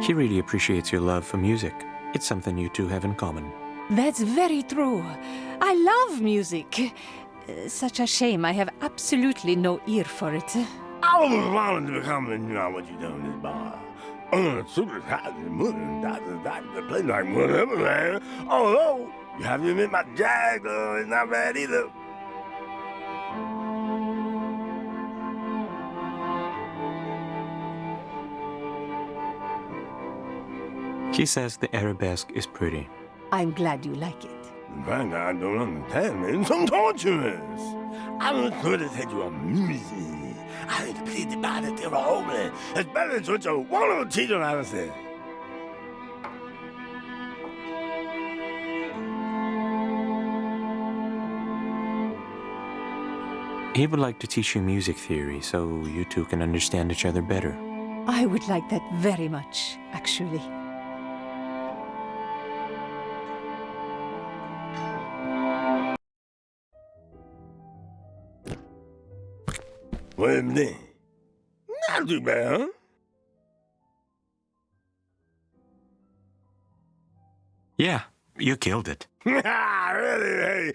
He really appreciates your love for music. It's something you two have in common. That's very true. I love music. Such a shame I have absolutely no ear for it. I always wanted to become what you done in this bar. Super hot and moving, doctor play like Whateverland. Although, you have to admit my jazz, it's not bad either. He says the arabesque is pretty. I'm glad you like it. In fact, I don't understand, man. Some torturous. I don't could have said you a music. I had to plead the body till the whole man. It's better than what a wonderful teacher I said. He would like to teach you music theory so you two can understand each other better. I would like that very much, actually. Well, then, not too bad, huh? Yeah, you killed it. Really, hey,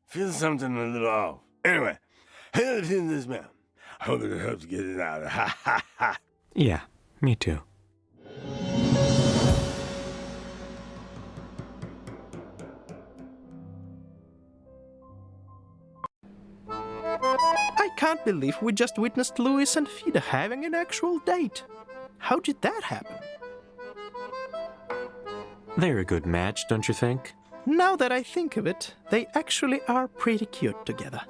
feel something a little off. Anyway, here's this man. I hope it helps get it out. Ha ha ha. Yeah, me too. I can't believe we just witnessed Louis and Fida having an actual date. How did that happen? They're a good match, don't you think? Now that I think of it, they actually are pretty cute together.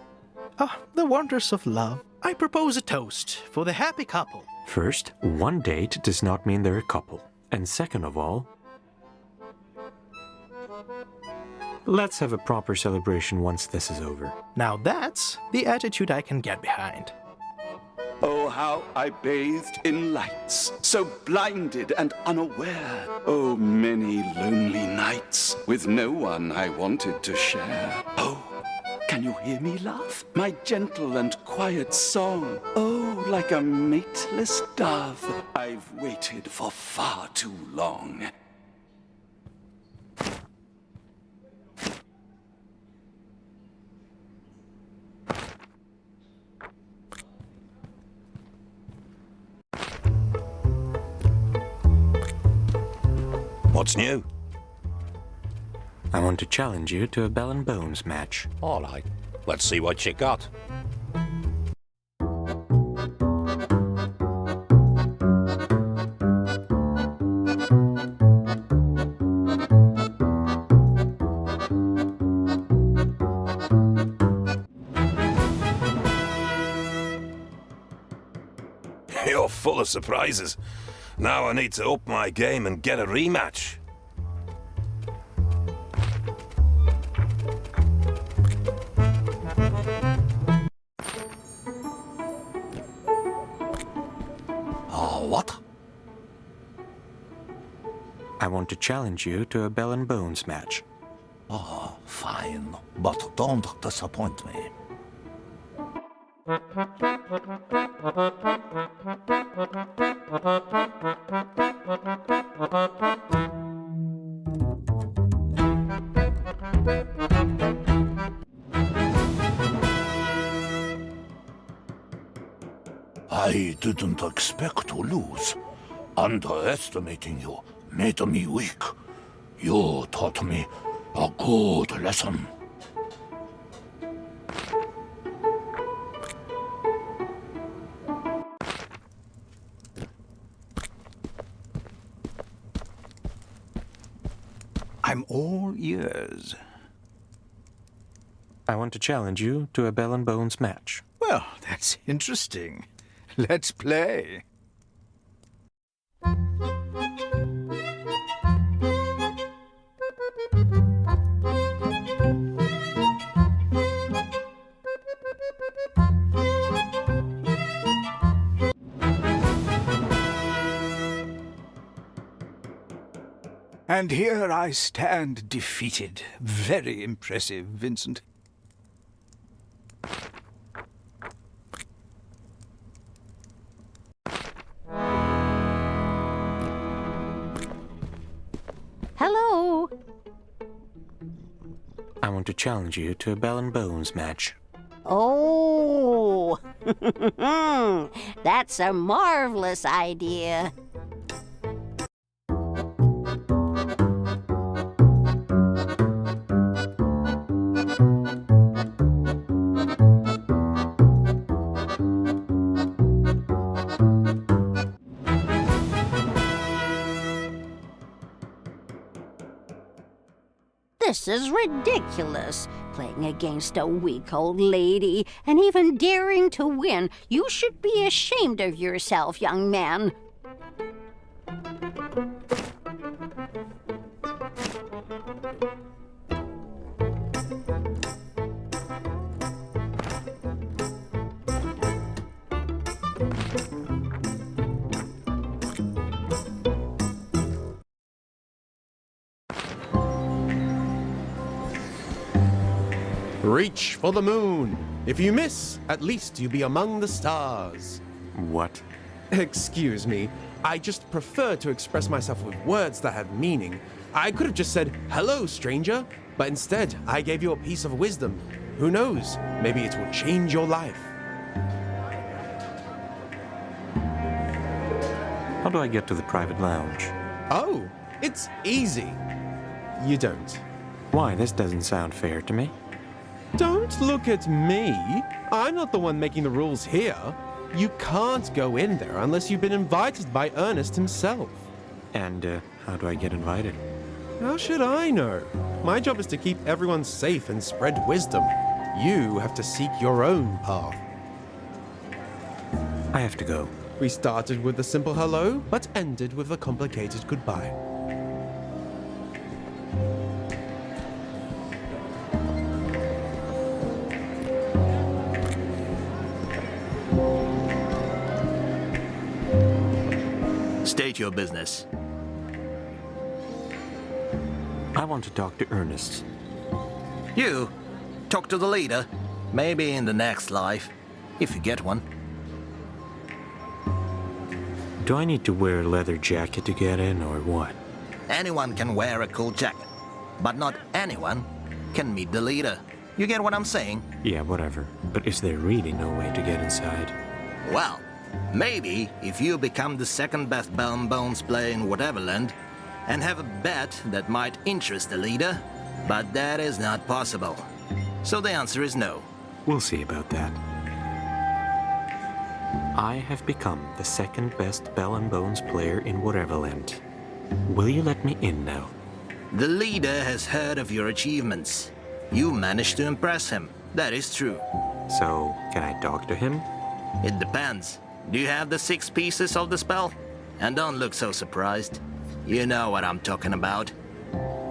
Oh, the wonders of love. I propose a toast for the happy couple. First, one date does not mean they're a couple. And second of all, let's have a proper celebration once this is over. Now that's the attitude I can get behind. Oh, how I bathed in lights, so blinded and unaware. Oh, many lonely nights with no one I wanted to share. Oh, can you hear me laugh? My gentle and quiet song. Oh, like a mateless dove, I've waited for far too long. What's new? I want to challenge you to a bell and bones match. All right. Let's see what you got. You're full of surprises. Now I need to up my game and get a rematch. Oh, what? I want to challenge you to a bell and bones match. Oh, fine, but don't disappoint me. I didn't expect to lose. Underestimating you made me weak. You taught me a good lesson. I'm all ears. I want to challenge you to a bell and bones match. Well, that's interesting. Let's play. And here I stand defeated. Very impressive, Vincent. Hello. I want to challenge you to a bell and bones match. Oh, that's a marvelous idea. This is ridiculous. Playing against a weak old lady and even daring to win. You should be ashamed of yourself, young man. Reach for the moon. If you miss, at least you be among the stars. What? Excuse me. I just prefer to express myself with words that have meaning. I could have just said, hello, stranger. But instead, I gave you a piece of wisdom. Who knows? Maybe it will change your life. How do I get to the private lounge? Oh, it's easy. You don't. Why? This doesn't sound fair to me. Don't look at me. I'm not the one making the rules here. You can't go in there unless you've been invited by Ernest himself. And how do I get invited? How should I know? My job is to keep everyone safe and spread wisdom. You have to seek your own path. I have to go. We started with a simple hello, but ended with a complicated goodbye. State your business. I want to talk to Ernest. You? Talk to the leader? Maybe in the next life, if you get one. Do I need to wear a leather jacket to get in, or what? Anyone can wear a cool jacket, but not anyone can meet the leader. You get what I'm saying? Yeah, whatever. But is there really no way to get inside? Well, maybe if you become the second best bell and bones player in Whateverland and have a bet that might interest the leader, but that is not possible. So the answer is no. We'll see about that. I have become the second best bell and bones player in Whateverland. Will you let me in now? The leader has heard of your achievements. You managed to impress him. That is true. So, can I talk to him? It depends. Do you have the 6 pieces of the spell? And don't look so surprised. You know what I'm talking about.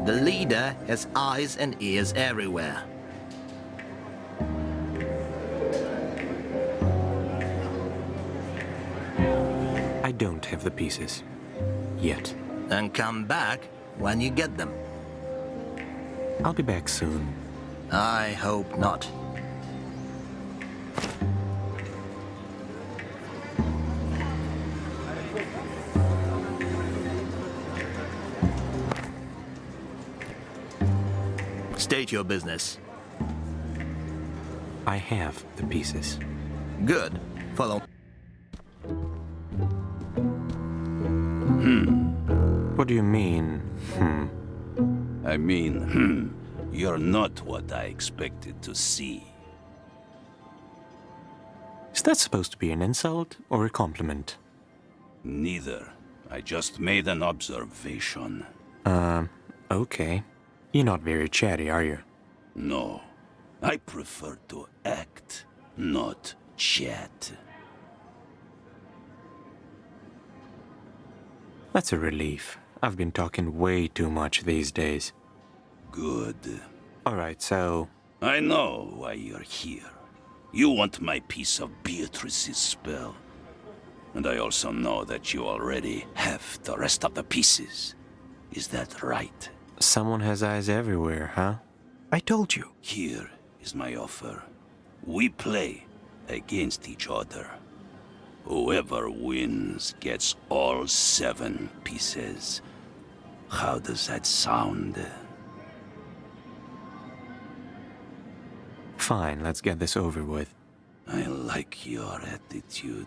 The leader has eyes and ears everywhere. I don't have the pieces. Yet. And come back when you get them. I'll be back soon. I hope not. State your business. I have the pieces. Good. Follow. What do you mean, I mean, you're not what I expected to see. Is that supposed to be an insult or a compliment? Neither. I just made an observation. Okay. You're not very chatty, are you? No. I prefer to act, not chat. That's a relief. I've been talking way too much these days. Good. Alright, so... I know why you're here. You want my piece of Beatrice's spell. And I also know that you already have the rest of the pieces. Is that right? Someone has eyes everywhere, huh? I told you. Here is my offer. We play against each other. Whoever wins gets all 7 pieces. How does that sound? Fine, let's get this over with. I like your attitude.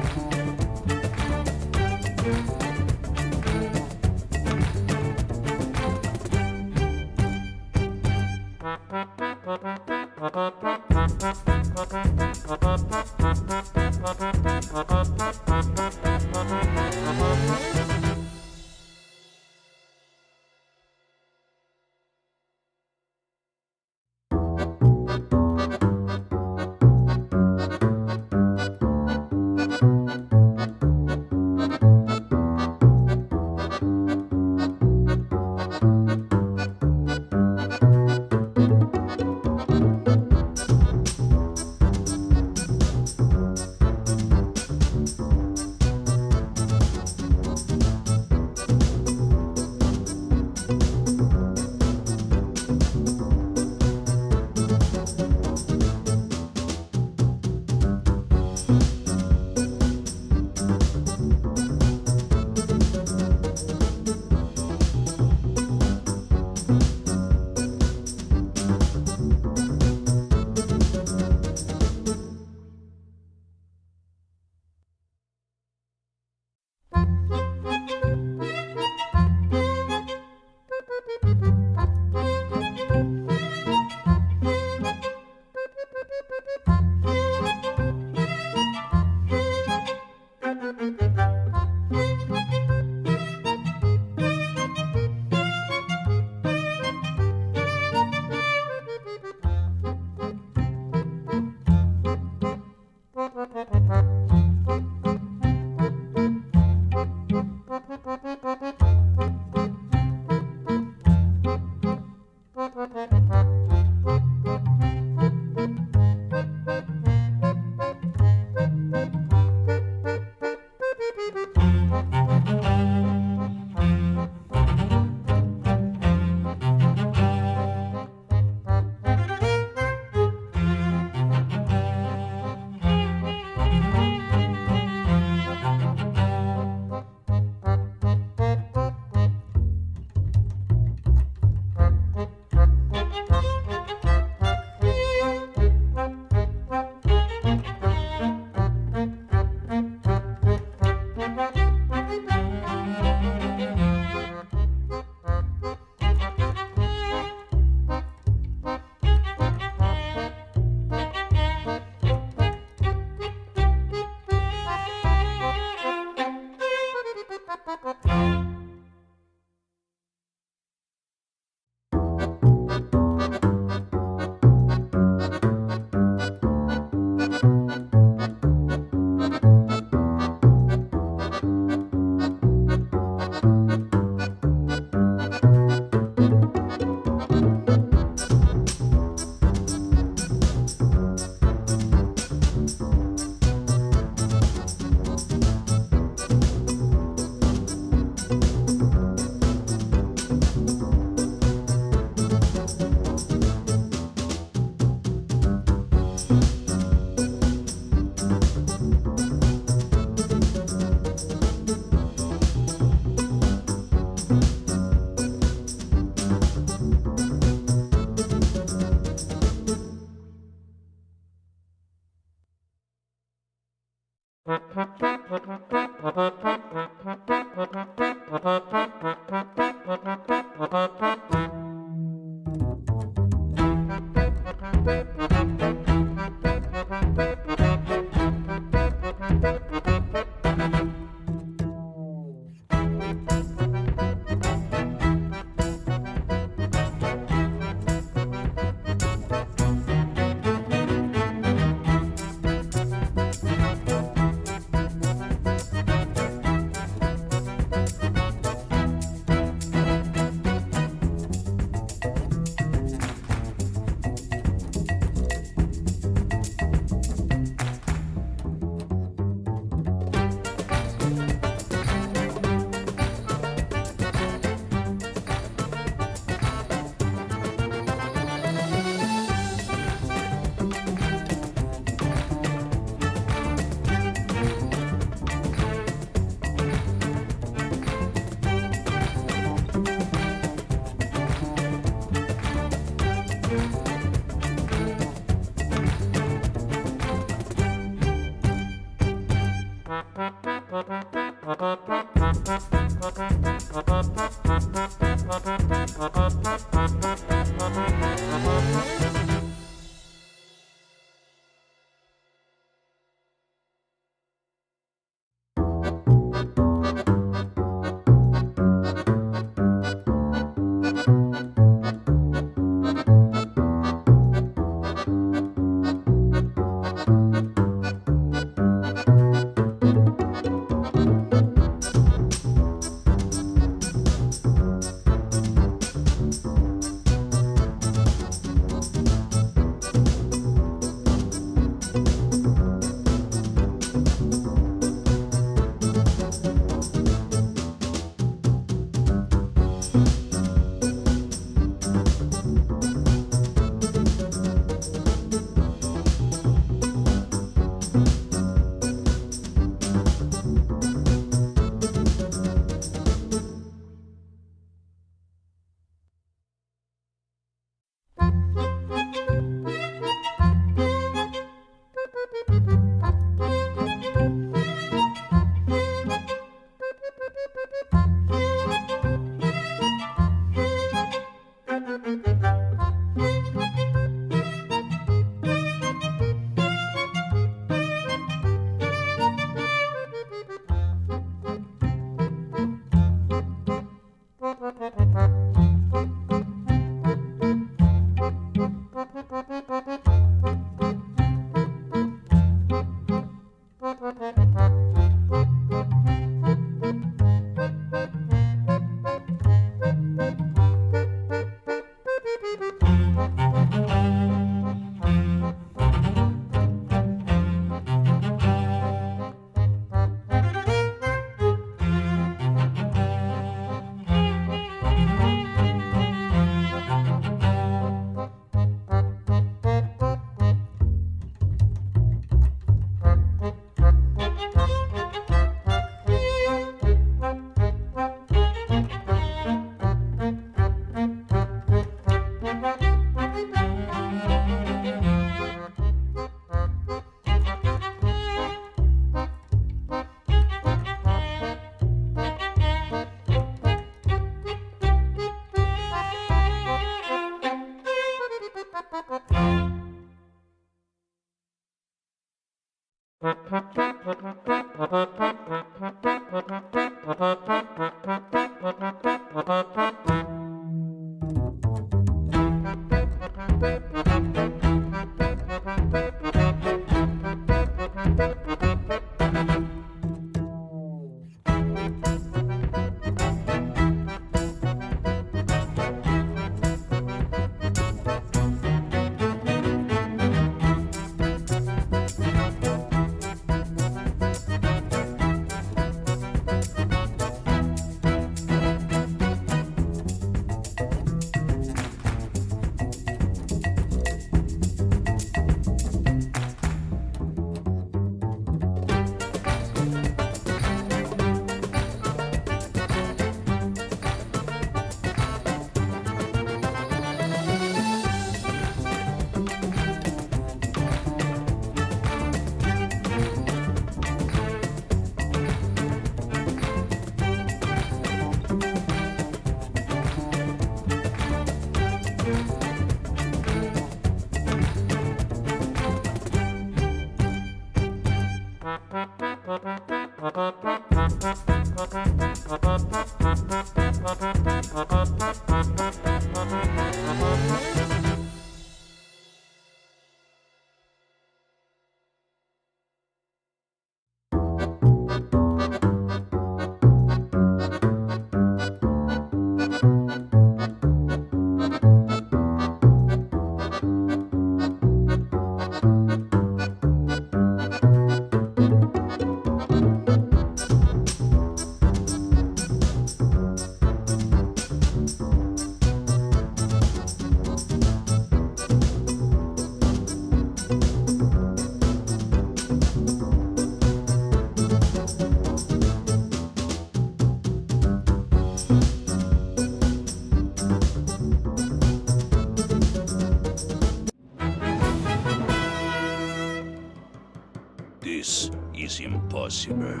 This is impossible.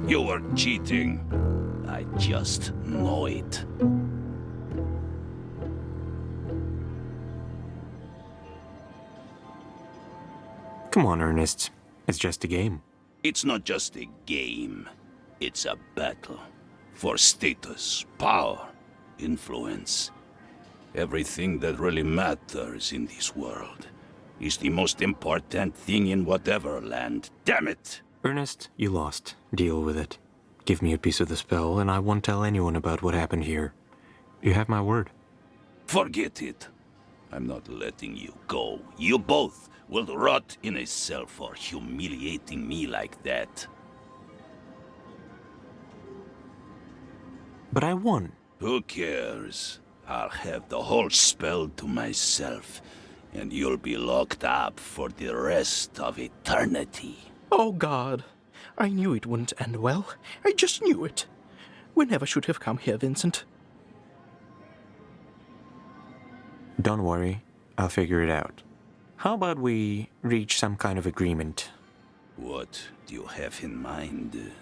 You are cheating. I just know it. Come on, Ernest. It's just a game. It's not just a game. It's a battle. For status, power, influence. Everything that really matters in this world is the most important thing in Whateverland. Damn it! Ernest, you lost. Deal with it. Give me a piece of the spell, and I won't tell anyone about what happened here. You have my word. Forget it. I'm not letting you go. You both will rot in a cell for humiliating me like that. But I won. Who cares? I'll have the whole spell to myself, and you'll be locked up for the rest of eternity. Oh, God. I knew it wouldn't end well. I just knew it. We never should have come here, Vincent. Don't worry. I'll figure it out. How about we reach some kind of agreement? What do you have in mind?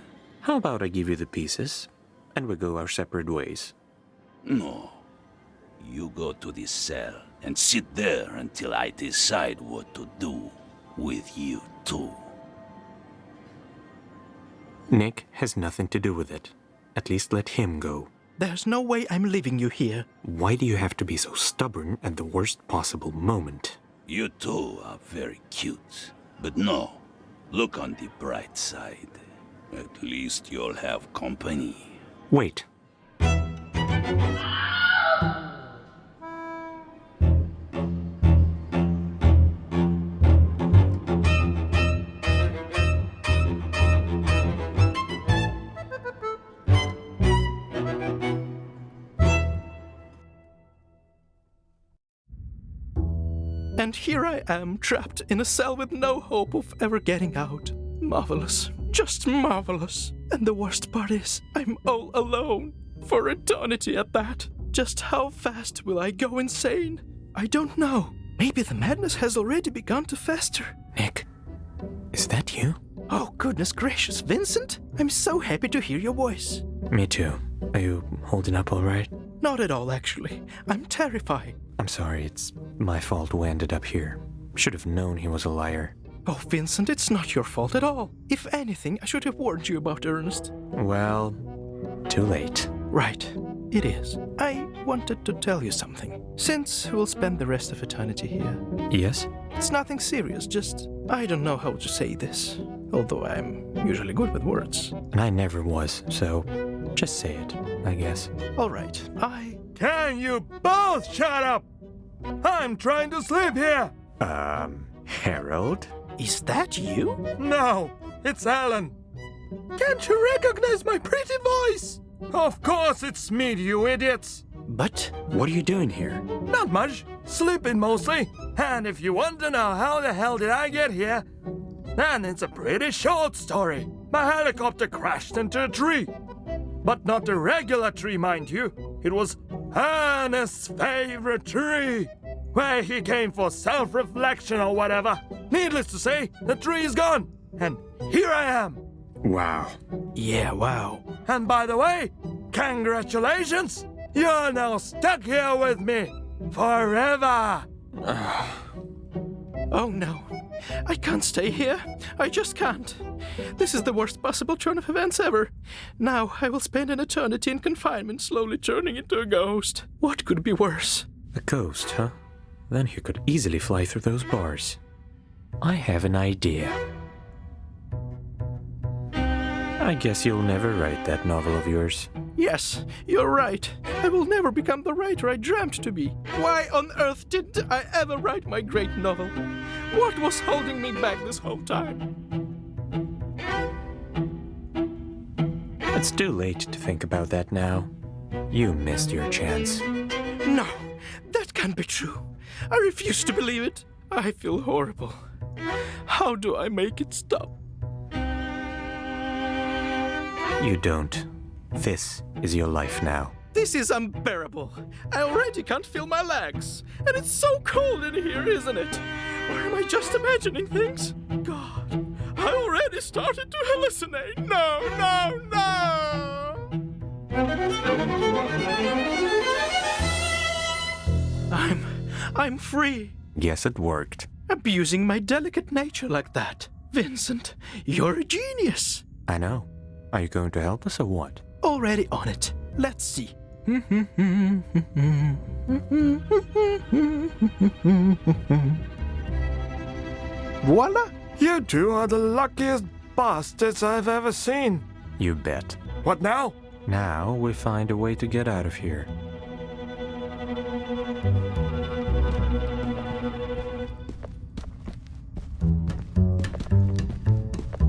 How about I give you the pieces, and we go our separate ways? No. You go to the cell and sit there until I decide what to do with you two. Nick has nothing to do with it. At least let him go. There's no way I'm leaving you here. Why do you have to be so stubborn at the worst possible moment? You two are very cute. But no, look on the bright side. At least you'll have company. Wait. And here I am, trapped in a cell with no hope of ever getting out. Marvelous. Just marvelous. And the worst part is, I'm all alone. For eternity at that. Just how fast will I go insane? I don't know. Maybe the madness has already begun to fester. Nick, is that you? Oh, goodness gracious, Vincent. I'm so happy to hear your voice. Me too. Are you holding up all right? Not at all, actually. I'm terrified. I'm sorry, it's my fault we ended up here. Should have known he was a liar. Oh, Vincent, it's not your fault at all. If anything, I should have warned you about Ernest. Well, too late. Right, it is. I wanted to tell you something. Since we'll spend the rest of eternity here. Yes? It's nothing serious, just I don't know how to say this. Although I'm usually good with words. And I never was, so just say it, I guess. All right, Can you both shut up? I'm trying to sleep here. Harold? Is that you? No, it's Alan. Can't you recognize my pretty voice? Of course it's me, you idiots. But what are you doing here? Not much. Sleeping mostly. And if you want to know how the hell did I get here, then it's a pretty short story. My helicopter crashed into a tree. But not a regular tree, mind you. It was Ernest's favorite tree, where he came for self-reflection or whatever. Needless to say, the tree is gone. And here I am. Wow. Yeah, wow. And by the way, congratulations! You're now stuck here with me. Forever. Oh no. I can't stay here. I just can't. This is the worst possible turn of events ever. Now I will spend an eternity in confinement, slowly turning into a ghost. What could be worse? A ghost, huh? Then you could easily fly through those bars. I have an idea. I guess you'll never write that novel of yours. Yes, you're right. I will never become the writer I dreamt to be. Why on earth didn't I ever write my great novel? What was holding me back this whole time? It's too late to think about that now. You missed your chance. No, that can't be true. I refuse to believe it. I feel horrible. How do I make it stop? You don't. This is your life now. This is unbearable. I already can't feel my legs. And it's so cold in here, isn't it? Or am I just imagining things? God, I already started to hallucinate. No, no, no! I'm free. Guess it worked. Abusing my delicate nature like that. Vincent, you're a genius. I know. Are you going to help us or what? Already on it. Let's see. Voila! You two are the luckiest bastards I've ever seen. You bet. What now? Now we find a way to get out of here.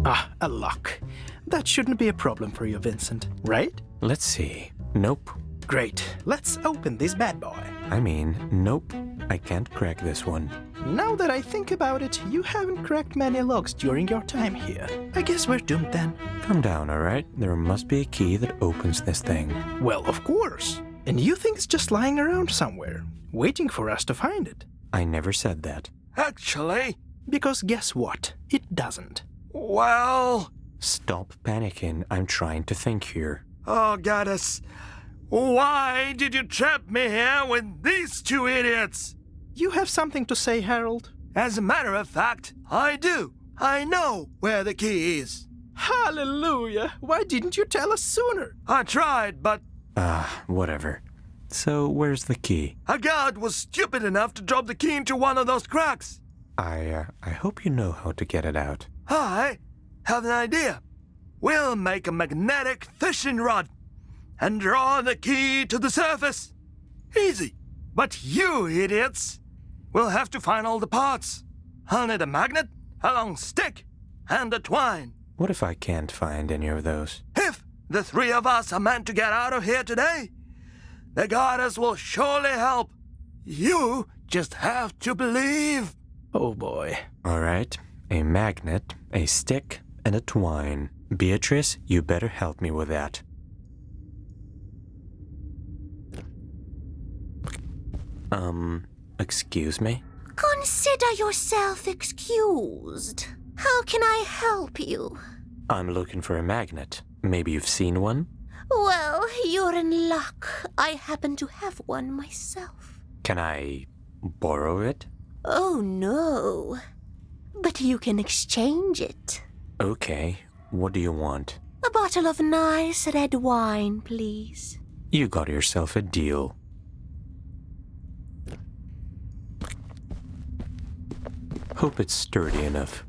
Ah, a lock. That shouldn't be a problem for you, Vincent, right? Let's see. Nope. Great. Let's open this bad boy. I mean, nope. I can't crack this one. Now that I think about it, you haven't cracked many locks during your time here. I guess we're doomed then. Calm down, alright? There must be a key that opens this thing. Well, of course. And you think it's just lying around somewhere, waiting for us to find it. I never said that. Actually... Because guess what? It doesn't. Well... Stop panicking. I'm trying to think here. Oh, goddess. Why did you trap me here with these two idiots? You have something to say, Harold? As a matter of fact, I do. I know where the key is. Hallelujah! Why didn't you tell us sooner? I tried, but... Whatever. So, where's the key? A guard was stupid enough to drop the key into one of those cracks. I hope you know how to get it out. I have an idea. We'll make a magnetic fishing rod and draw the key to the surface. Easy. But you idiots will have to find all the parts. I'll need a magnet, a long stick, and a twine. What if I can't find any of those? If the three of us are meant to get out of here today, the goddess will surely help. You just have to believe. Oh boy. Alright. A magnet, a stick, and a twine. Beatrice, you better help me with that. Excuse me? Consider yourself excused. How can I help you? I'm looking for a magnet. Maybe you've seen one? Well, you're in luck. I happen to have one myself. Can I borrow it? Oh, no. But you can exchange it. Okay. What do you want? A bottle of nice red wine, please. You got yourself a deal. Hope it's sturdy enough.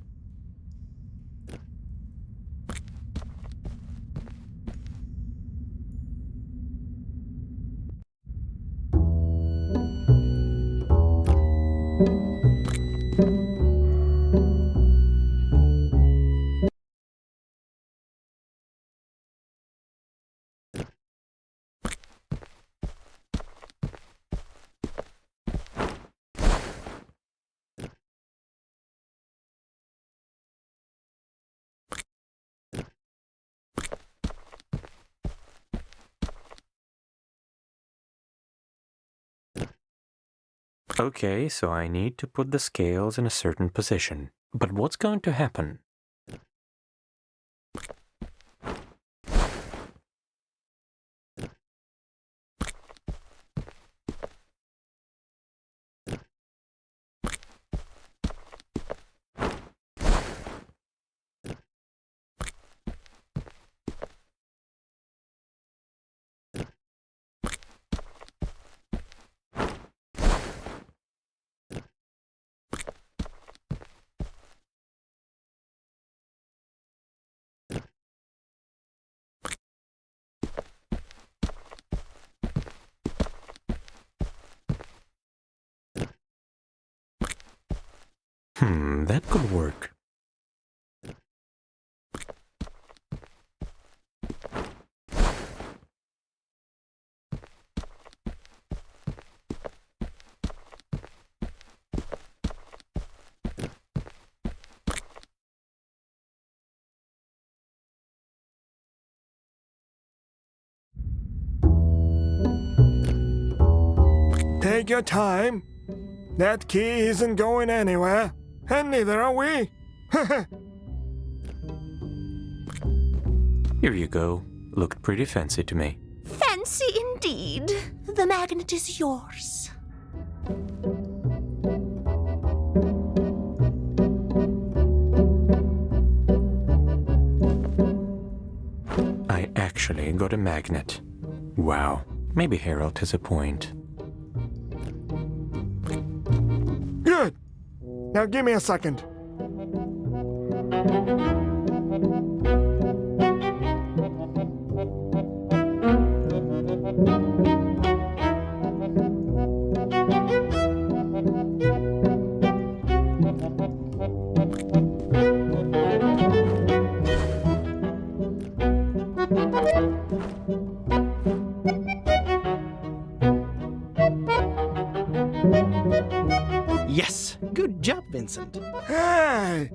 Okay, so I need to put the scales in a certain position. But what's going to happen? That could work. Take your time. That key isn't going anywhere, and neither are we. Here you go. Looked pretty fancy to me. Fancy indeed. The magnet is yours. I actually got a magnet. Wow. Maybe Harold has a point. Good. Now give me a second. Yes, good job, Vincent. Hey!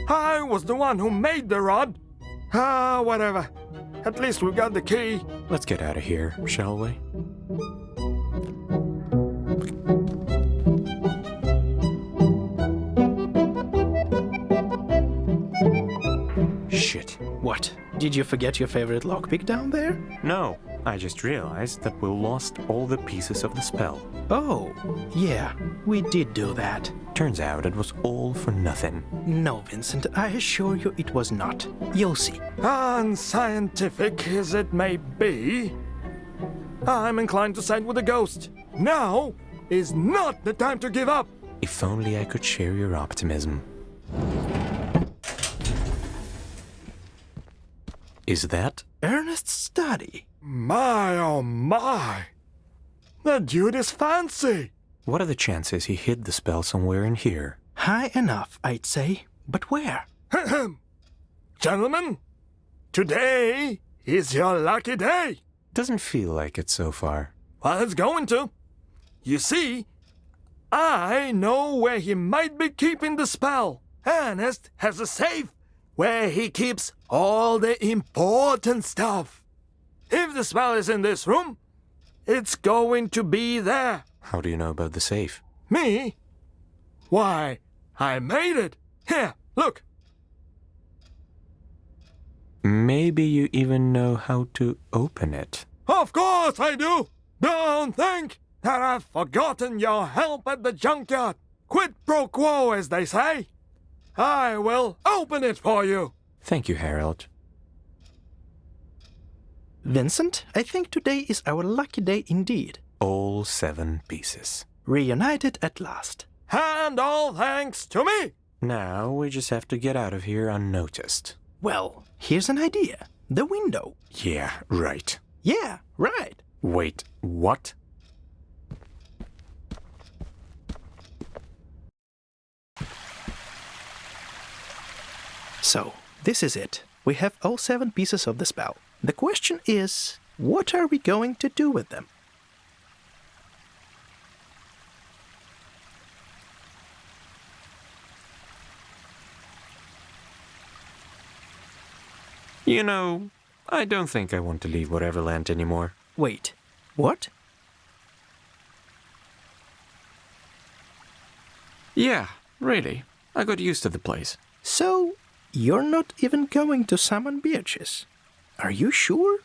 I was the one who made the rod. Whatever. At least we got the key. Let's get out of here, shall we? Shit. What? Did you forget your favorite lockpick down there? No, I just realized that we lost all the pieces of the spell. Oh, yeah, we did do that. Turns out it was all for nothing. No, Vincent, I assure you it was not. You'll see. Unscientific as it may be, I'm inclined to side with the ghost. Now is not the time to give up. If only I could share your optimism. Is that? Ernest's study. My, oh my! The dude is fancy! What are the chances he hid the spell somewhere in here? High enough, I'd say. But where? Gentlemen, today is your lucky day. Doesn't feel like it so far. Well, it's going to. You see, I know where he might be keeping the spell. Ernest has a safe where he keeps all the important stuff. If the spell is in this room, it's going to be there. How do you know about the safe? Me? Why, I made it. Here, look. Maybe you even know how to open it. Of course I do. Don't think that I've forgotten your help at the junkyard. Quid pro quo, as they say. I will open it for you. Thank you, Harold. Vincent, I think today is our lucky day indeed. All 7 pieces. Reunited at last. And all thanks to me. Now we just have to get out of here unnoticed. Well, here's an idea. The window. Yeah, right. Yeah, right. Wait, what? So, this is it. We have all 7 pieces of the spell. The question is, what are we going to do with them? You know, I don't think I want to leave Whateverland anymore. Wait, what? Yeah, really. I got used to the place. So, you're not even going to summon Beatrice? Are you sure?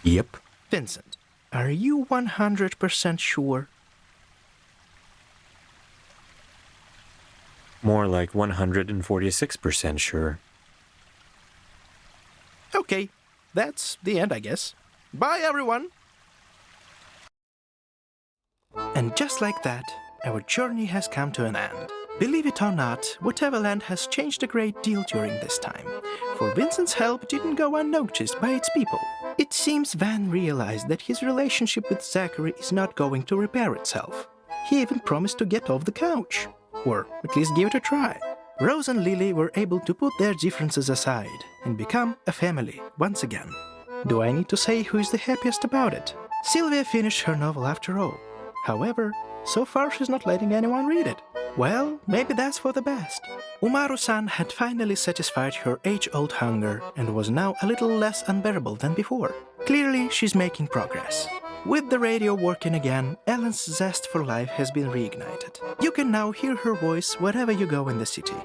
Yep. Vincent, are you 100% sure? More like 146% sure. Okay, that's the end, I guess. Bye, everyone! And just like that, our journey has come to an end. Believe it or not, Whateverland has changed a great deal during this time, for Vincent's help didn't go unnoticed by its people. It seems Van realized that his relationship with Zachary is not going to repair itself. He even promised to get off the couch, or at least give it a try. Rose and Lily were able to put their differences aside and become a family once again. Do I need to say who is the happiest about it? Sylvia finished her novel after all. However, so far she's not letting anyone read it. Well, maybe that's for the best. Umaru-san had finally satisfied her age-old hunger and was now a little less unbearable than before. Clearly, she's making progress. With the radio working again, Ellen's zest for life has been reignited. You can now hear her voice wherever you go in the city.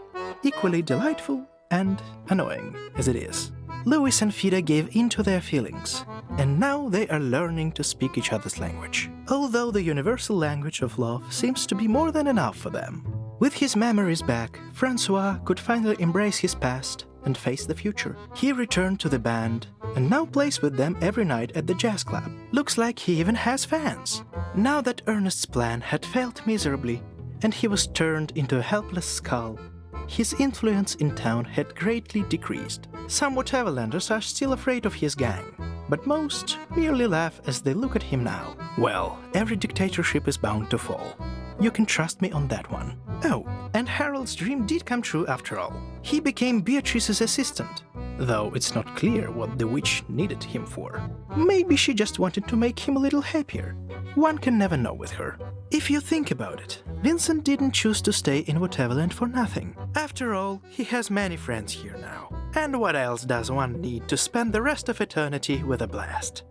Equally delightful and annoying as it is. Louis and Fida gave in to their feelings, and now they are learning to speak each other's language. Although the universal language of love seems to be more than enough for them. With his memories back, Francois could finally embrace his past and face the future. He returned to the band and now plays with them every night at the jazz club. Looks like he even has fans. Now that Ernest's plan had failed miserably and he was turned into a helpless skull, his influence in town had greatly decreased. Some Whateverlanders are still afraid of his gang, but most merely laugh as they look at him now. Well, every dictatorship is bound to fall. You can trust me on that one. Oh, and Harold's dream did come true after all. He became Beatrice's assistant, though it's not clear what the witch needed him for. Maybe she just wanted to make him a little happier. One can never know with her. If you think about it, Vincent didn't choose to stay in Whateverland for nothing. After all, he has many friends here now. And what else does one need to spend the rest of eternity with a blast?